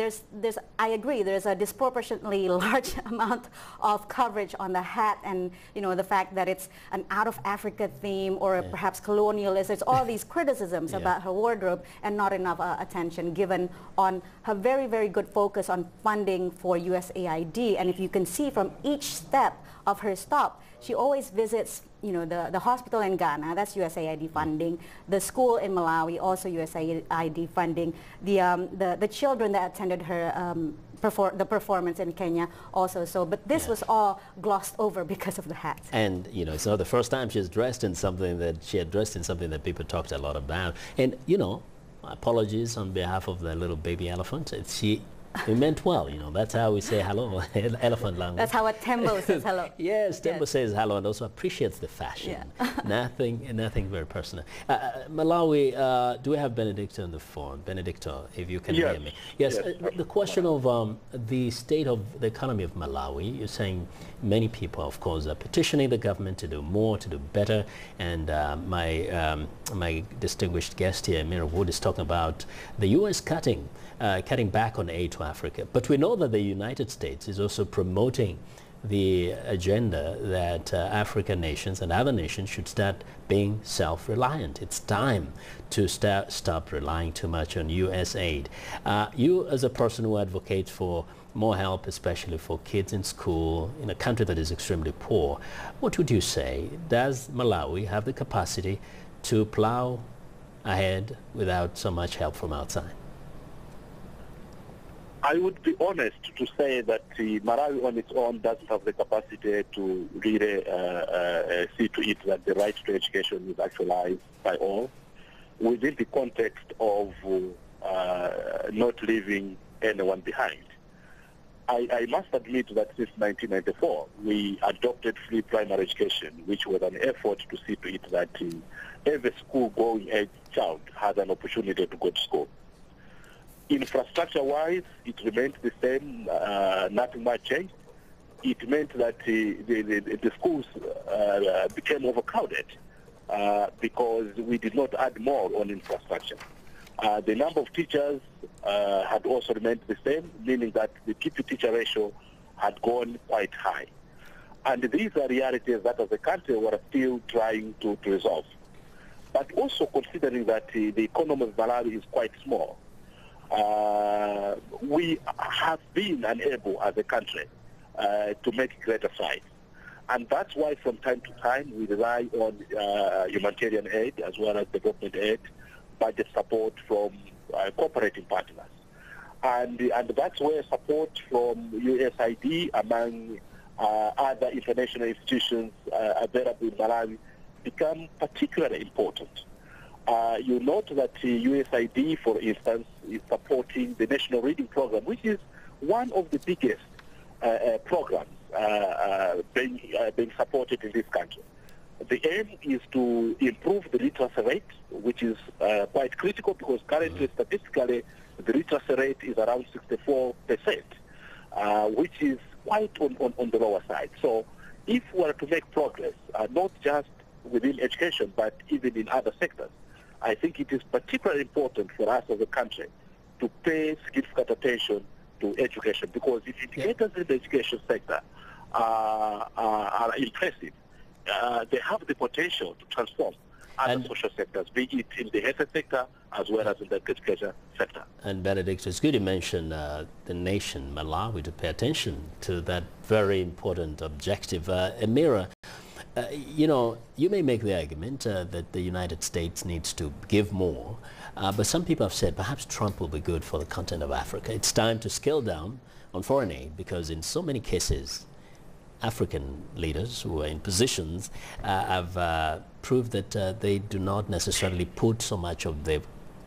I agree. There's a disproportionately large amount of coverage on the hat and, the fact that it's an out-of-Africa theme or perhaps colonialist. There's all these criticisms about her wardrobe and not enough attention given on her very, very good focus on funding for USAID. And if you can see from each step of her stop, she always visits, the hospital in Ghana, that's USAID funding, the school in Malawi, also USAID funding, the children that attended her the performance in Kenya also. So, but this was all glossed over because of the hat. And it's not the first time she's dressed in something that people talked a lot about. And apologies on behalf of the little baby elephant. It meant well, that's how we say hello, elephant language. That's how a Tembo says hello. Yes, Tembo says hello and also appreciates the fashion. Nothing very personal. Malawi, do we have Benedicto on the phone? Benedicto, if you can hear me. Yes, the question of the state of the economy of Malawi, you're saying many people, of course, are petitioning the government to do more, to do better. And my distinguished guest here, Mira Wood, is talking about the U.S. cutting back on aid to Africa. But we know that the United States is also promoting the agenda that African nations and other nations should start being self-reliant. It's time to stop relying too much on U.S. aid. You, as a person who advocates for more help, especially for kids in school in a country that is extremely poor. What would you say? Does Malawi have the capacity to plow ahead without so much help from outside? I would be honest to say that Malawi on its own doesn't have the capacity to really see to it that the right to education is actualized by all within the context of not leaving anyone behind. I must admit that since 1994, we adopted free primary education, which was an effort to see to it that every school-going age child has an opportunity to go to school. Infrastructure-wise, it remained the same, nothing much changed. It meant that the schools became overcrowded because we did not add more on infrastructure. The number of teachers had also remained the same, meaning that the teacher ratio had gone quite high. And these are realities that as a country we're still trying to resolve. But also considering that the economy of Malawi is quite small, we have been unable as a country to make greater strides. And that's why from time to time we rely on humanitarian aid as well as development aid, budget support from cooperating partners. And that's where support from USAID among other international institutions available in Malawi become particularly important. You note that USAID, for instance, is supporting the National Reading Program, which is one of the biggest programs being supported in this country. The aim is to improve the literacy rate, which is quite critical because currently, statistically, the literacy rate is around 64%, which is quite on the lower side. So if we are to make progress, not just within education, but even in other sectors, I think it is particularly important for us as a country to pay significant attention to education, because if indicators in the education sector are impressive, they have the potential to transform other social sectors, be it in the health sector as well as in the education sector. And Benedict, it's good to mention the nation, Malawi, to pay attention to that very important objective. Amira, you know, you may make the argument that the United States needs to give more, but some people have said perhaps Trump will be good for the continent of Africa. It's time to scale down on foreign aid, because in so many cases, African leaders who are in positions have proved that they do not necessarily put so much of the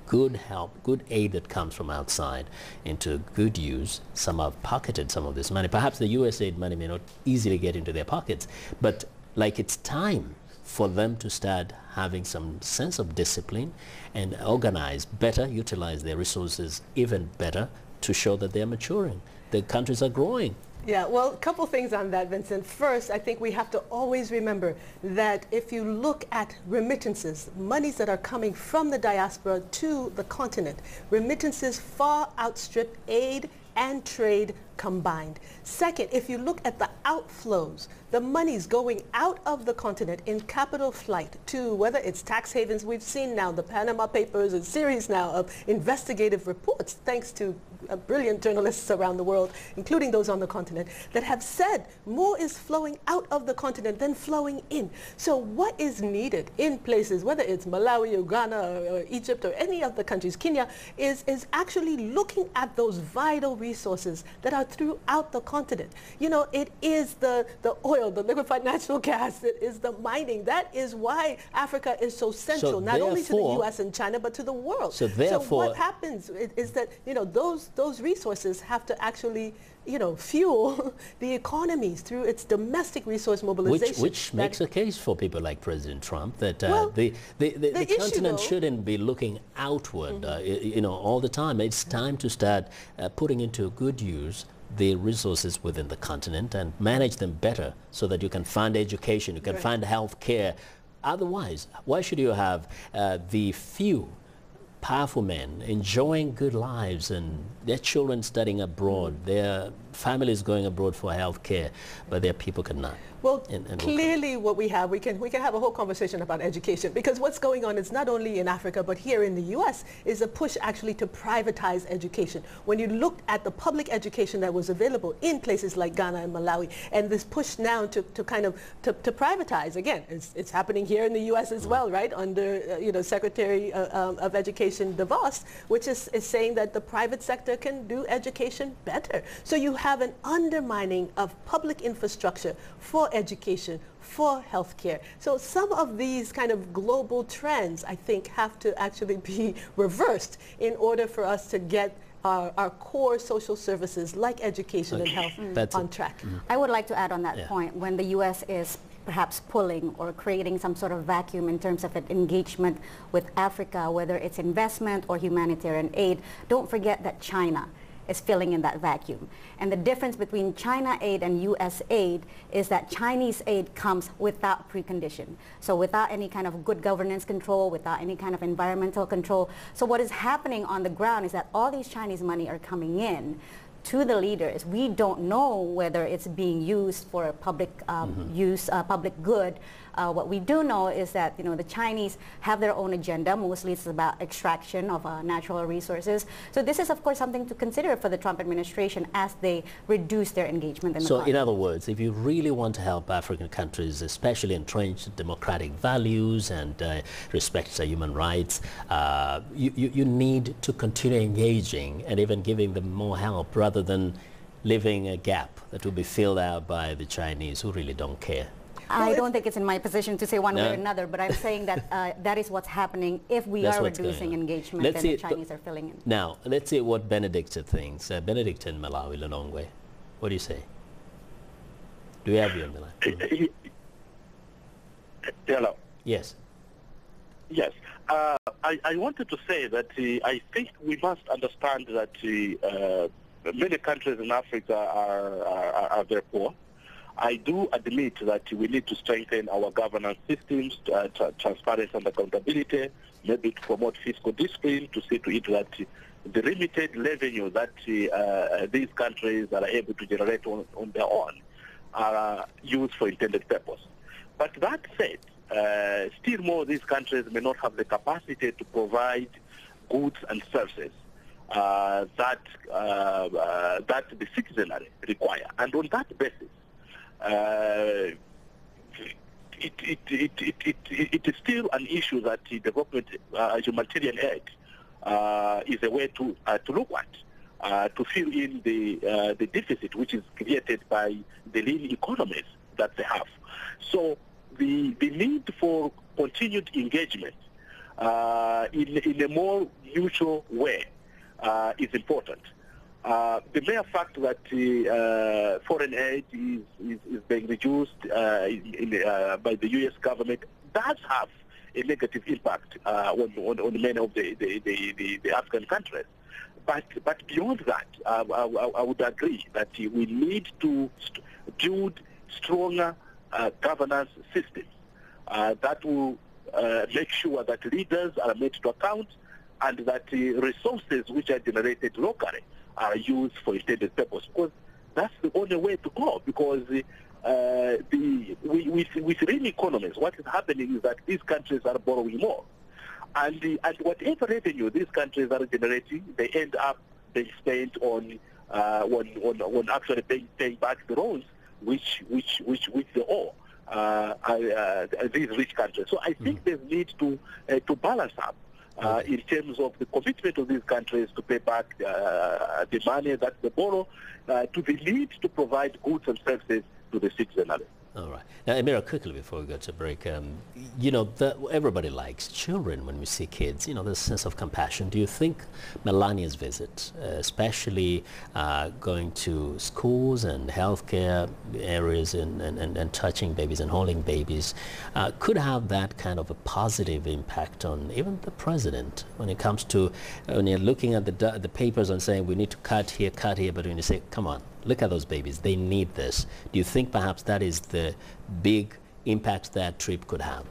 good help, good aid that comes from outside into good use. Some have pocketed some of this money. Perhaps the USAID money may not easily get into their pockets, but like it's time for them to start having some sense of discipline and organize better, utilize their resources even better to show that they're maturing. The countries are growing. Yeah, well, a couple things on that, Vincent. First, I think we have to always remember that if you look at remittances, monies that are coming from the diaspora to the continent, remittances far outstrip aid and trade combined. Second, if you look at the outflows, the monies going out of the continent in capital flight to whether it's tax havens. We've seen now the Panama Papers, a series now of investigative reports, thanks to brilliant journalists around the world, including those on the continent, that have said more is flowing out of the continent than flowing in. So what is needed in places, whether it's Malawi or Ghana or Egypt or any of the countries, Kenya, is actually looking at those vital resources that are throughout the continent. You know, it is the oil, the liquefied natural gas, it is the mining. That is why Africa is so central, not only to the U.S. and China, but to the world. So what happens is that, you know, those resources have to actually, you know, fuel the economies through its domestic resource mobilization. Which makes a case for people like President Trump that the continent shouldn't be looking outward, you know, all the time. It's time to start putting into good use the resources within the continent and manage them better so that you can fund education, you can fund health care. Otherwise, why should you have the few powerful men enjoying good lives and their children studying abroad, their families going abroad for health care, but their people cannot? Well, clearly what we have, we can have a whole conversation about education, because what's going on is not only in Africa but here in the U.S. is a push actually to privatize education. When you look at the public education that was available in places like Ghana and Malawi, and this push now to kind of to privatize, again, it's happening here in the U.S. as well, right, under Secretary of Education DeVos, which is saying that the private sector can do education better. So you have an undermining of public infrastructure for education, for healthcare. So some of these kind of global trends, I think, have to actually be reversed in order for us to get our core social services like education and health on track. I would like to add on that point, when the U.S. is perhaps pulling or creating some sort of vacuum in terms of engagement with Africa, whether it's investment or humanitarian aid, don't forget that China is filling in that vacuum. And the difference between China aid and U.S. aid is that Chinese aid comes without precondition. So without any kind of good governance control, without any kind of environmental control. So what is happening on the ground is that all these Chinese money are coming in to the leaders. We don't know whether it's being used for a public use, public good. What we do know is that the Chinese have their own agenda. Mostly it's about extraction of natural resources. So this is of course something to consider for the Trump administration as they reduce their engagement in the conflict. So in other words, if you really want to help African countries, especially entrench democratic values and respect human rights, you need to continue engaging and even giving them more help rather than leaving a gap that will be filled out by the Chinese who really don't care. I don't think it's in my position to say one way or another, but I'm saying that that is what's happening if we are reducing engagement and the Chinese are filling in. Now, let's see what Benedicta thinks. Benedicta in Malawi, Lilongwe, what do you say? Do we have you in Malawi? Hello. Yes. Yes. I wanted to say that I think we must understand that many countries in Africa are very poor. I do admit that we need to strengthen our governance systems, transparency and accountability, maybe to promote fiscal discipline, to see to it that the limited revenue that these countries are able to generate on their own are used for intended purpose. But that said, still more these countries may not have the capacity to provide goods and services that the citizenry require. And on that basis, it is still an issue that development humanitarian aid is a way to look at to fill in the deficit which is created by the lean economies that they have. So the need for continued engagement in a more mutual way is important. The mere fact that foreign aid is being reduced by the U.S. government does have a negative impact on many of the African countries. But beyond that, I would agree that we need to build stronger governance systems that will make sure that leaders are made to account and that resources which are generated locally are used for intended purpose, because that's the only way to go. Because with real economies, what is happening is that these countries are borrowing more, and whatever revenue these countries are generating, they end up being spent on actually paying back the loans which they owe these rich countries. So I think there's need to balance up. In terms of the commitment of these countries to pay back the money that they borrow, to the need to provide goods and services to the citizenry. All right. Now, Amira, quickly before we go to break, everybody likes children when we see kids, there's a sense of compassion. Do you think Melania's visit, especially going to schools and healthcare areas and touching babies and holding babies, could have that kind of a positive impact on even the president when it comes to, when you're looking at the papers and saying we need to cut here, but when you say, come on, look at those babies, they need this. Do you think perhaps that is the big impact that trip could have?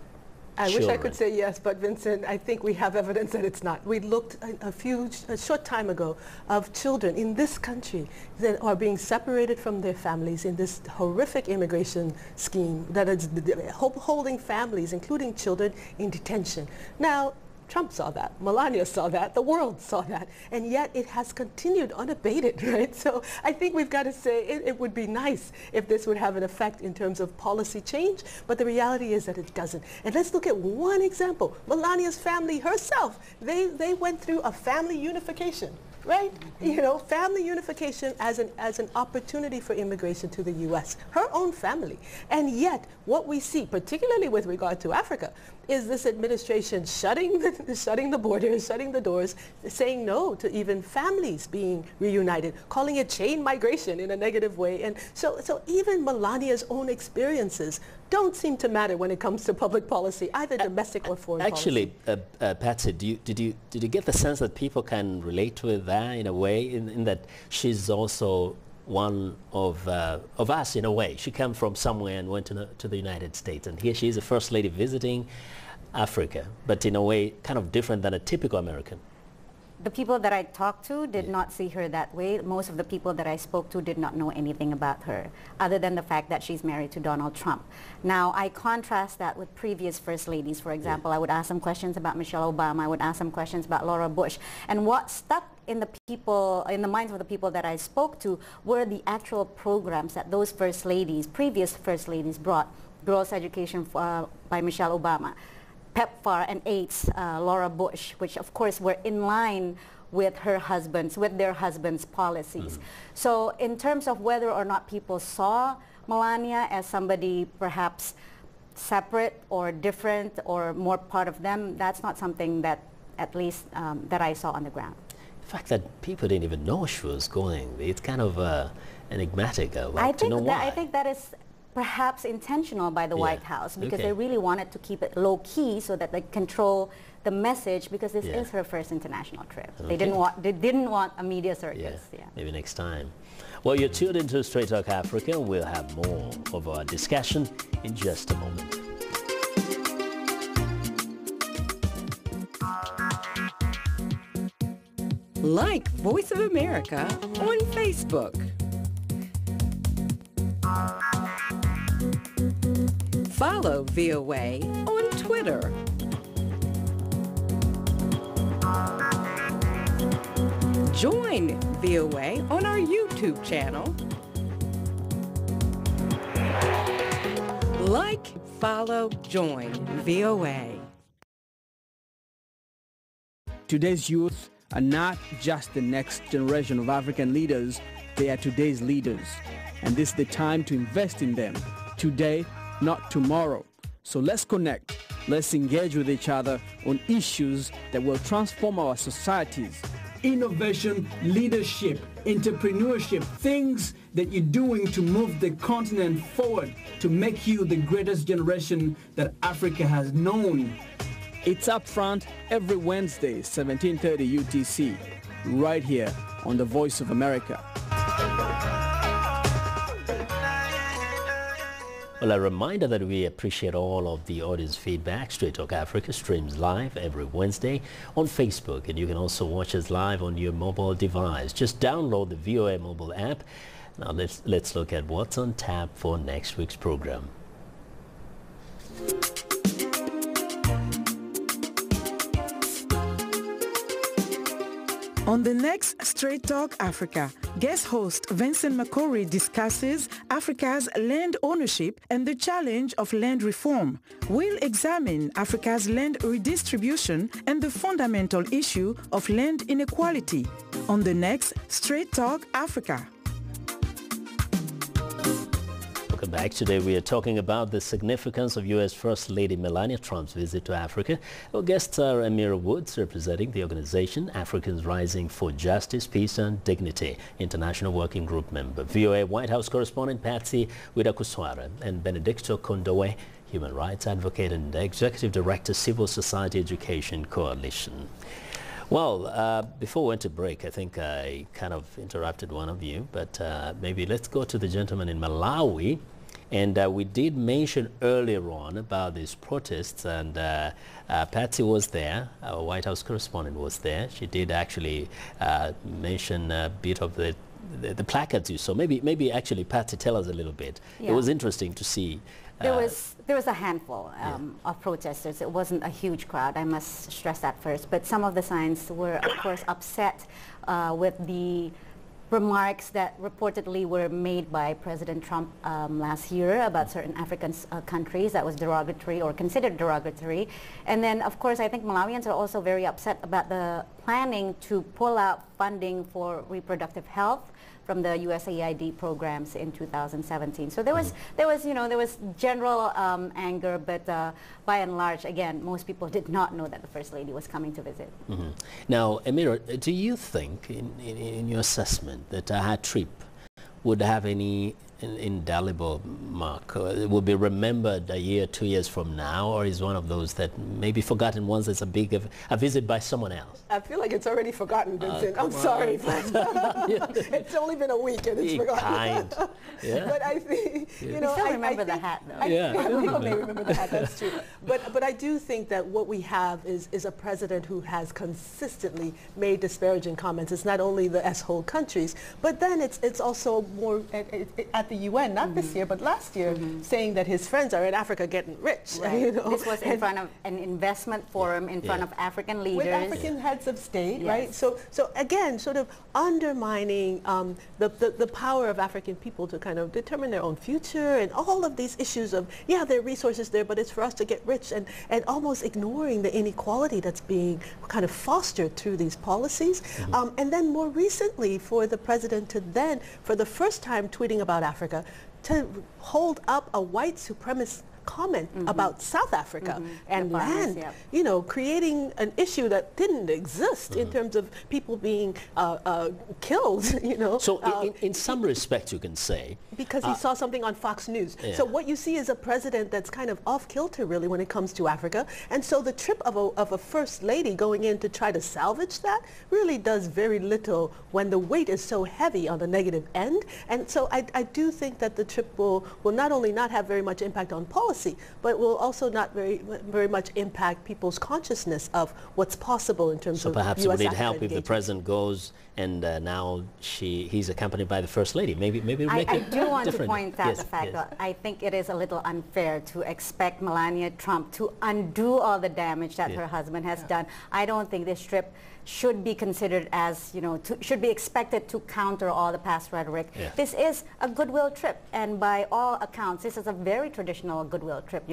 I children. wish I could say yes, but Vincent, I think we have evidence that it's not. We looked a short time ago of children in this country that are being separated from their families in this horrific immigration scheme that is holding families, including children, in detention. Now, Trump saw that, Melania saw that, the world saw that, and yet it has continued unabated, right? So I think we've got to say it would be nice if this would have an effect in terms of policy change, but the reality is that it doesn't. And let's look at one example. Melania's family herself, they went through a family unification. Right? You know, family unification as an opportunity for immigration to the U.S., her own family. And yet, what we see, particularly with regard to Africa, is this administration shutting the borders, shutting the doors, saying no to even families being reunited, calling it chain migration in a negative way. And so even Melania's own experiences don't seem to matter when it comes to public policy, either domestic or foreign policy. Actually, Patsy, did you get the sense that people can relate with that in a way, in that she's also one of us in a way? She came from somewhere and went to the United States, and here she is, a first lady visiting Africa, but in a way kind of different than a typical American. The people that I talked to did not see her that way. Most of the people that I spoke to did not know anything about her, other than the fact that she's married to Donald Trump. Now, I contrast that with previous first ladies. For example, I would ask them questions about Michelle Obama. I would ask them questions about Laura Bush. And what stuck in the minds of the people that I spoke to were the actual programs that those first ladies, previous first ladies, brought. Girls' Education by Michelle Obama, PEPFAR and AIDS, Laura Bush, which of course were in line with their husbands' policies. So in terms of whether or not people saw Melania as somebody perhaps separate or different or more part of them, that's not something that, at least that I saw on the ground. The fact that people didn't even know she was going, it's kind of enigmatic. I think that is perhaps intentional by the White House, because they really wanted to keep it low-key so that they control the message, because this is her first international trip. They didn't want a media circus. Maybe next time. Well, you're tuned into Straight Talk Africa. We'll have more of our discussion in just a moment. Like Voice of America on Facebook. Follow VOA on Twitter. Join VOA on our YouTube channel. Like, follow, join VOA. Today's youth are not just the next generation of African leaders, they are today's leaders. And this is the time to invest in them. Today, not tomorrow. So let's connect. Let's engage with each other on issues that will transform our societies. Innovation, leadership, entrepreneurship, things that you're doing to move the continent forward, to make you the greatest generation that Africa has known. It's Up Front every Wednesday, 17:30 UTC, right here on the Voice of America. Well, a reminder that we appreciate all of the audience feedback. Straight Talk Africa streams live every Wednesday on Facebook, and you can also watch us live on your mobile device. Just download the VOA mobile app. Now let's look at what's on tap for next week's program. On the next Straight Talk Africa, guest host Vincent McCory discusses Africa's land ownership and the challenge of land reform. We'll examine Africa's land redistribution and the fundamental issue of land inequality on the next Straight Talk Africa. Welcome back. Today we are talking about the significance of U.S. First Lady Melania Trump's visit to Africa. Our guests are Amira Woods, representing the organization Africans Rising for Justice, Peace and Dignity, International Working Group member, VOA White House correspondent Patsy Widakuswara, and Benedicto Kondowe, human rights advocate and executive director, Civil Society Education Coalition. Well, before we went to break, I think I kind of interrupted one of you, but maybe let's go to the gentleman in Malawi. And we did mention earlier on about these protests, and Patsy was there, our White House correspondent was there. She did actually mention a bit of the placards you saw. Maybe actually, Patsy, tell us a little bit. Yeah. It was interesting to see. There was a handful of protesters. It wasn't a huge crowd, I must stress that first. But some of the signs were, of course, upset with the remarks that reportedly were made by President Trump last year about certain African countries that was derogatory or considered derogatory. And then, of course, I think Malawians are also very upset about the planning to pull out funding for reproductive health from the USAID programs in 2017. So there was general anger, but by and large, again, most people did not know that the First Lady was coming to visit. Now, Amira, do you think, in your assessment, that her trip would have any indelible mark? It will be remembered a year, 2 years from now, or is one of those that may be forgotten once it's a visit by someone else? I feel like it's already forgotten, Vincent. I'm sorry, but it's only been a week and it's forgotten. But I think, you still remember the hat, though. People may remember the hat, that's true. But I do think that what we have is a president who has consistently made disparaging comments. It's not only the S-hole countries, but then it's also more at the UN, not this year, but last year, saying that his friends are in Africa getting rich. Right. You know? This was in front of an investment forum in front of African leaders. With African heads of state, right? So again, sort of undermining the power of African people to kind of determine their own future and all of these issues of, there are resources there, but it's for us to get rich, and almost ignoring the inequality that's being kind of fostered through these policies. And then more recently, for the president to then, for the first time, tweeting about Africa, to hold up a white supremacist comment about South Africa and land, creating an issue that didn't exist in terms of people being killed, So in some respects, you can say. Because he saw something on Fox News. So what you see is a president that's kind of off kilter, really, when it comes to Africa. And so the trip of a first lady going in to try to salvage that really does very little when the weight is so heavy on the negative end. And so I do think that the trip will not only not have very much impact on policy, but will also not very much impact people's consciousness of what's possible in terms of So perhaps it would need help engagement. if the president goes and now he's accompanied by the First Lady. Maybe it'll make I it do want to different. point out the fact that I think it is a little unfair to expect Melania Trump to undo all the damage that her husband has done. I don't think this trip should be considered as, should be expected to counter all the past rhetoric. This is a goodwill trip, and by all accounts, this is a very traditional goodwill trip.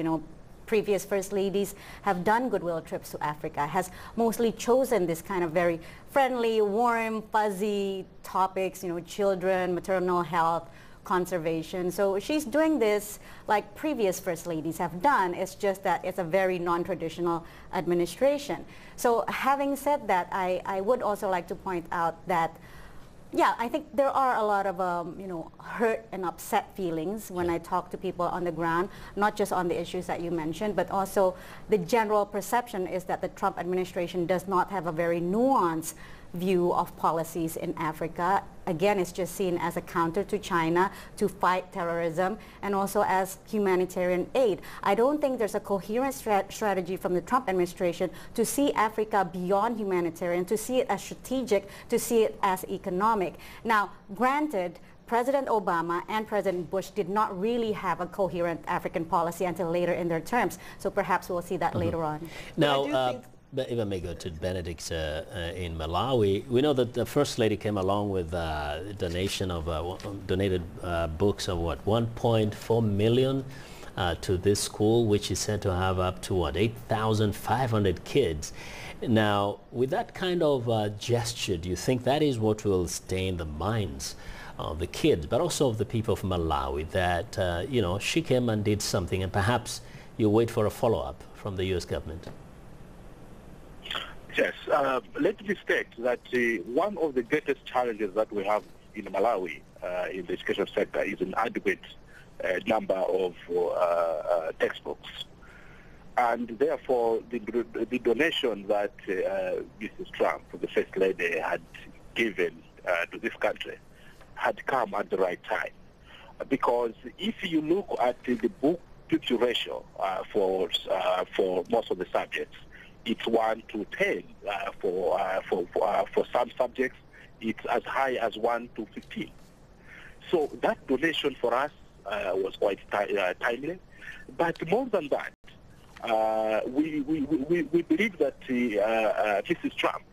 Previous First Ladies have done goodwill trips to Africa, has mostly chosen this kind of very friendly, warm, fuzzy topics, children, maternal health, conservation. So she's doing this like previous First Ladies have done. It's just that it's a very non-traditional administration. So having said that, I would also like to point out that I think there are a lot of hurt and upset feelings when I talk to people on the ground, not just on the issues that you mentioned, but also the general perception is that the Trump administration does not have a very nuanced view of policies in Africa. Again, it's just seen as a counter to China to fight terrorism and also as humanitarian aid. I don't think there's a coherent strategy from the Trump administration to see Africa beyond humanitarian, to see it as strategic, to see it as economic. Now, granted, President Obama and President Bush did not really have a coherent African policy until later in their terms. So perhaps we'll see that later on. Now, but if I may go to Benedict in Malawi, we know that the First Lady came along with a donation of donated books of 1.4 million to this school, which is said to have up to 8,500 kids. Now, with that kind of gesture, do you think that is what will stay in the minds of the kids, but also of the people of Malawi, that she came and did something, and perhaps you wait for a follow-up from the U.S. government? Yes, let me state that one of the greatest challenges that we have in Malawi in the education sector is an adequate number of textbooks. And therefore, the donation that Mrs. Trump, the First Lady, had given to this country had come at the right time. because if you look at the book-to-picture ratio for most of the subjects, it's 1 to 10. For some subjects, it's as high as 1 to 15. So that donation for us was quite timely. But more than that, we believe that Mrs. Trump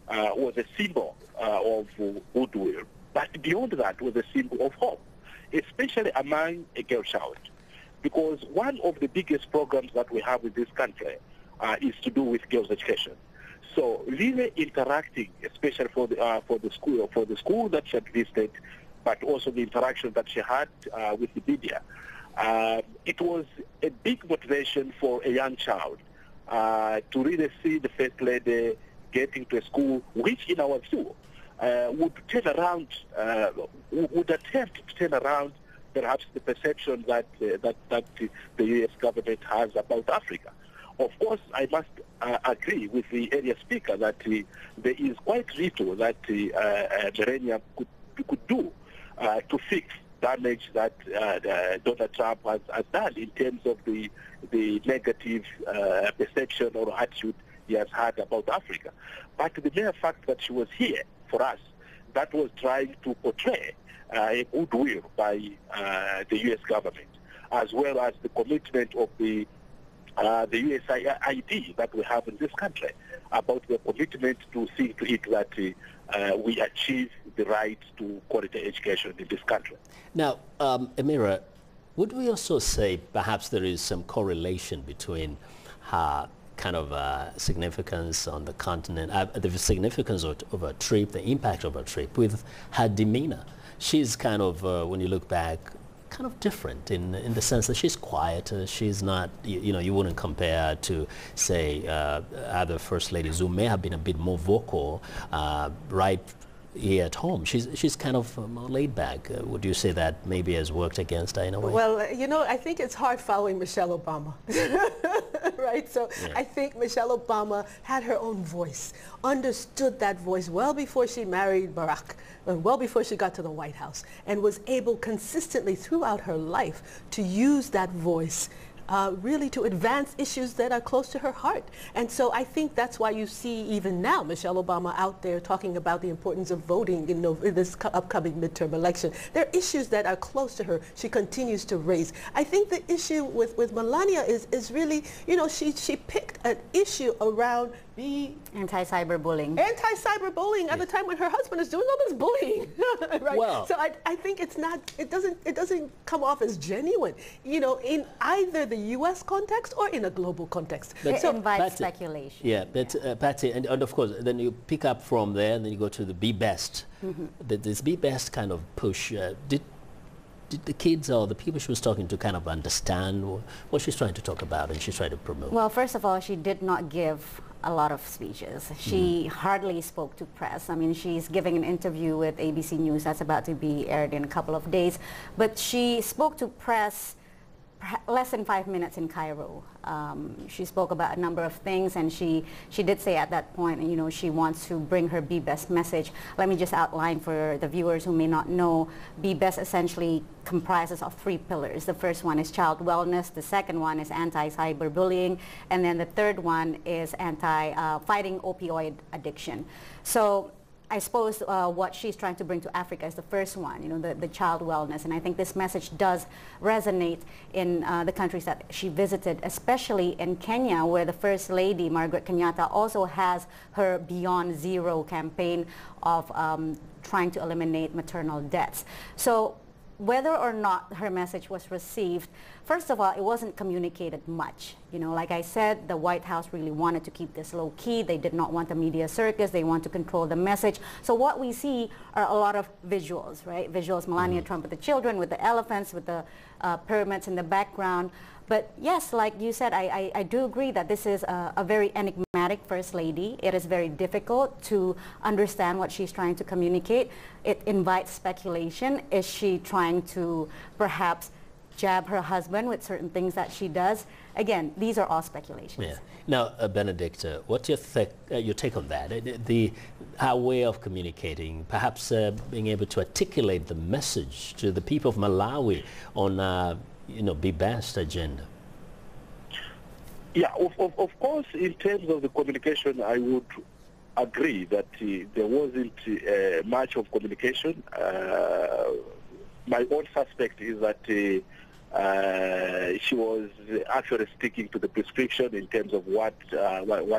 was a symbol of goodwill, but beyond that was a symbol of hope, especially among a girl child. Because one of the biggest programs that we have in this country is to do with girls' education. So really interacting, especially for the school that she had visited, but also the interaction that she had with the media. It was a big motivation for a young child to really see the First Lady getting to a school which, in our view, would attempt to turn around perhaps the perception that the U.S. government has about Africa. Of course, I must agree with the area speaker that there is quite little that Melania could do to fix damage that Donald Trump has done in terms of the negative perception or attitude he has had about Africa. But the mere fact that she was here for us, that was trying to portray a goodwill by the U.S. government, as well as the commitment of the USAID that we have in this country, about the commitment to see to it that we achieve the right to quality education in this country. Now, Amira, would we also say perhaps there is some correlation between her kind of significance on the continent, the significance of a trip, the impact of a trip, with her demeanor? She's kind of, when you look back, kind of different in the sense that she's quieter. She's not, you wouldn't compare her to, say, other first ladies who may have been a bit more vocal right here at home. She's kind of more laid back. Would you say that maybe has worked against her in a way? Well, I think it's hard following Michelle Obama, right? So yeah. I think Michelle Obama had her own voice, understood that voice well before she married Barack, well before she got to the White House, and was able consistently throughout her life to use that voice really to advance issues that are close to her heart. And so I think that's why you see even now Michelle Obama out there talking about the importance of voting in this upcoming midterm election. There are issues that are close to her she continues to raise. I think the issue with Melania is really, she picked an issue around the anti-cyberbullying. Anti-cyberbullying at the time when her husband is doing all this bullying, right? Well, so I think it doesn't come off as genuine, in either the U.S. context or in a global context. It invites speculation. Yeah, but Patsy, and of course, then you pick up from there, and then you go to the Be Best. Mm-hmm. This Be Best kind of push. Did the kids or the people she was talking to kind of understand what she's trying to talk about and she's trying to promote? Well, first of all, she did not give a lot of speeches. She hardly spoke to press. I mean, she's giving an interview with ABC News that's about to be aired in a couple of days, but she spoke to press less than 5 minutes in Cairo. She spoke about a number of things, and she did say at that point, she wants to bring her Be Best message. Let me just outline for the viewers who may not know. Be Best essentially comprises of 3 pillars. The first one is child wellness, the second one is anti-cyberbullying, and then the third one is fighting opioid addiction. So I suppose what she's trying to bring to Africa is the first one, the child wellness. And I think this message does resonate in the countries that she visited, especially in Kenya, where the First Lady, Margaret Kenyatta, also has her Beyond Zero campaign of trying to eliminate maternal deaths. So whether or not her message was received, first of all, it wasn't communicated much. Like I said, the White House really wanted to keep this low key. They did not want a media circus. They want to control the message. So what we see are a lot of visuals, right? Visuals, Melania Trump with the children, with the elephants, with the pyramids in the background. But yes, like you said, I do agree that this is a very enigmatic First Lady. It is very difficult to understand what she's trying to communicate. It invites speculation. Is she trying to perhaps jab her husband with certain things that she does. Again, these are all speculations. Yeah. Now, Benedict, what's your take on that? Our way of communicating, perhaps being able to articulate the message to the people of Malawi on, Be Best agenda. Yeah, of course, in terms of the communication, I would agree that there wasn't much of communication. My own suspect is that she was actually sticking to the prescription in terms of what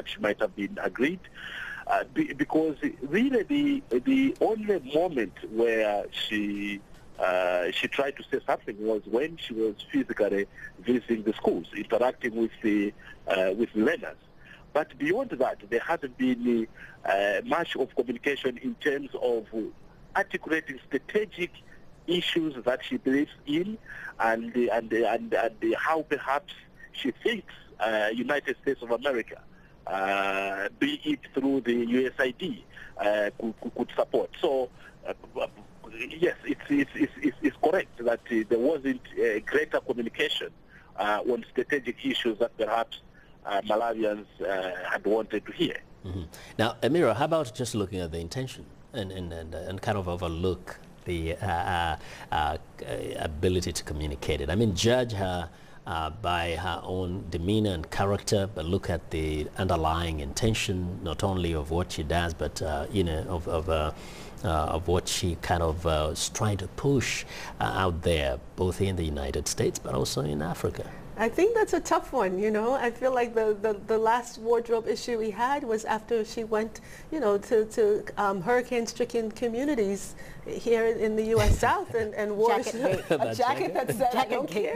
she might have been agreed. Because really the only moment where she tried to say something was when she was physically visiting the schools, interacting with the learners. But beyond that, there hasn't been much of communication in terms of articulating strategic issues that she believes in, and how perhaps she thinks United States of America, be it through the USAID, could support. So. Yes, it's correct that there wasn't greater communication on strategic issues that perhaps Malawians had wanted to hear. Mm-hmm. Now, Amira, how about just looking at the intention and kind of overlook the ability to communicate it? I mean, judge her by her own demeanor and character, but look at the underlying intention, not only of what she does, but of what she kind of is trying to push out there, both in the United States, but also in Africa. I think that's a tough one, I feel like the last wardrobe issue we had was after she went, to hurricane-stricken communities here in the U.S. South and wore a jacket that said, "I don't care."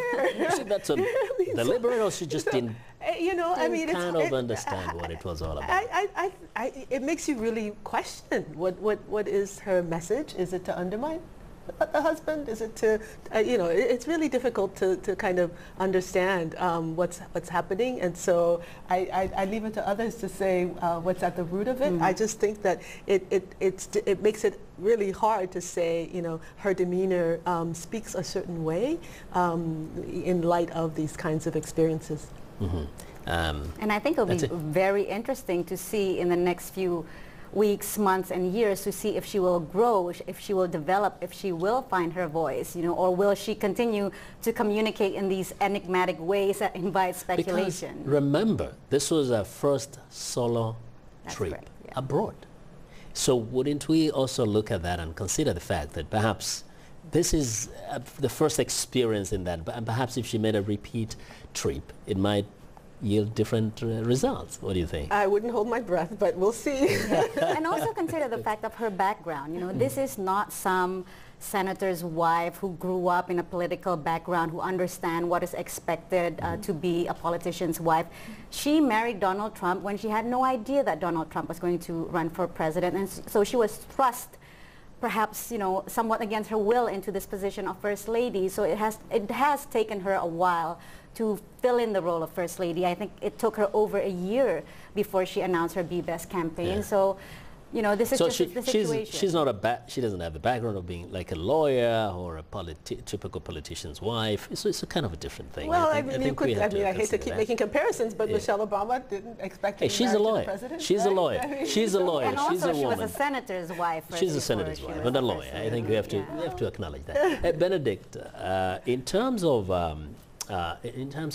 That's deliberate, or she just didn't kind of understand what it was all about? It makes you really question what is her message. Is it to undermine the husband? Is it to, it's really difficult to kind of understand what's happening, and so I leave it to others to say what's at the root of it. I just think that it makes it really hard to say, her demeanor speaks a certain way in light of these kinds of experiences. Mm-hmm. And I think it'll be very interesting to see in the next few weeks, months, and years to see if she will grow, if she will develop, if she will find her voice, or will she continue to communicate in these enigmatic ways that invite speculation. Because remember, this was her first solo trip abroad. So wouldn't we also look at that and consider the fact that perhaps this is the first experience in that, and perhaps if she made a repeat trip, it might yield different results. What do you think? I wouldn't hold my breath, but we'll see. And also consider the fact of her background. This is not some senator's wife who grew up in a political background, who understands what is expected to be a politician's wife. She married Donald Trump when she had no idea that Donald Trump was going to run for president, and so she was thrust perhaps, somewhat against her will into this position of First Lady. So it has taken her a while to fill in the role of First Lady. I think it took her over a year before she announced her Be Best campaign. Yeah. So, this is just the situation. She doesn't have the background of being like a lawyer or a typical politician's wife. It's a kind of a different thing. Well, I hate to keep making comparisons, but Michelle Obama didn't expect to be she's a lawyer. President. She's a lawyer. She's a lawyer. And also, she's a woman. She was a senator's wife. She's a senator's wife, but a lawyer. I think we have to acknowledge that. Benedict, in terms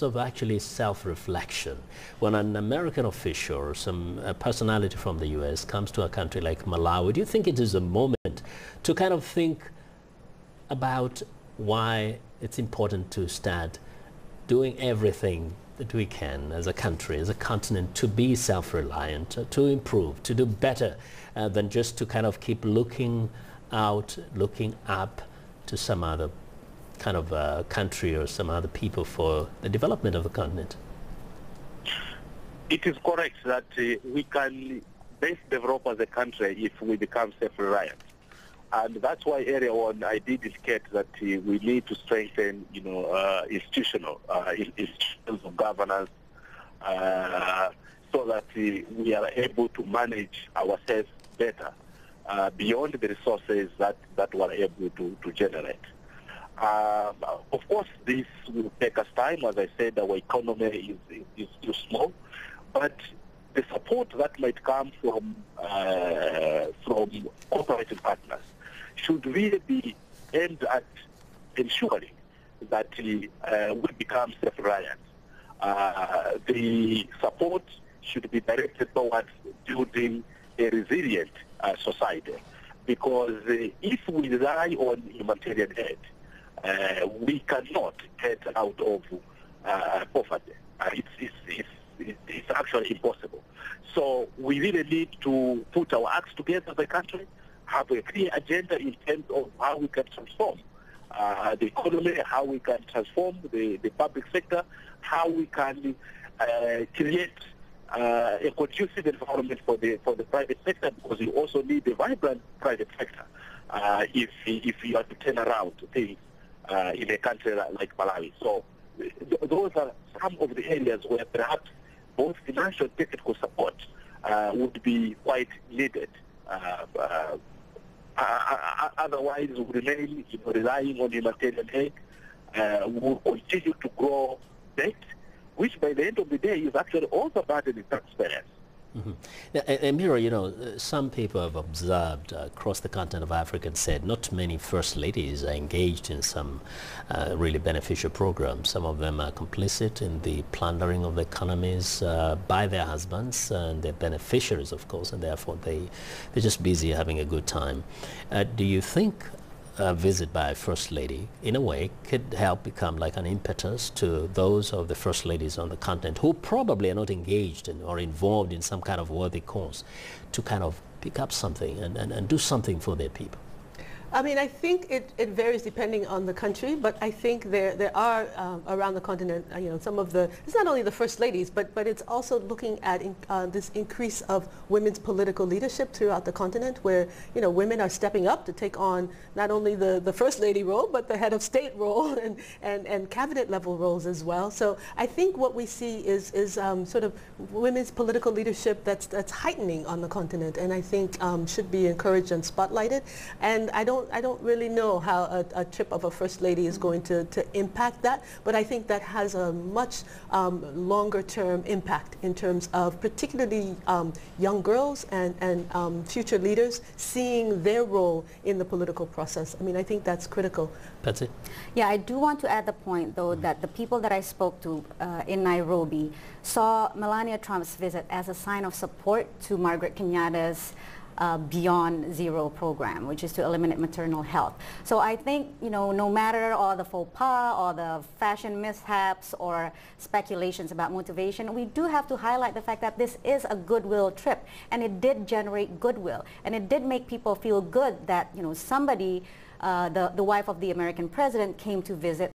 of actually self-reflection, when an American official or some personality from the U.S. comes to a country like Malawi, do you think it is a moment to kind of think about why it's important to start doing everything that we can as a country, as a continent, to be self-reliant, to improve, to do better than just to kind of keep looking out, looking up to some other kind of country or some other people for the development of the continent? It is correct that we can best develop as a country if we become self-reliant. And that's why earlier on I did indicate that we need to strengthen, institutions of governance so that we are able to manage ourselves better beyond the resources that we're able to generate. Of course, this will take us time. As I said, our economy is too small, but the support that might come from cooperating partners should really be aimed at ensuring that we become self-reliant. The support should be directed towards building a resilient society, because if we rely on humanitarian aid, we cannot get out of poverty. It's actually impossible. So we really need to put our acts together as a country, have a clear agenda in terms of how we can transform the economy, how we can transform the public sector, how we can create a conducive environment for the private sector, because you also need a vibrant private sector if you are to turn around things in a country like Malawi. So those are some of the areas where perhaps both financial and technical support would be quite needed. Otherwise, we remain relying on humanitarian aid. We will continue to grow debt, which by the end of the day is actually also burdening taxpayers. And Mira, some people have observed across the continent of Africa and said not many first ladies are engaged in some really beneficial programs. Some of them are complicit in the plundering of the economies by their husbands, and they're beneficiaries, of course, and therefore they're just busy having a good time. Do you think a visit by a first lady, in a way, could help become like an impetus to those of the first ladies on the continent who probably are not engaged in or involved in some kind of worthy cause to kind of pick up something and do something for their people? I mean, I think it varies depending on the country, but I think there are around the continent, some of the, it's not only the first ladies, but it's also looking at this increase of women's political leadership throughout the continent, where, women are stepping up to take on not only the first lady role, but the head of state role and cabinet level roles as well. So I think what we see is sort of women's political leadership that's heightening on the continent, and I think should be encouraged and spotlighted. And I don't really know how a trip of a first lady is going to impact that, but I think that has a much longer term impact in terms of particularly young girls and future leaders seeing their role in the political process. I mean, I think that's critical. That's it. Yeah, I do want to add the point, though, that the people that I spoke to in Nairobi saw Melania Trump's visit as a sign of support to Margaret Kenyatta's Beyond Zero program, which is to eliminate maternal health. So I think, no matter all the faux pas or the fashion mishaps or speculations about motivation, we do have to highlight the fact that this is a goodwill trip, and it did generate goodwill, and it did make people feel good that, somebody, the wife of the American president, came to visit